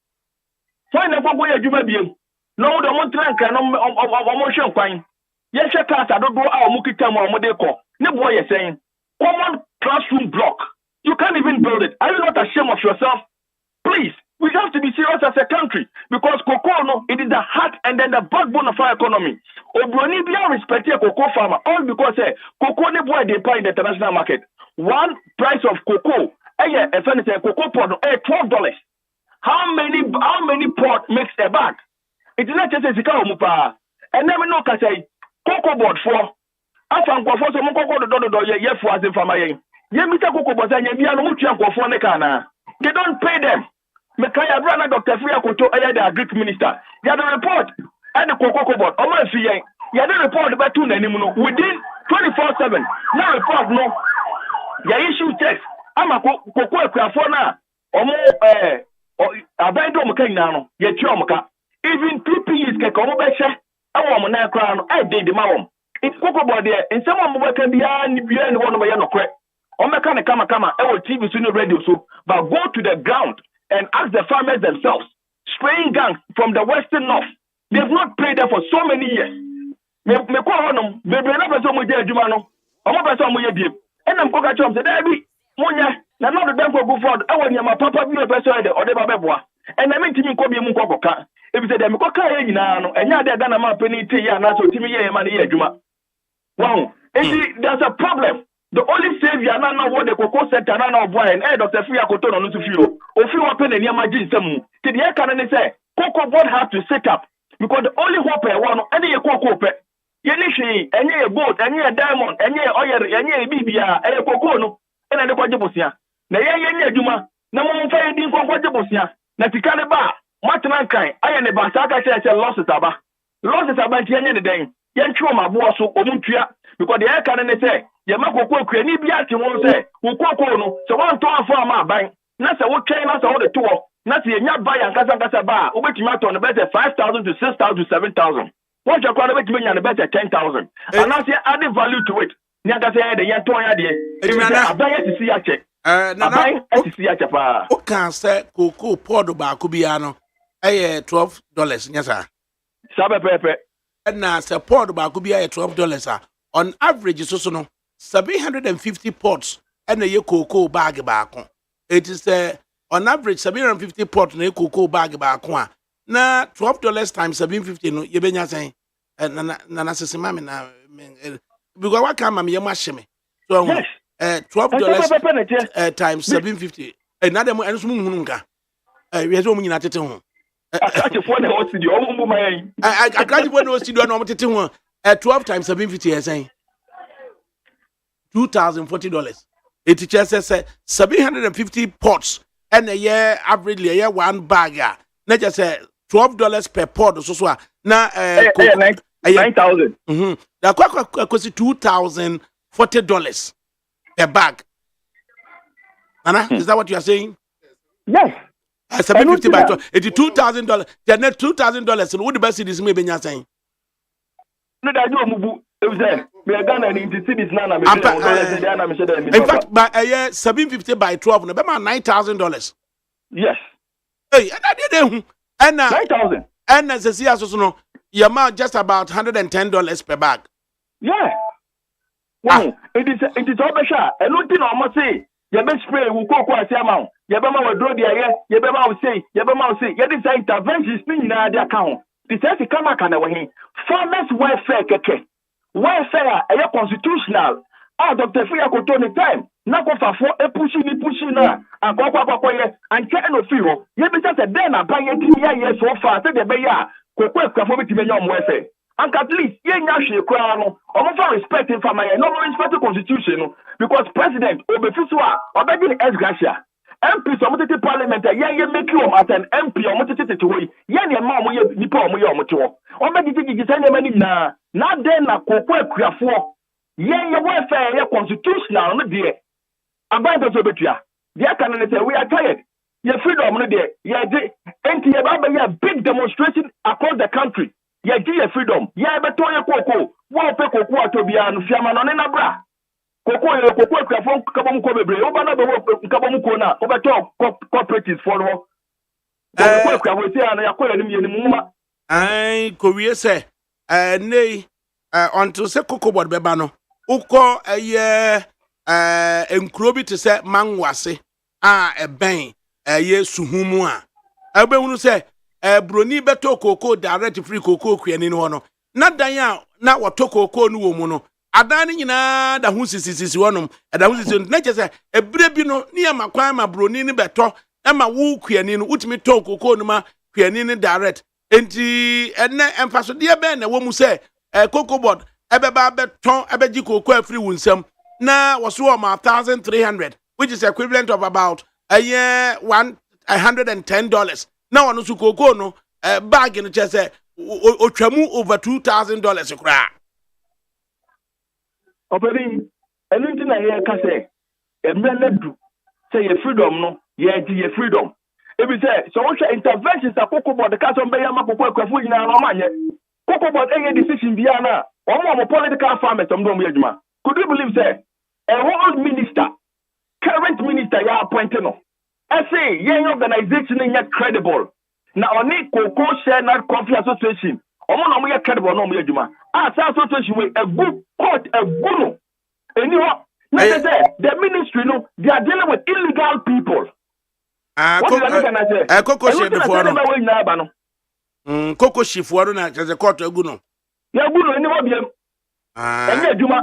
Find a cocoa Yajumabium. No, the Montran can motion fine. Yes, a class, I don't go our Mukitam or Modeko. No boy is saying, common classroom block. You can't even build it. Are you not ashamed of yourself? Please. We have to be serious as a country because cocoa, no, it is the heart and then the backbone of our economy. Obroni be respect a cocoa farmer all because cocoa ne boy they pay in the international market. One price of cocoa, cocoa pod, $12. How many pot makes a bag? It is not just a zika mupa. And never know can say cocoa board for. I found for some cocoa do for as a farmer. Mr. Cocoa board and you they don't pay them. Mekaya brother Dr. Fria Koto the Greek minister. You had a report and the cocoa board. Oh my fee. You had a report about two anymore within 24/7. Now report no. You issue text. I'm a cocoa crafona. Abando Mekano. Yet Chomka. Even PPE is Kakomobesha. I want my crown. I did the mom. It's cocoa board there. And someone working behind one of my young crack. Oh, Mekana Kama. I will TV soon radio so. But go to the ground and ask the farmers themselves. Spraying gangs from the western north. They've not paid them for so many years. Me call on them. They bring up some idea, Jumano. I'm a person with you. And I'm going to say, Debbie, Monia, now not the them for good for. I want you, my papa, be a person or the Babua. And I mean to me, Kobe Mukoka. If you say, Mukoka, and now they're going to map any tea and also to me, money, Juma. Wow. There's a problem. The only savior now what the cocoa sector now and Dr. Fria Koto no to feel. Or few open and imagine some. To the can say cocoa board have to set up because the only hope I want any cocoa pet. Yenishi, any boat, any diamond, any oil, any bibia, any cocoa no, and the Quajabosia. Na ye Juma, no one fire in Quajabosia. Natikana bar, Martin kind, I am a basaka says a losses about. Losses about the day. Yan chuma boaso, Omuntria, because the air can say. Yamako Crani Biati won't say, who cocoa no, so one to for my bank. Nasa what train us all the tour. na se nya buy and kasa ba obetumi ato no better 5,000 to 6,000 to 7,000 what you call obetumi nya no better 10,000 and I say add value to it nya kasa ya de yen ton ya de abaya ti si ya che abaya ti si ya che pa o kan say cocoa pod ba ko bia no $12 nya sa pepe na say pod ba ko bia $12 on average so no 750 pods and a cocoa bag baako it is on average 750 pods na cocoa bag baako na $12 times 750 no ye benya say na sesema me na because what come me yema so yes. $12 times 750 na dem enso mu hunu nka we so mu nyina tete ho akachefo na o studio o mu mayan akachefo na o studio na o tete ho 12 times 750 is saying $2,040 it just say 750 pots and a year averagely a year one bag na just say $12 per pot so na 9,000 that cost $2,040 per bag. Anna, is that what you are saying? Yes. 750 by 12. It is $2,000. Then $2,000. So what the best is me benya saying? No, that you move. We are gonna need to see this now. In fact, by a year 750 by 12, no, $9,000. Yes. Hey, and I did and 9,000. And as a CS, no, your amount just about $110 per bag. Yeah. Wow. It is all better. And nothing almost say. You best spray will go quite amount. You better draw the air. You better say. You better say. You this intervention in the account. This is the come back and away. Farmers welfare keke. Welfare a constitutional. Dr. Fuya Kotoni time. Na ko fa for pushing na. And go and can no feel. You be just a den a buy 3 years so far. Say the beya. Kwekwe kwa fobi time nyom welfare. And at least, ye nya kura no. Omo respect him for my no respect the constitution because president obefuswa obedi ex gracia. MP so motete parliament ye make you as an MP o motete to ye na ma omo ye nipa omo ye omo to. Obedi gigi say na mani na den na kokwa akuafo. Ye welfare ye constitutional no de. Aban to so betua. They can say we are tired. Ye freedom no de. Ye de enti ye ba ye big demonstration across the country. Ye give your freedom. Ye beto ye koko. Wo pe koko atobia no fiama no na bra. Koko krafon kabom ko bebre. Oba na be kabom ko na. Obeto cooperatives for no. Koko krafon se ana yakoya ni muma. Ai ko wie se nei until se koko bod beba no. Ukọ enkuro bi te se manwase eben ye suhumu a. Ebe hunu se broni beto koko direct free koko kwiani no no na dan na woto koko no wo mu no adan ni nyina da hu sisisi wonom da hu sisisi na chese ebre bi no ne ma kwan ma broni ni beto e ma wo kwiani no utimi to koko no ma kwiani ni direct enti enne emfaso de be na wo mu se koko board ebeba beton ebeji koko afri wunsam na woso o ma 1,300 which is equivalent of about $110 na wonu su koko no bag no chese otwamu over $2,000 kura operi enu na ye ka se emeledu say your freedom no ye di your freedom e bi say so what interventions akoko board ka so be ya makoko akwafu nyina no manye koko board any decision bia na omo political farmers do mo adwuma could you believe say a whole minister current minister ya appoint no I say, young organization is credible. Now, only Cocoa Share Not Coffee Association. Omo no credible no mo adwuma. Association with a good court, a good. Anyhow, the ministry no, they are dealing with illegal people. Cocoa Share before no. Cocoa Share na the court egu no. Ya egu no anyhow biem. Any adwuma.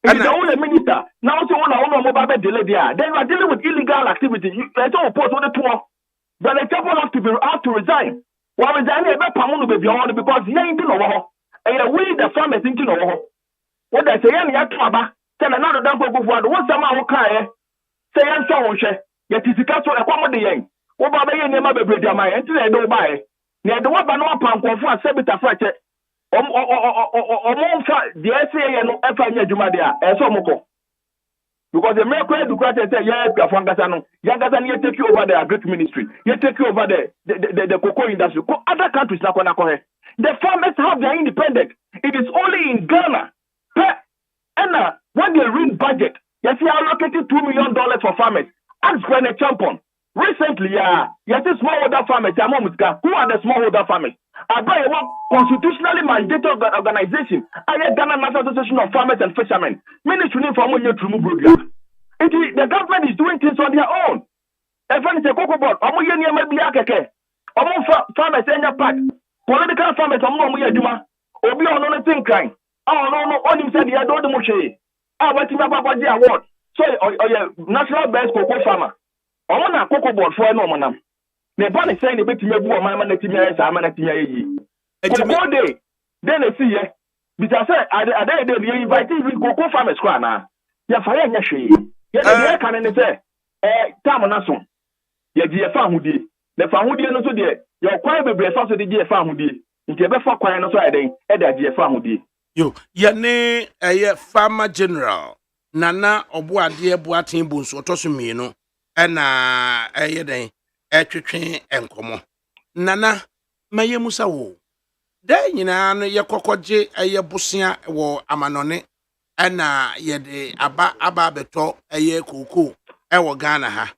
And the only minister now so one mobile delay there. Then you are dealing with illegal activity. You don't post on the tour. But the couple have to resign. Well, resign about Pamuno because he ain't in over. And we the farmers into over. What I say, any Yataba, tell another dump of one. What's the man who cry? Say, I'm so sure. Yet is the castle accommodating. What about the name of the bridge? My entry I don't buy. Near the one by no pump for a sebita fracture. Omonfa the SA no efa nya dwuma dia eso moko Because the miracle education say yeah, Fangasa you take over the agric ministry, you take over the cocoa industry. Other countries na the farmers have their independence. It is only in Ghana. And when they read budget, you see allocated $2 million for farmers. Ask Granny Champon. Recently, you see smallholder farmers. Who are the smallholder farmers? I buy a constitutionally mandated organization. I have Ghana National Association of Farmers and Fishermen. Ministry for the government is doing things on their own. If I say cocoa board, farmers in your part. Political farmers, Obi on anything crime. Oh no, only said the other Moshe. I went to the award. So, national best cocoa farmer. I want a cocoa board for no man. The ban is saying the bit to me, my man, cocoa day. Then they see, because I said, they invited cocoa farmers. Ya fire ya she. Ya the can say, Tamanason. Ya dear family. The family no so dear. Your choir be breakfast the dear family. Into a better choir no so I think, Edda dear family. Yo, yane farmer general nana obuade buatin bunso otosumi no na den etwetwe enkomo nana maye musa wo da nyina no yekokoje busia wo amanone na yede aba beto koko wo Ghana ha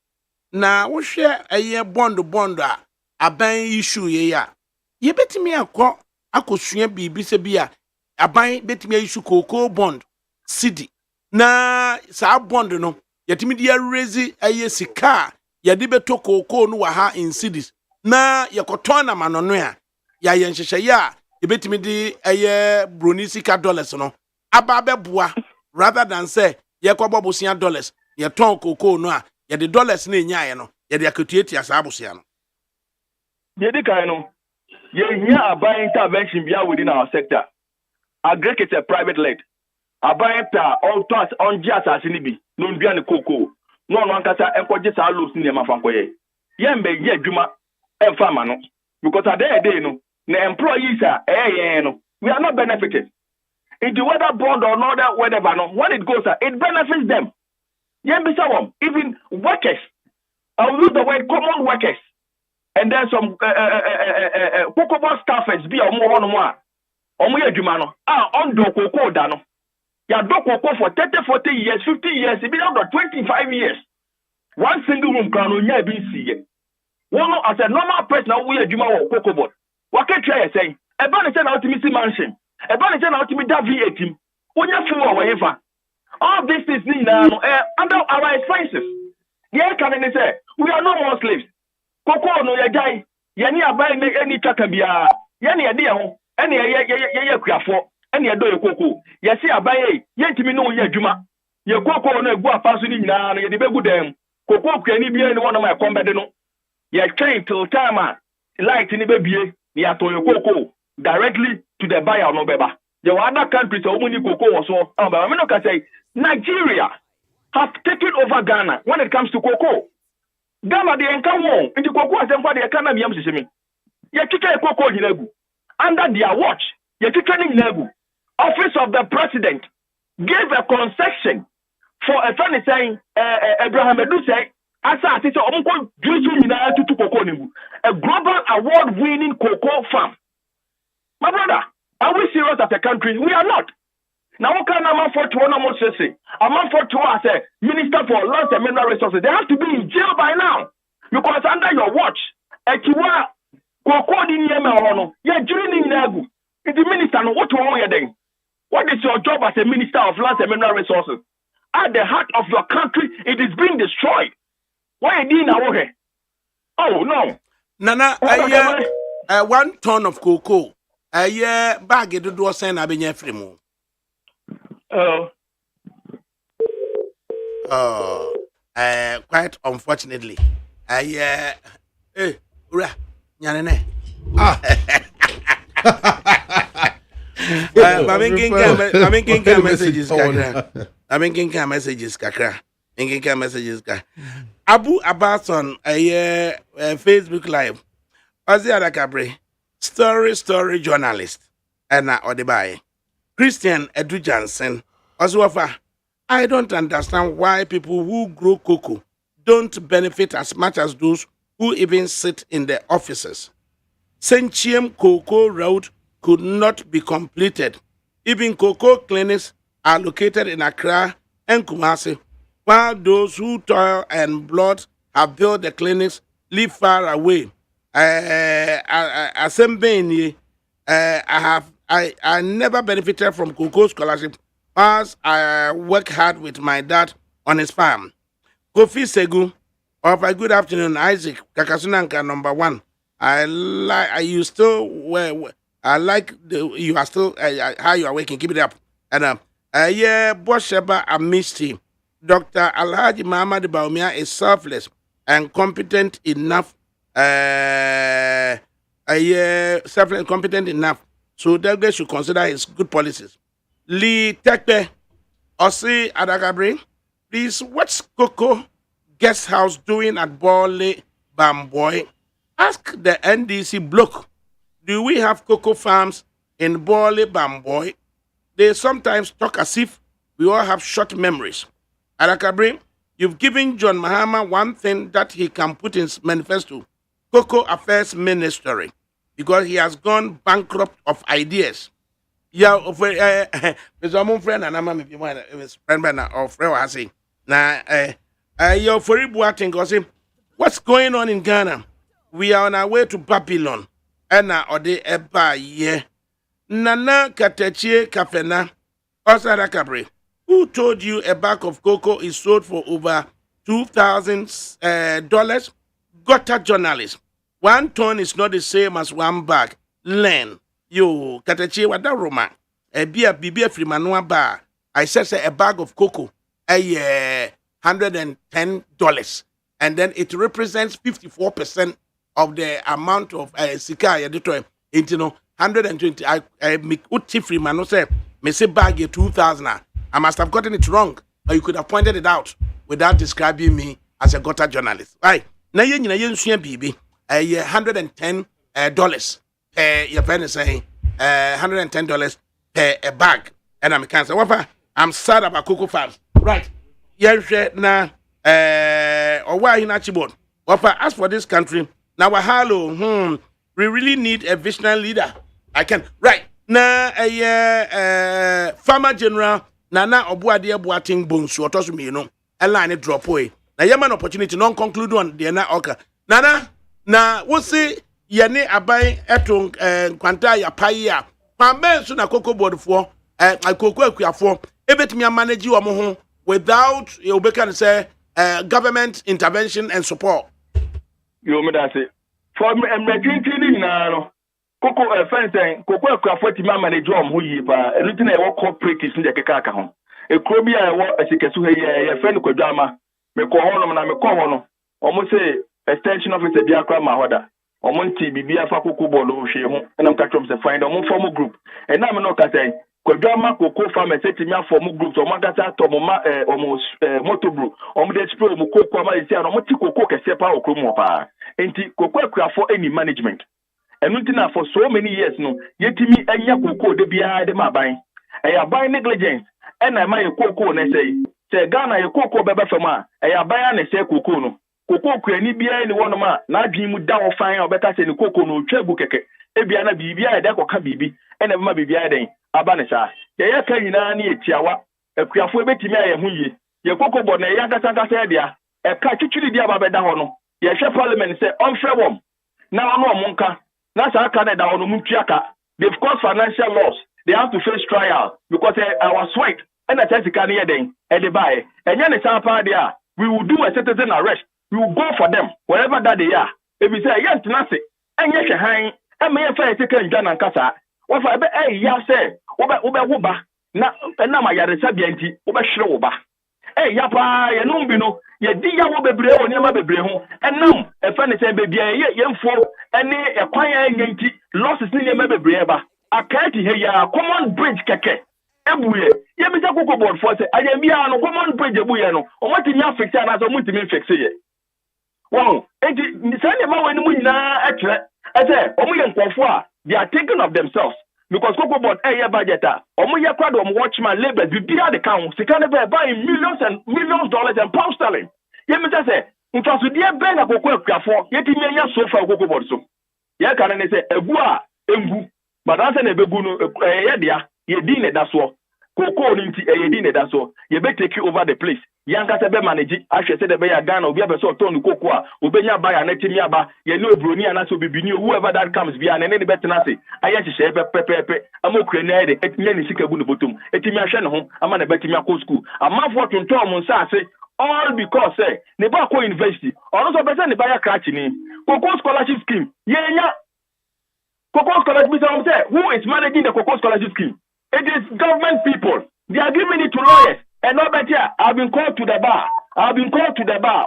na wo hwe bond a aban issue ye ya yebetimi akosua bibi se bia aban betimi issue cocoa bond city na sa bond no yetimi dia raise sika yade beto cocoa no wa ha in cities na yekoton na manono a ya yenhyehyɛ ya yebetimi di broni sika dollars no aba beboa rather than say yekobo bosia dollars yeton cocoa no a yede dollars na enyaye no yede akotuatia sa abosia no yedi kan no ye hia aban intervention bia within our sector. Agric is a private led. Abayeta all toss on just as in be no bian cocoa. No one kasa encourages our loose in the mafankoye. Yembe ye juma and farmer no. Because at day no, the employees are no. We are not benefited. If the weather bond or not whatever no, when it goes it benefits them. Yembe sawam, even workers. I'll use the word common workers. And then some cocoa staffers be a more on one. Omoye Jumano, on do cocoa dano. Ya do cocoa for 30, 40 years, 50 years, it been under 25 years. One single room can only be seen. One as a normal person, we are Juma or cocoa board. What can I say? A banner send out to Missy Mansion, a banner send out to me that V18. When you fool whatever. All this is now under our expenses. Yeah, can I say? We are no more slaves. Cocoa no ya guy. Yani abai any takabia. Yani adia. Any ye kwafo any do ye koko ye se abaye ye ntimi no ye adwuma ye koko no egu afaso ni nyina no ye de begu dem koko kwani bia ni wona ma kombede no ye train till time light ni bebie ni ato ye koko directly to the buyer no beba the other countries o muni koko wo so aba me no ka say Nigeria has taken over Ghana when it comes to cocoa. Ghana de enka won nti koko asemfa de enka na biam sesemi ye twetwe koko nyinagu. Under their watch, the Office of the President gave a concession for a friend saying, Abraham Edu say, a global award-winning cocoa farm. My brother, are we serious as a country? We are not. Now, what can a man for to almost say? A man for to as a minister for lands and mineral resources, they have to be in jail by now because under your watch, Cocoa in Yemen, you're drilling Nagu. It's the minister, what are you doing? What is your job as a minister of lands and mineral resources? At the heart of your country, it is being destroyed. Why are you doing now? Oh, no. Nana, 1 ton of cocoa. A year bag it do send a benya frimo. Quite unfortunately. Ura. Nyanene. Messages kakra. Abu Abason Facebook live. Ozi Adakabri, story journalist. Ena Odebaye. Christian Edu Johnson. Oswafa I don't understand why people who grow cocoa don't benefit as much as those who even sit in the offices. Sentium Cocoa Road could not be completed. Even cocoa clinics are located in Accra and Kumasi, while those who toil and blood have built the clinics live far away. I never benefited from cocoa scholarship as I work hard with my dad on his farm. Kofi Segu, of a good afternoon, Isaac Kakasunanka number 1. I like you still I like you are still how you are working. Keep it up. And yeah, Bosheba Amisti, Dr. Alhaji Muhammad Baumia is selfless and competent enough. Selfless and competent enough. So they should consider his good policies. Lee Tekpe, Osi Adakabri, please, what's Coco Guest House doing at Bole Bamboy? Ask the NDC bloke, do we have cocoa farms in Bole Bamboy? They sometimes talk as if we all have short memories. Adakabri, you've given John Mahama one thing that he can put in his manifesto, Cocoa Affairs Ministry, because he has gone bankrupt of ideas. Yeah, there's a friend and I'm a friend or friend was saying, your for Buating, what's going on in Ghana? We are on our way to Babylon. Ena ode eba ye. Nana Katechie Kafena, Adakabri, who told you a bag of cocoa is sold for over $2,000? Gutter journalist. 1 ton is not the same as 1 bag. Learn. Yo, Katechie wada Roma. Bia Freemanua bar. I said say a bag of cocoa. $110. And then it represents 54% of the amount of Sika Detroit. Into 120. I make Uti Freeman say me say bag 2,000. I must have gotten it wrong, but you could have pointed it out without describing me as a gutter journalist. Right. Now you BB $110 your friend is saying $110 per a bag. And I'm cancer. I'm sad about cocoa farms. Right. Yes, now or why in Achibon. As for this country, now hello, we really need a visionary leader. I can right now farmer general Nana Obuadia Boating Bones or Tosumi, you know, a line drop away. Now Yaman opportunity non conclude on the na oka. Nana, na what's say Yane Abai Etong Quanta ya Paya. Pambe soon a cocoa board for a cocoa for ebet me manage you home without you can say government intervention and support. You me that say for me drinking now cocoa fencing cocoa for ti manage you who yi pa everything I work corporate is in the kaka ho e kro bi I work asikesu he ye friend kwadama me ko hono na me ko hono omo say extension officer bi akra ma hoda omo nti bibia fa cocoa board o hwe ho na mka trom say find omo form group and na me no ka say kwadama cocoa farmer say ti me form group omo gata to mo ma omo motor brew omo dey spray omo cocoa ma isi omo ti cocoa kese pa okro mo pa enti cocoa akra for any management. And for so many years, no, yet me and Yakuko de Bia de Mabai. I buy negligence, and I may cocoa and say Ghana, a cocoa beba fama, I buy and say cocoa. Cocoa cranny be any one of my, not dream with down fine or better than cocoa no trebuke, Ebiana Bibia, Dako Kabibi, and a Mabibia day, Abanesa. Yaya Kayina, Tiawa, a Kriafu Betimia, Muyi, your cocoa bonnet, Yaka Santa Sadia, a Kachuchi Diababedahono, Yasha Parliament say unfair one. Now no monka. That's how Canada on Mutiaka. They've caused financial loss. They have to face trial because our sweat and the Jessica near them and they buy. And then it's our party. We will do a citizen arrest. We will go for them wherever that they are. If we say yes, nothing. And yes, hang. And may I take a John and Casa. What I bet ya say, Uba, na my Yarasabianti, Uba Shroba. Eh, Yapa, Yanumbino. Ye dia wo bebre o niam bebre ho enam e fa ne se be bia ye yemfo ene e kwan yanti losses ni niam bebre ba akati he ya common bridge keke ebuye ye bi ta cocoa board for say ayem bia no common bridge ebuye no o mati nya fix na so muti mi fix ye wow enti se ne ma wani mu nyina atre ese o mu ye nkofo a they are thinking of themselves because cocoa board budget ye crowd watchman labor bibia the count sika ne buy millions and millions dollars and pound sterling ye me say nfa so de be na cocoa akuafo ye ti nya so fa cocoa board so ye kan ne say egu a engu but answer na ebegu no ye dia ye di ne da so cocoa ni nti ye di ne da so ye be take over the place yanka se be manage ahwe se de be ya Ghana obi abeso ton cocoa obenya buy na timi aba ye no broni ana so bibini whoever that comes bia na ne betena se aye hye pepepe amokure na ede etinya ni sika bu no botom etimi ahwe ne ho ama na betimi akọ school amafo tonton mo nsa ase all because ne ba ko university ono so person ne ba ya crash ni cocoa scholarship scheme yenya cocoa scholarship scheme say who is managing the cocoa scholarship scheme? It is government people. They are giving it to lawyers. And not better, I've been called to the bar.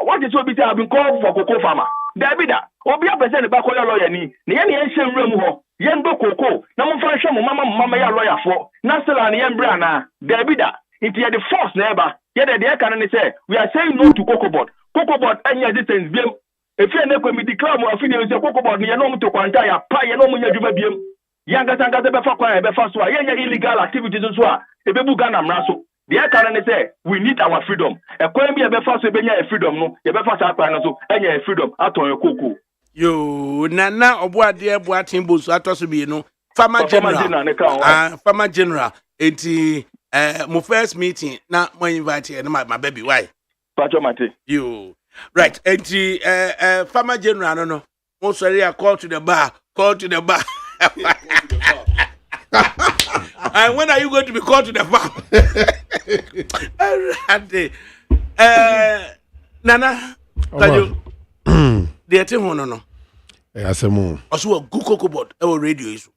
What is what be say? I've been called for cocoa farmer. Davida, obi a person ba call lawyer ni. Ni yen shem rem ho. Yen go cocoa. Na mo fa hwe mo mama ya lawyer for. Na sela ni yen bra na. Davida, it is the force neighbor. Ye de can say we are saying no to cocoa board. Cocoa board any distance biem. If you na ko mi declare mo afini say cocoa board ni ye no mo to kwanta ya pa ye no mo nya djuma biem. Yanga tanga be fa kwa be fa so a yen illegal activities so a e be bu Ghana mra so. The can say we need our freedom. A coin be a befa so be nya freedom no. Ye be fa sa kwa no so enya freedom aton your cocoa. Yo nana oboade boatin bosu atoso bi no farmer general farmer general enti mo first meeting na mo invite my baby why Pacho Mate yo right enti farmer general no mo sorry a call to the bar and when are you going to be called to the bar? Nana Tajo the thing no asemu also a good cocoa board e radio isu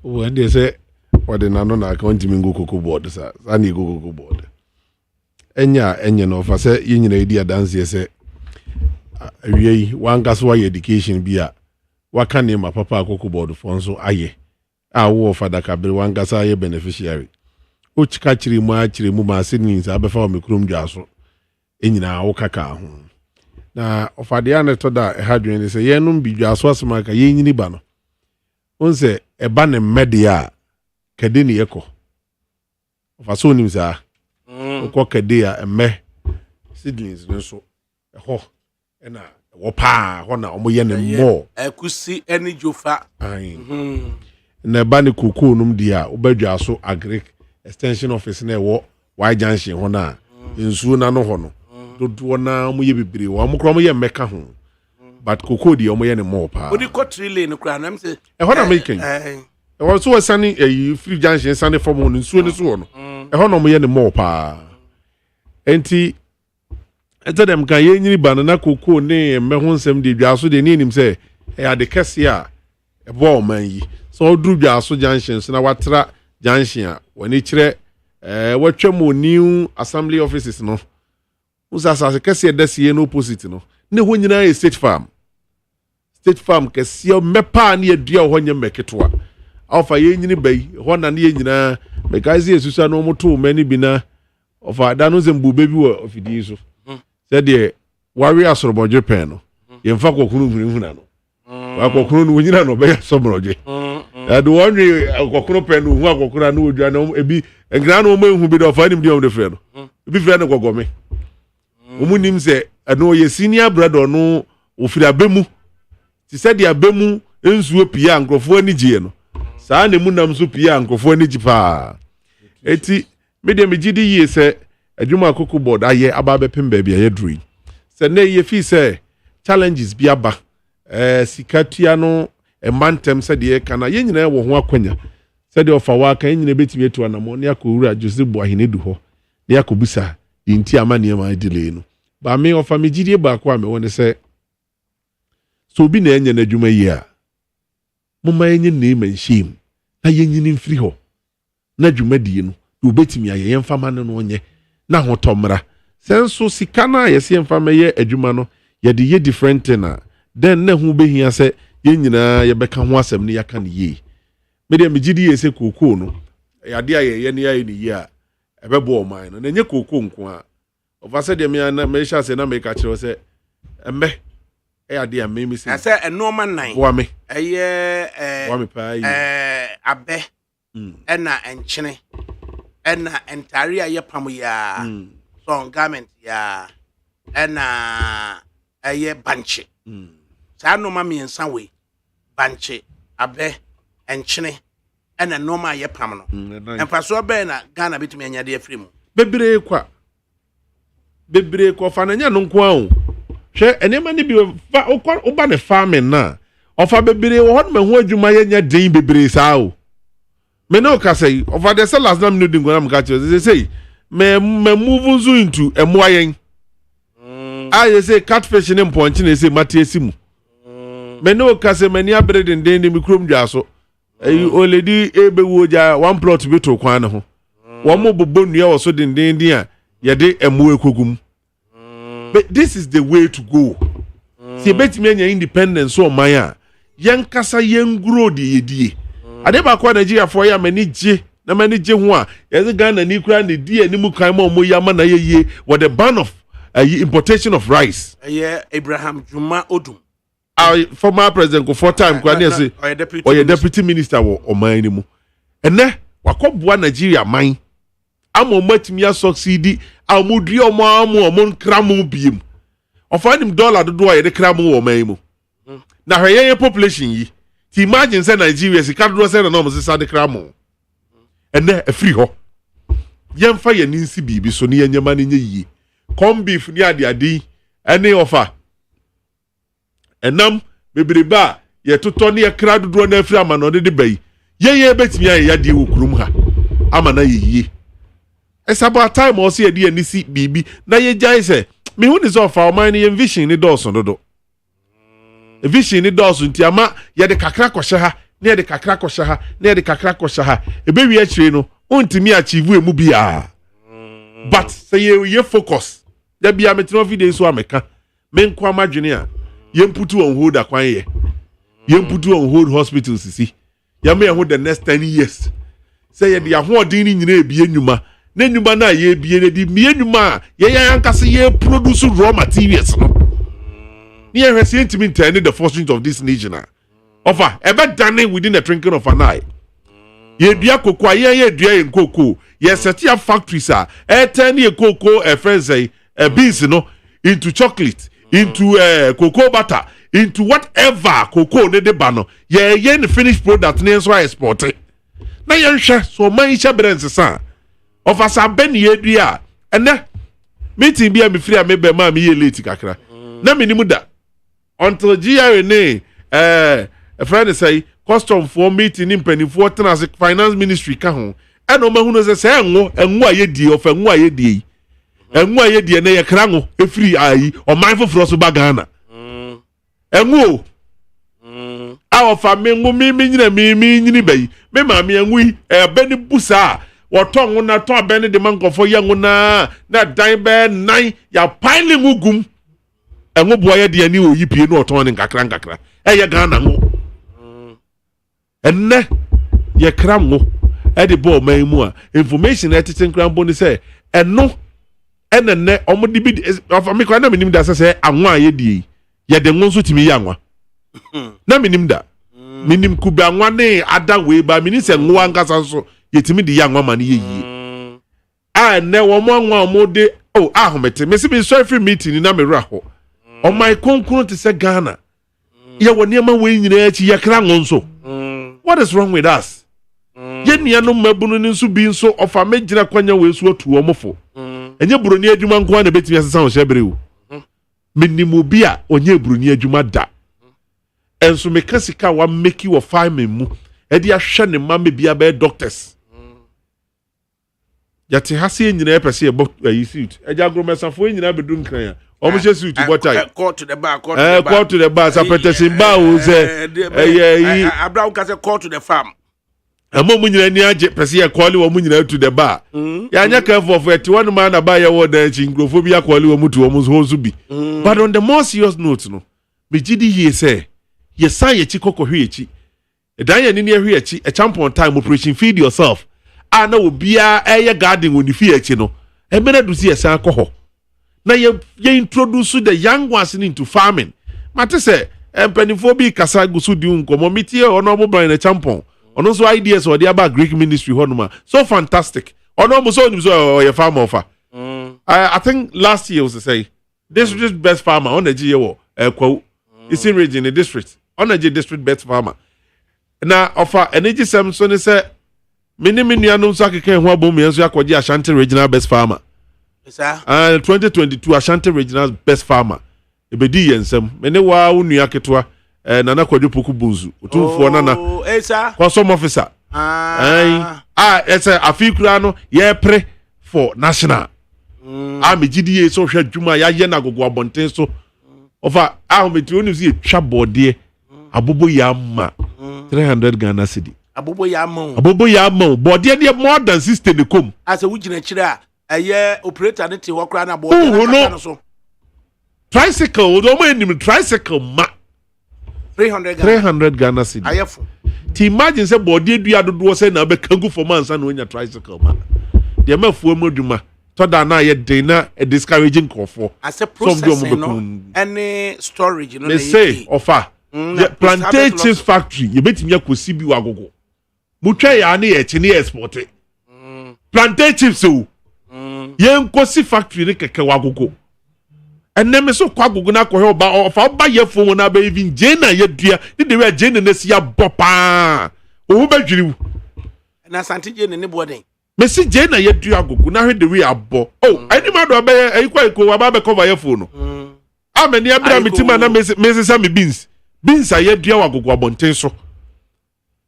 when they say what the nano na account me go cocoa board sa ani go cocoa board enya no fa say yinyina idi adanse say awie wan gaso education bia waka ne ma papa cocoa board fo nso aye wo fa ADAKABRI wan gasa aye beneficiary o chika chiri mu ma sinins abefa o mekrom dwaso enyina wo kaka ho na ofade ane to da hadwen se yenum bidwaso asema ka yenyini ba no onse eba ne media kade ne yeko ofaso nim sa ko kade a emme seedlings nso ho ena wo pa ho na omoye ne mo akusi eni jofa na eba ne kokoo num dia obadwaso agric extension office na wo why junction ho na nsuo na no ho no dodo na mo ye bibire wo mo kro mo ye meka ho but kokoo di omo ye ne mo pa odi ko trile no kra na mse ho na making e so wasani free junction sane form no nsuo ne so no ho na mo ye ne mo pa enti etedem kan ye nyini ba na kokoo ne me ho nsem di dwaso de ni nim se adekese a e bo man yi so dru dwaso junction so na watra junction a woni kire watwam new assembly offices no usasa kese dasi no opposite no ne ho nyina e state farm kese mepa na edua ho nya meketoa afa ye nyini bai ho na ne nyina mekazi esusa no moto mani bi na ofa da no zembu bebi wo ofidi so se de wari asorobodje pen no ye mfa kokunu hunhuna no wa kokunu no nyina no be asorobodje do wonwe kokunu pen no hu akokunu na odua no ebi engra no mo ehu bi do ofa nim de fe no ebi fe no gogome omunim se no ye senior brother no ofiri abemu ti se de abemu ensuo pia ankrofo ani gie no saa ne munam so pia ankrofo ani gipa eti media megidi ye se adwuma cocoa board aye aba bepem ba bia ye drui se ne ye fi se challenges bia ba sikatua no emantem se de kana ye nyina wo ho akwanya se de ofa wa kan nyina betimi etu anamo ne akowura Joseph Boahinedu ho ne akobisa inti amane ma delay no ba me ofa megidi ba kwa me woni se so bi na enye na adwuma yi a moma enye na emanhim na yenyini mfiri ho na adwuma die no do betimi aye yemfa ne no onye na hotomra senso sika na yesi yemfa meye adwuma no ye de ye different na then na hu behia se yenyina ye beka ho asem ne yaka ne ye media megidi ye se kokoo no yade aye ye ne aye ne ye a ebebo o man no na nye kokoo nko a ofa se de me na me sha se na me ka kire se embe ade a me say. I say a normal nine. Boa me. Boa me pa yi. Abe. Ena enchene. Ena entari a ye pam ya. So garment ya. Ena banche. Sa normal me ensa we. Banche, abe, enchene. Ena normal ye pam no. Emfa so be na Ghana bitumi anya de afiri mu. Bebre kwa fa na nya no nko a o. Hwe enema ni bi fa oba ne farming na. Ofa bebre wo hot me ho adwuma ye nya den bebre sa o. Me no ka say over the sellers na me no din go na me ka che say me move zu into emoayen. I say catfish ne mponche na say matiasi mu. Me no ka say mani abre den mi krom dwa so. Oledi ebewo ja one plot bi to kwan ho. Wo mo bobo nua wo so den a ye de emo ekogum. But this is the way to go. See betimi anya independence so man a yen kasa yen grow de yedie. Ade ba kwa Nigeria for ya mani je na mani je ho a ye Ghana ni kura ne die ni mu kan mo ya ma na ye with the ban of importation of rice. Abraham Juma Odum. Our former president go for time kwa ne say or deputy minister wo oman ni mu. Ene wakobua Nigeria man amo matimi succeed amudri omo nkramu biem. Ofanim dollar do ye de kramu wo man mu. Na hweye population yi. Ti imagine say Nigeria si kadro say na no mo say de kramu. Ene afiri ho. Yemfa ye ninsi bibi so ne yanyama ne yi. Corn beef ni ade ene ofa. Enam bebreba ye totɔ ne ye kra dodo na afiri ama no de bayi. Ye betimi aye yade wo kurum ha. Ama na ye. It's about time also ye de anisi bibi na ye jai say me hu ni so fa o man ye vision ni dɔɔso dodo. Vision ni dɔɔso nti ama ye de kakra kɔhye ha, na ye de kakra kɔhye ha, na ye de kakra kɔhye ha. Ebe wi akyire no, ontimi achieve emu bia. But say ye focus. There be a metro video so ameka. Men kwa madwene a ye mputu on hold akwan ye. Ye mputu on hold hospitals sisi. Ya me hold the next 10 years. Say ye de ahoɔden ni nyina ebie nnwuma. Na nnwuma na ye ebie na di mie nnwuma ye yankase ye produce raw materials no. Ni ye hwese ntimi ntane the fortunes of this nation. Offer ebe done within the twinkling of an eye. Ye dua kokwa ye dua ye nkoko. Ye set up factories turn ye cocoa friends beans no into chocolate, into cocoa butter, into whatever cocoa ne de bano. Ye the finished product ne so export it. Na ye hwe so man hye brand sa. Of us ben ye dua. Ene meeting bia me free a me be ma me ye late kakra. Na me nimu da. Until GRA ne a friend say custom for meeting in penny for finance ministry ka ho. Eno mahu no say enwo aye die of enwo aye die. Enwo aye die na ye kra ngo efiri ayi o man foforo so ba Ghana. Enwo awo fa me ngo me nyina me nyini bayi. Me ma me enwo be ni busa woto ngo na to be ni de man kofo ye ngo na dan be nan ya pile ngugum. Enwo bo aye die ni oyi pie no oton ni nkakra. Eye Ghana ngo. Enne ye kra ngo edi bo man mu a information etichen kra bo ni say eno enenne omodi bi of me kwa na minim da say anwa ye die ye de ngonso timi ya anwa na minim da minim kuba anwa ne ada we ba minim se nwa nkasa so ye timi di ya anwa ma ne ye yie ne wo mo anwa mo de ahomete me se be so free meeting na me ra ho o my konkuru te say Ghana ye woni ma we nyina achi ye kra ngonso. What is wrong with us? Ye nuanu mabunu ni nso bi nso ofa megina kwanya we su otu omofo. Enye buroni adwuma nko na betimi asesa o hyebere wo. Menimu bi a onye buroni adwuma da. Enso mekasika wa make you farming mu. E dia hwe ne mama bia be doctors. Yate hase nyina epese e bo yi suit. Eja agromesafo nyina bedu nkran ya. Omo je suit what time? Call to the bar, call to the bar. Sa petesin ba o se Abra u ka se call to the farm. Amo mu nyina ni age pese ye call wo mu nyina to the bar. Ya nya careful for 21 man na ba ye wo da chi ngrofobia call wo mu to wo mu so bi. But on the more serious note no, me gidi here say, ye san ye chi kokohwe echi. Dan ye ni ehwe echi, a champion time operation feed yourself. Na obia eye garden woni fi echi no. Emena du si ye san koho. Na ye introduce the young ones into farming. Mate say empenifo bi kasa gusu di nkomo mitie ono mo Brian Champon. Ono so ideas or the about Greek ministry honoma. So fantastic. Ono mo so nim so ye farmer offer. I think last year was to say district best farmer on the GO kwa it's in region the district on the district best farmer. Na offer energy sem so ne say mini anu so akeke ho abom yenso akwaji Ashanti regional best farmer. Sir. 2022 Ashanti regional best farmer. Ebedi yensem mene wa unua ketwa nana kwadwo poku bunzu otumfo nana sir. Custom officer ese afikura no ye pre for national me GDA so hwa dwuma ya ye na gogo abonten so ofa ahometi onu si etwa bode abobo ya ma 300 Ghana cedi abobo ya ma bode de more than 60 ne kom asa wugina kire a eye operator ne te hokra na bode na so tricycle do mo enim tricycle ma 300 Ghana cedi ayefo ti imagine say body dua dodo say na be kangu for man san onya tricycle ma de mafuo moduma to da na ye dey na a discouraging crofo as a process no any storage no they say offer plantations factory ye betimi akosi bi wagogo mutwa ya na ye chine export plantations so ye nkosi factory ne keke wagogo eneme so kwagogo na kohe oba ofa oba ye fo na ba even jena ye dua ni de we jena na sia bopa o ba dwiriwu na santi jena ne boden me si jena ye dua agogo na hwe de we abo ani ma do ba ye kwa ko wa ba cover ye fo no amani abra mitima na me sa me beans aye dua wagogo abonten so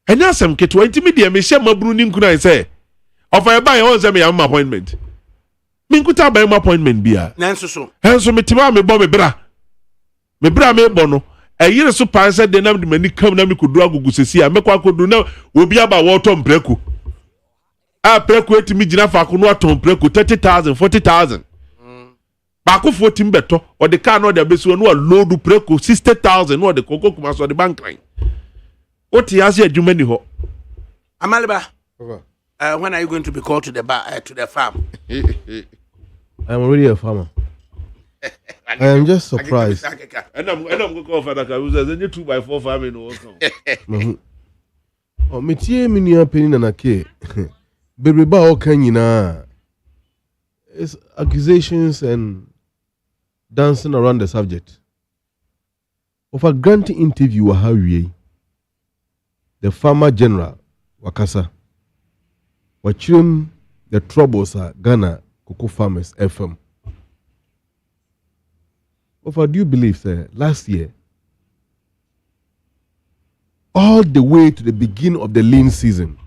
enya asem ketwa ntimi de me hye mabru ni nkuna say ofa ye ba ye on say me am appointment minkuta by my appointment bia nanso so henso metima me bo me bra me bo no eyire so pan say de nam de mani kam na me kodu agugu sesi a me kwa kodu na obi aba wo tom preku a preku etimi gina fa ko no atom preku 30,000 40,000 ba ko fo tim beto o de car no de besu no load preku 60,000 no de koko kuma so de bank line o ti ase adwuma ni ho Amaliba when are you going to be called to the farm? I'm already a farmer. I am just surprised. And I'm going to call for that. I was a 2x4 farming. Oh, metie minia penina na ke. Baby ba o kanyina. It's accusations and dancing around the subject. Of a granting interview wa hawie. The farmer general wakasa. Watching the troubles at Ghana Cocoa Farmers FM. But do you believe, sir, last year, all the way to the beginning of the lean season,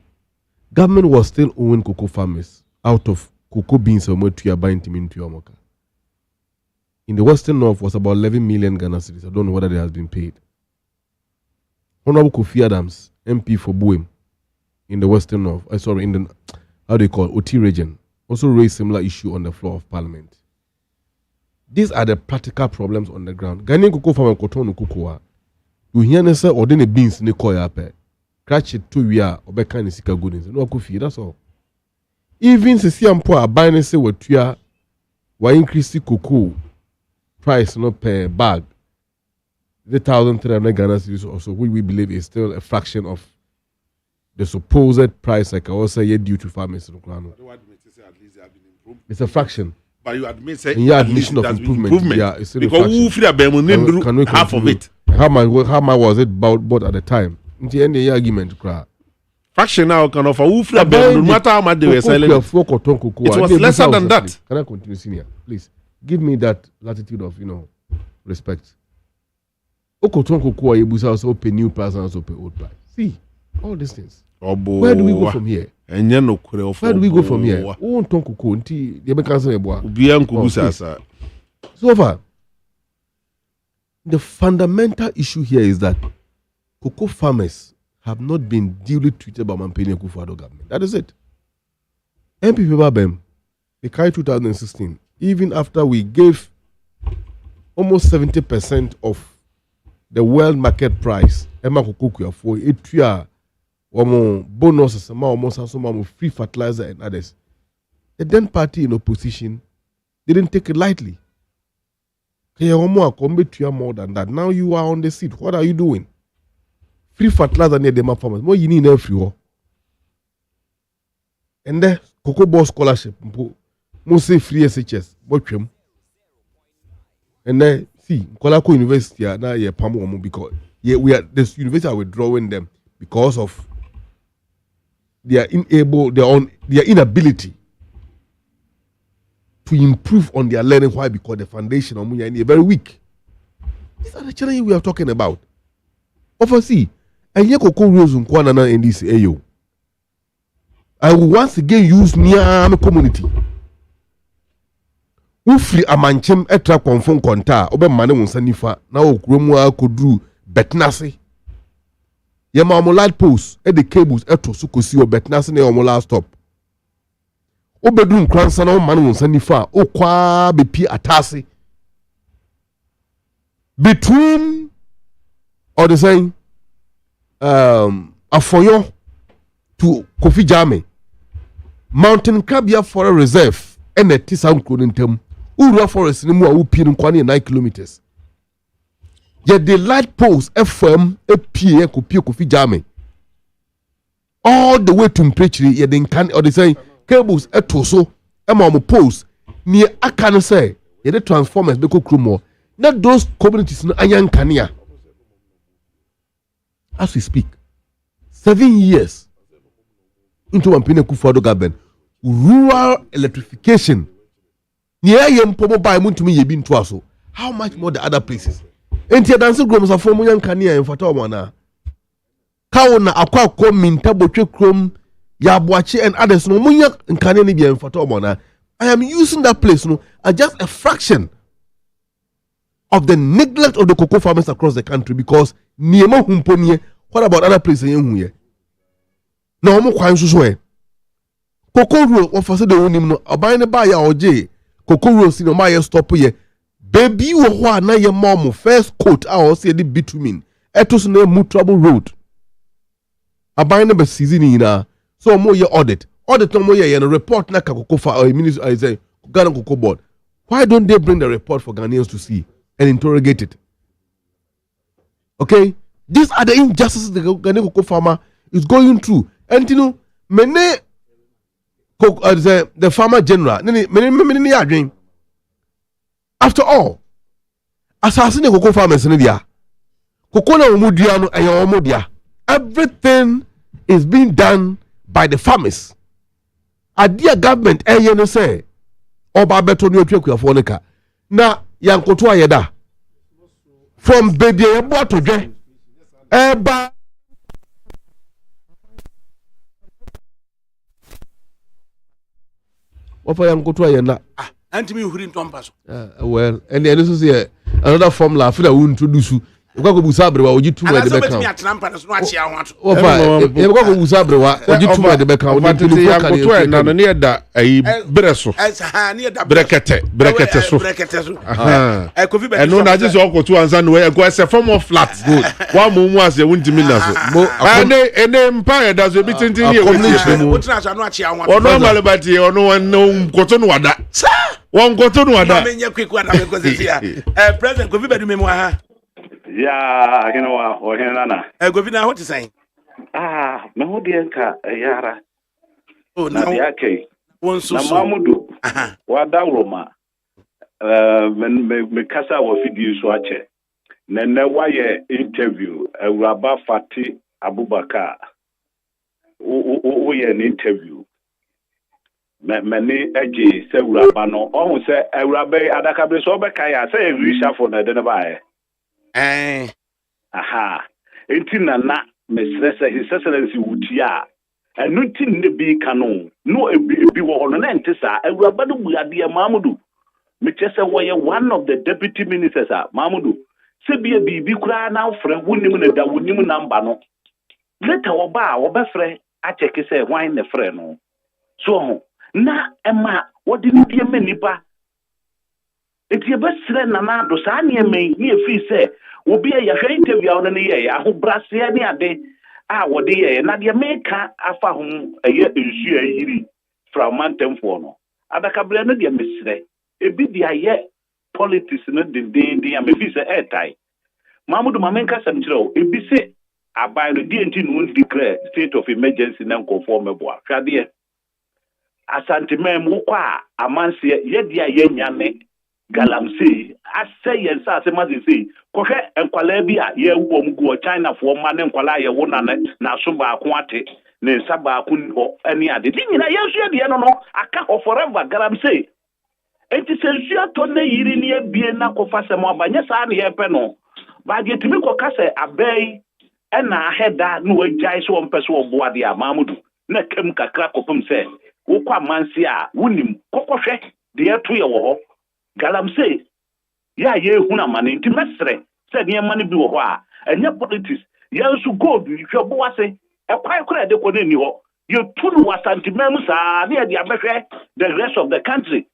government was still owing cocoa farmers out of cocoa beans or to buying into Yomoka. In the Western North was about 11 million Ghana cedis. I don't know whether they has been paid. Honorable Kofi Adams, MP for Buem, in the Western North, in the, how do you call it, OT region, also raised similar issue on the floor of Parliament. These are the practical problems on the ground. Ghanaian cocoa farmer cotton cocoa. You hear ne say or the beans ne koya pe. Catch it 2 year or beka ni sika goodness. No coffee, that's all. Even se si ampo abane say what you are increase the cocoa price no per bag. The 1,300 Ghana cedis also, which we believe is still a fraction of the supposed price, like I also say, due to farmers. It's a fraction. But you admit, say, yeah, admission of improvement. Yeah, it's still because a fraction. Can we half of it? How much was it bought at the time? In the end, the argument, fraction now can offer no matter how much they were selling. It was lesser than that. Can I continue, senior? Please give me that latitude of respect. Okoton cocoa, you also pay new price and also pay old price. See all these things. Where do we go from here? Where do we go from here? Who won't talk cocoa until the Americans so far, the fundamental issue here is that cocoa farmers have not been duly treated by Mampeni Akufo-Addo government. That is it. MP Babem, the Kai 2016, even after we gave almost 70% of the world market price, Emma Cocoa for it, bonuses, almost free fertilizer and others. The then party in opposition didn't take it lightly. More than that. Now you are on the seat. What are you doing? Free fertilizer near the farmers. More you need everywhere. And then Cocoa Ball scholarship. Mostly free SHS. And then see, Kolako University now yeah Pamu because this university are withdrawing them because of their inability to improve on their learning. Why? Because the foundation of Munya is very weak. These are the challenges we are talking about. Obviously, and you cocoa rules in this AO. I will once again use Niam community. Ufri amanchem etra konfon konta obe mane wonsa nifa na okromu akodru betnase yema omolad post e the cables eto so kosi o betnase na omolad stop obedun kransa na mane wonsa nifa okwa bepi atase between or the saying Afoyo to Kofi Jame Mountain Kabia Forest Reserve and the Tisan Kronentem Ura Forest ni mu a wopie nkwani 9 kilometers. Yet the light post FM apie kopie Kofi Jame all the way to Mprechiri yet the can or the saying cables etoso am post near aka say yet the transformers be kokrumo not those communities no anyan kania. As we speak 7 years into Wampine Kufuor government rural electrification. How much more the other places? And here dancing grooms are from young Kania and Fatawana. Kauna aqua com mintabo chrome Yabuachi and others no munya and Kanibia and Fatawana. I am using that place no as just a fraction of the neglect of the cocoa farmers across the country because Niema Humponie, what about other places in here? No more quite so. Cocoa rule of the woman or buying a buyer or J. Cocoa rose in my stop here. Baby, wa na your mom first coat our say the bitumen. Etos no mu trouble road. A buying a season in so more your audit. Audit no more and a report na cocoa for or minister I say Ghana Cocoa Board. Why don't they bring the report for Ghanaians to see and interrogate it? Okay? These are the injustices the Ghana cocoa farmer is going through. And you know, many the farmer general many after all assassin the cocoa farmers in India cocoa na omudia no ayo omudia everything is being done by the farmers adia government no say oba beto ni otwa kuafo nika na yankoto ayeda from baby ebo to dwe eba what for go to ayena antimi huri ntompa so well and this is here another formula for that we introduce you go busa abrewa oji tu we de beka what for you go busa abrewa oji tu we de beka we de to na no ne da ayi breso brekete so aha kofi be no na just okoto ansa no we go as a form of flat good one mu as e wuntimi na so ene mpa da so bi tintin ye we tuna so no achia ho o normal but ono koto no wada won koto no wada menye kweku na me ko sesia president kofi be du memu aha ya you know o henana kofi na what is saying me ho de nka yara oh na yake wonso na mamudu wada roma me kasa wa video so ache nene waye interview Awuraba Fati Abubakar o ye an interview many eji se Awuraba no o se Awuraba adakabri so be kai ya se risha for na de ba aha enti na mesrese his excellency wutia enu tin ne bi kanu no ebi wo hono na ntisa Awuraba do buade Mamudu me chese woye one of the deputy ministers Mamudu se bia bibi kura na frɛ wonim na da wonim namba no leta wo ba wo be frɛ a check say why ne frɛ no so na ema wo de ni bia manipa eti e be srɛ na na do sa ne eme ni efi sɛ wo bia ya hwɛ interview a wo ne ye ya ho brase ne ade a wo de ye na de meka afa ho eye nsu ayiri from mantemfo no adakabra no de mesrɛ ebi dia ye politics no dendenden a mefi sɛ ɛɛtae Mahmoud mamenka sɛm kyerɛ wo ebi se aban no di enti no declare state of emergency na nkɔfoɔ mɛboa hwadeɛ asanteman mu kɔ a amanseɛ yɛde a yɛnya ne galamsey asɛ yɛn sɛ asɛm ase sei kɔhwɛ nkwalaa bi a yɛwɔ mu gu Chinafoɔ ma ne nkwalaa yɛwo na so baako ate ne nsa baako ni hɔ ɛne ade di nyina yɛnso yɛdeɛ no aka hɔ forever galamsey enti sɛ nsuo atɔ na yiri ne abie na kɔfa sɛm aba nyɛ saa ne yɛpɛ no baagye tumi kɔka sɛ abɛn ɛna ahɛda na wagyae sɛ wɔmpɛ sɛ wɔboa deɛ a Mahmoud na kam kakra kɔpem sɛ wokɔ amanse a wonim kɔkɔhwɛ deɛ ɛto yɛ wɔ hɔ galamsey yɛ a yɛhunu amane nti mɛserɛ sɛ nneɛma no bi wɔ hɔ a ɛnyɛ politics yɛnso gold hwɛ bo ase ɛkwan kora ɛde kɔ no ani hɔ yɛtu no wɔ asanteman mu saa ne yɛde abɛhwɛ the rest of the country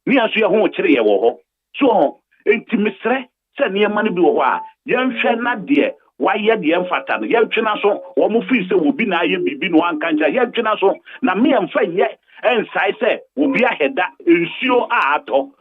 ne yɛnso yɛho kyere yɛ wɔ hɔ so enti mesrɛ sɛ nneɛma no bi wɔ hɔ a yɛnhwɛ na deɛ wayɛ deɛ mfata no yɛntwena so wɔn fii sɛ obi na ayɛ biribi no wanka nkyɛ yɛntwena so na meyɛmfa nyɛ ɛnsae sɛ obi ahɛda nsuo a atɔ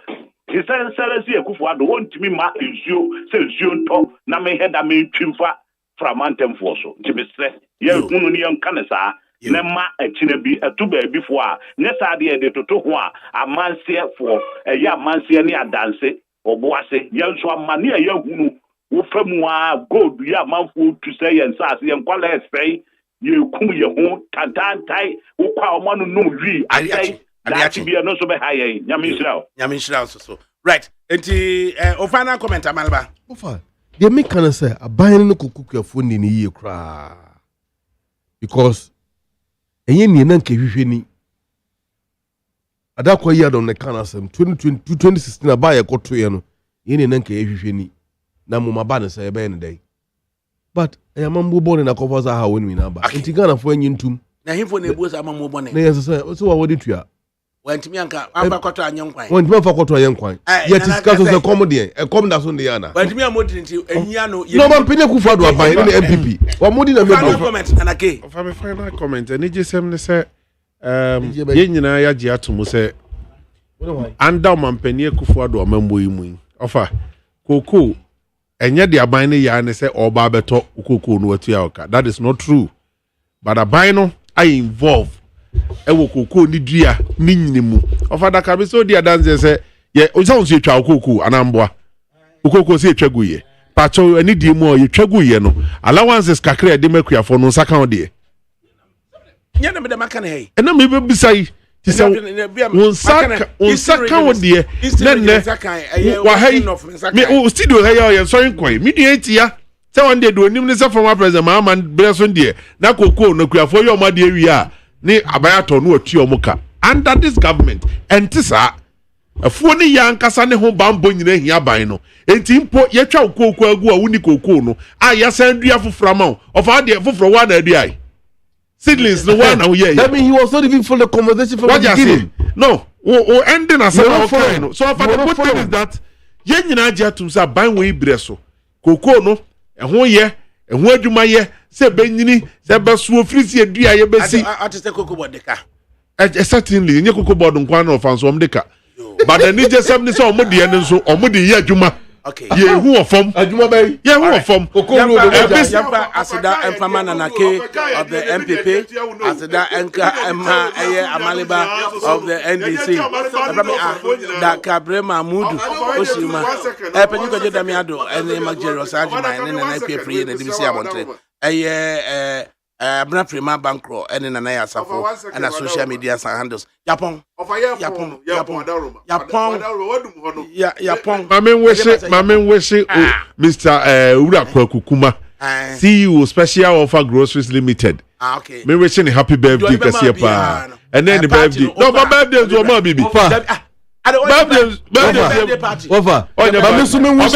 te sɛ nsɛrɛ si akufo ado wɔntumi ma nsuo sɛ nsuo ntɔ na mehɛda mentwi mfa framantemfoɔ so nti mesrɛ yɛhunu ne yɛnka ne saa na ma akyina bi ɛto baabifoɔ a nyɛ saa deɛ yɛde toto ho a amanseɛfoɔ ɛyɛ amanseɛ ne adanse ɔboase yɛnso ama ne a yɛhunu wofa mu a gold yɛ amanfoɔ tu sɛ yɛn saase yɛn kwala ɛsɛe yɛkum yɛ ho tantantae wokɔ a ɔma no nom wi adɛn daakye bia no nso bɛha yɛn nyame nhyira wo so right enti final comment Amalba ofa deɛ meka no sɛ aban no kokukuafoɔ ni ne yie koraa because ɛnyɛ nie na nkahwehwɛ ni adakɔ yi adɔm ne ka no asɛm 2016 aba yɛ kɔtoeɛ no yɛne na nkahwehwɛ ni na mo maba ne sɛ yɛbɛyɛ ne dɛn but ɛyamambo bɔne na kɔfa sɛ ha wɔ ne aba nti Ghanafoɔ anyi ntum na himfo na ebu sa amambo bɔne na yɛsɛ sɛ so wa wɔde tua wantimi anka amba kɔtɔ anyenkwan wantimi afa kɔtɔ anyenkwan yɛ ti sika so sɛ kɔm deɛ ɛkɔm da so ne yana wantimi amodi nti ehia no no man pene ku fado aban ne MPP wa modi na final comment anake of my final comment ani jesem ne sɛ ye nyina ya gye atomo sɛ anda man pene ku fado amambo yi mu ofa koko enye de aban ne ya ne sɛ ɔba beto koko no watu ya oka that is not true but aban no I involve ewo koko ni dua ni nyinimu ofa ADAKABRI so dia danse sɛ ye osan so etwa koko anamboa koko se etwa guye pacho ani di mu ye twa guye no allowances kakra de makuafo no saka de nya na me de maka ne hey na me be bisai ti sɛ unsaka wo de nenne wa hey me o studio hey ya so nkwan me de etia sɛ one day do onim ne sɛ former president Mahama Breson de na koko no kuafo yo ma de awi a ni abayato no atu omuka under this government entisa afuo ni yankasa ne ho bambo nyina hia ban no enti mpo yetwa okoko agu a wuni koko no a yasan dua foforo ma of all the foforo wa na adua seedlings no one now yeah that mean he was not even for the conversation from the beginning no o ending as okay no so for the good thing is that ye nyina agye atum say ban we ibreso koko no ho ye ehun adwuma ye se benyini se beso ofrisi adua ye besi atese koko bodeka certainly nye koko bod nkwan no fanso omdeka but the nije sem ni se omde ye nso omde ye adwuma okay ye hu ofom adwuma bay ye hu ofom koko yamba asida empama nanake of the MPP asida enka emma eye amaliba of the NDC ADAKABRI Mahmoud Osima peniko je damiado ene magjero sajima ene na PFRE na DBC abontre eye abna prima bankro ene na ya safo na social media handles yapon mamen wese Mr. Ura Kwakukuma CEO Special Offer Groceries Limited okay me wishing a happy birthday kasi pa and then the birthday no my birthday is my baby birthday party over mamen sumen wish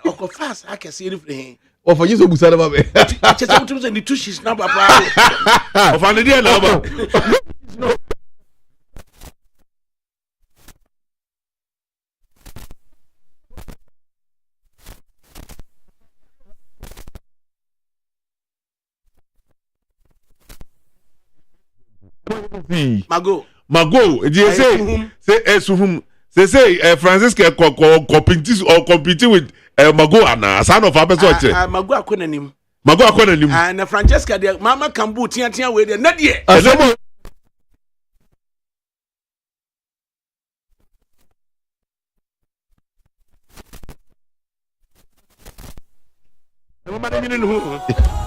oko fast akese refrain of a Jesus busara ba be chese mutum se ni two sheets number pa of an idea number Mago. Say Esuhum. Say Francis competing with Mago and son of Abesoche. Mago akwenanim. Mago akwenanim. And Francesca de Mama Kambu tia we de na de. Mama de minu.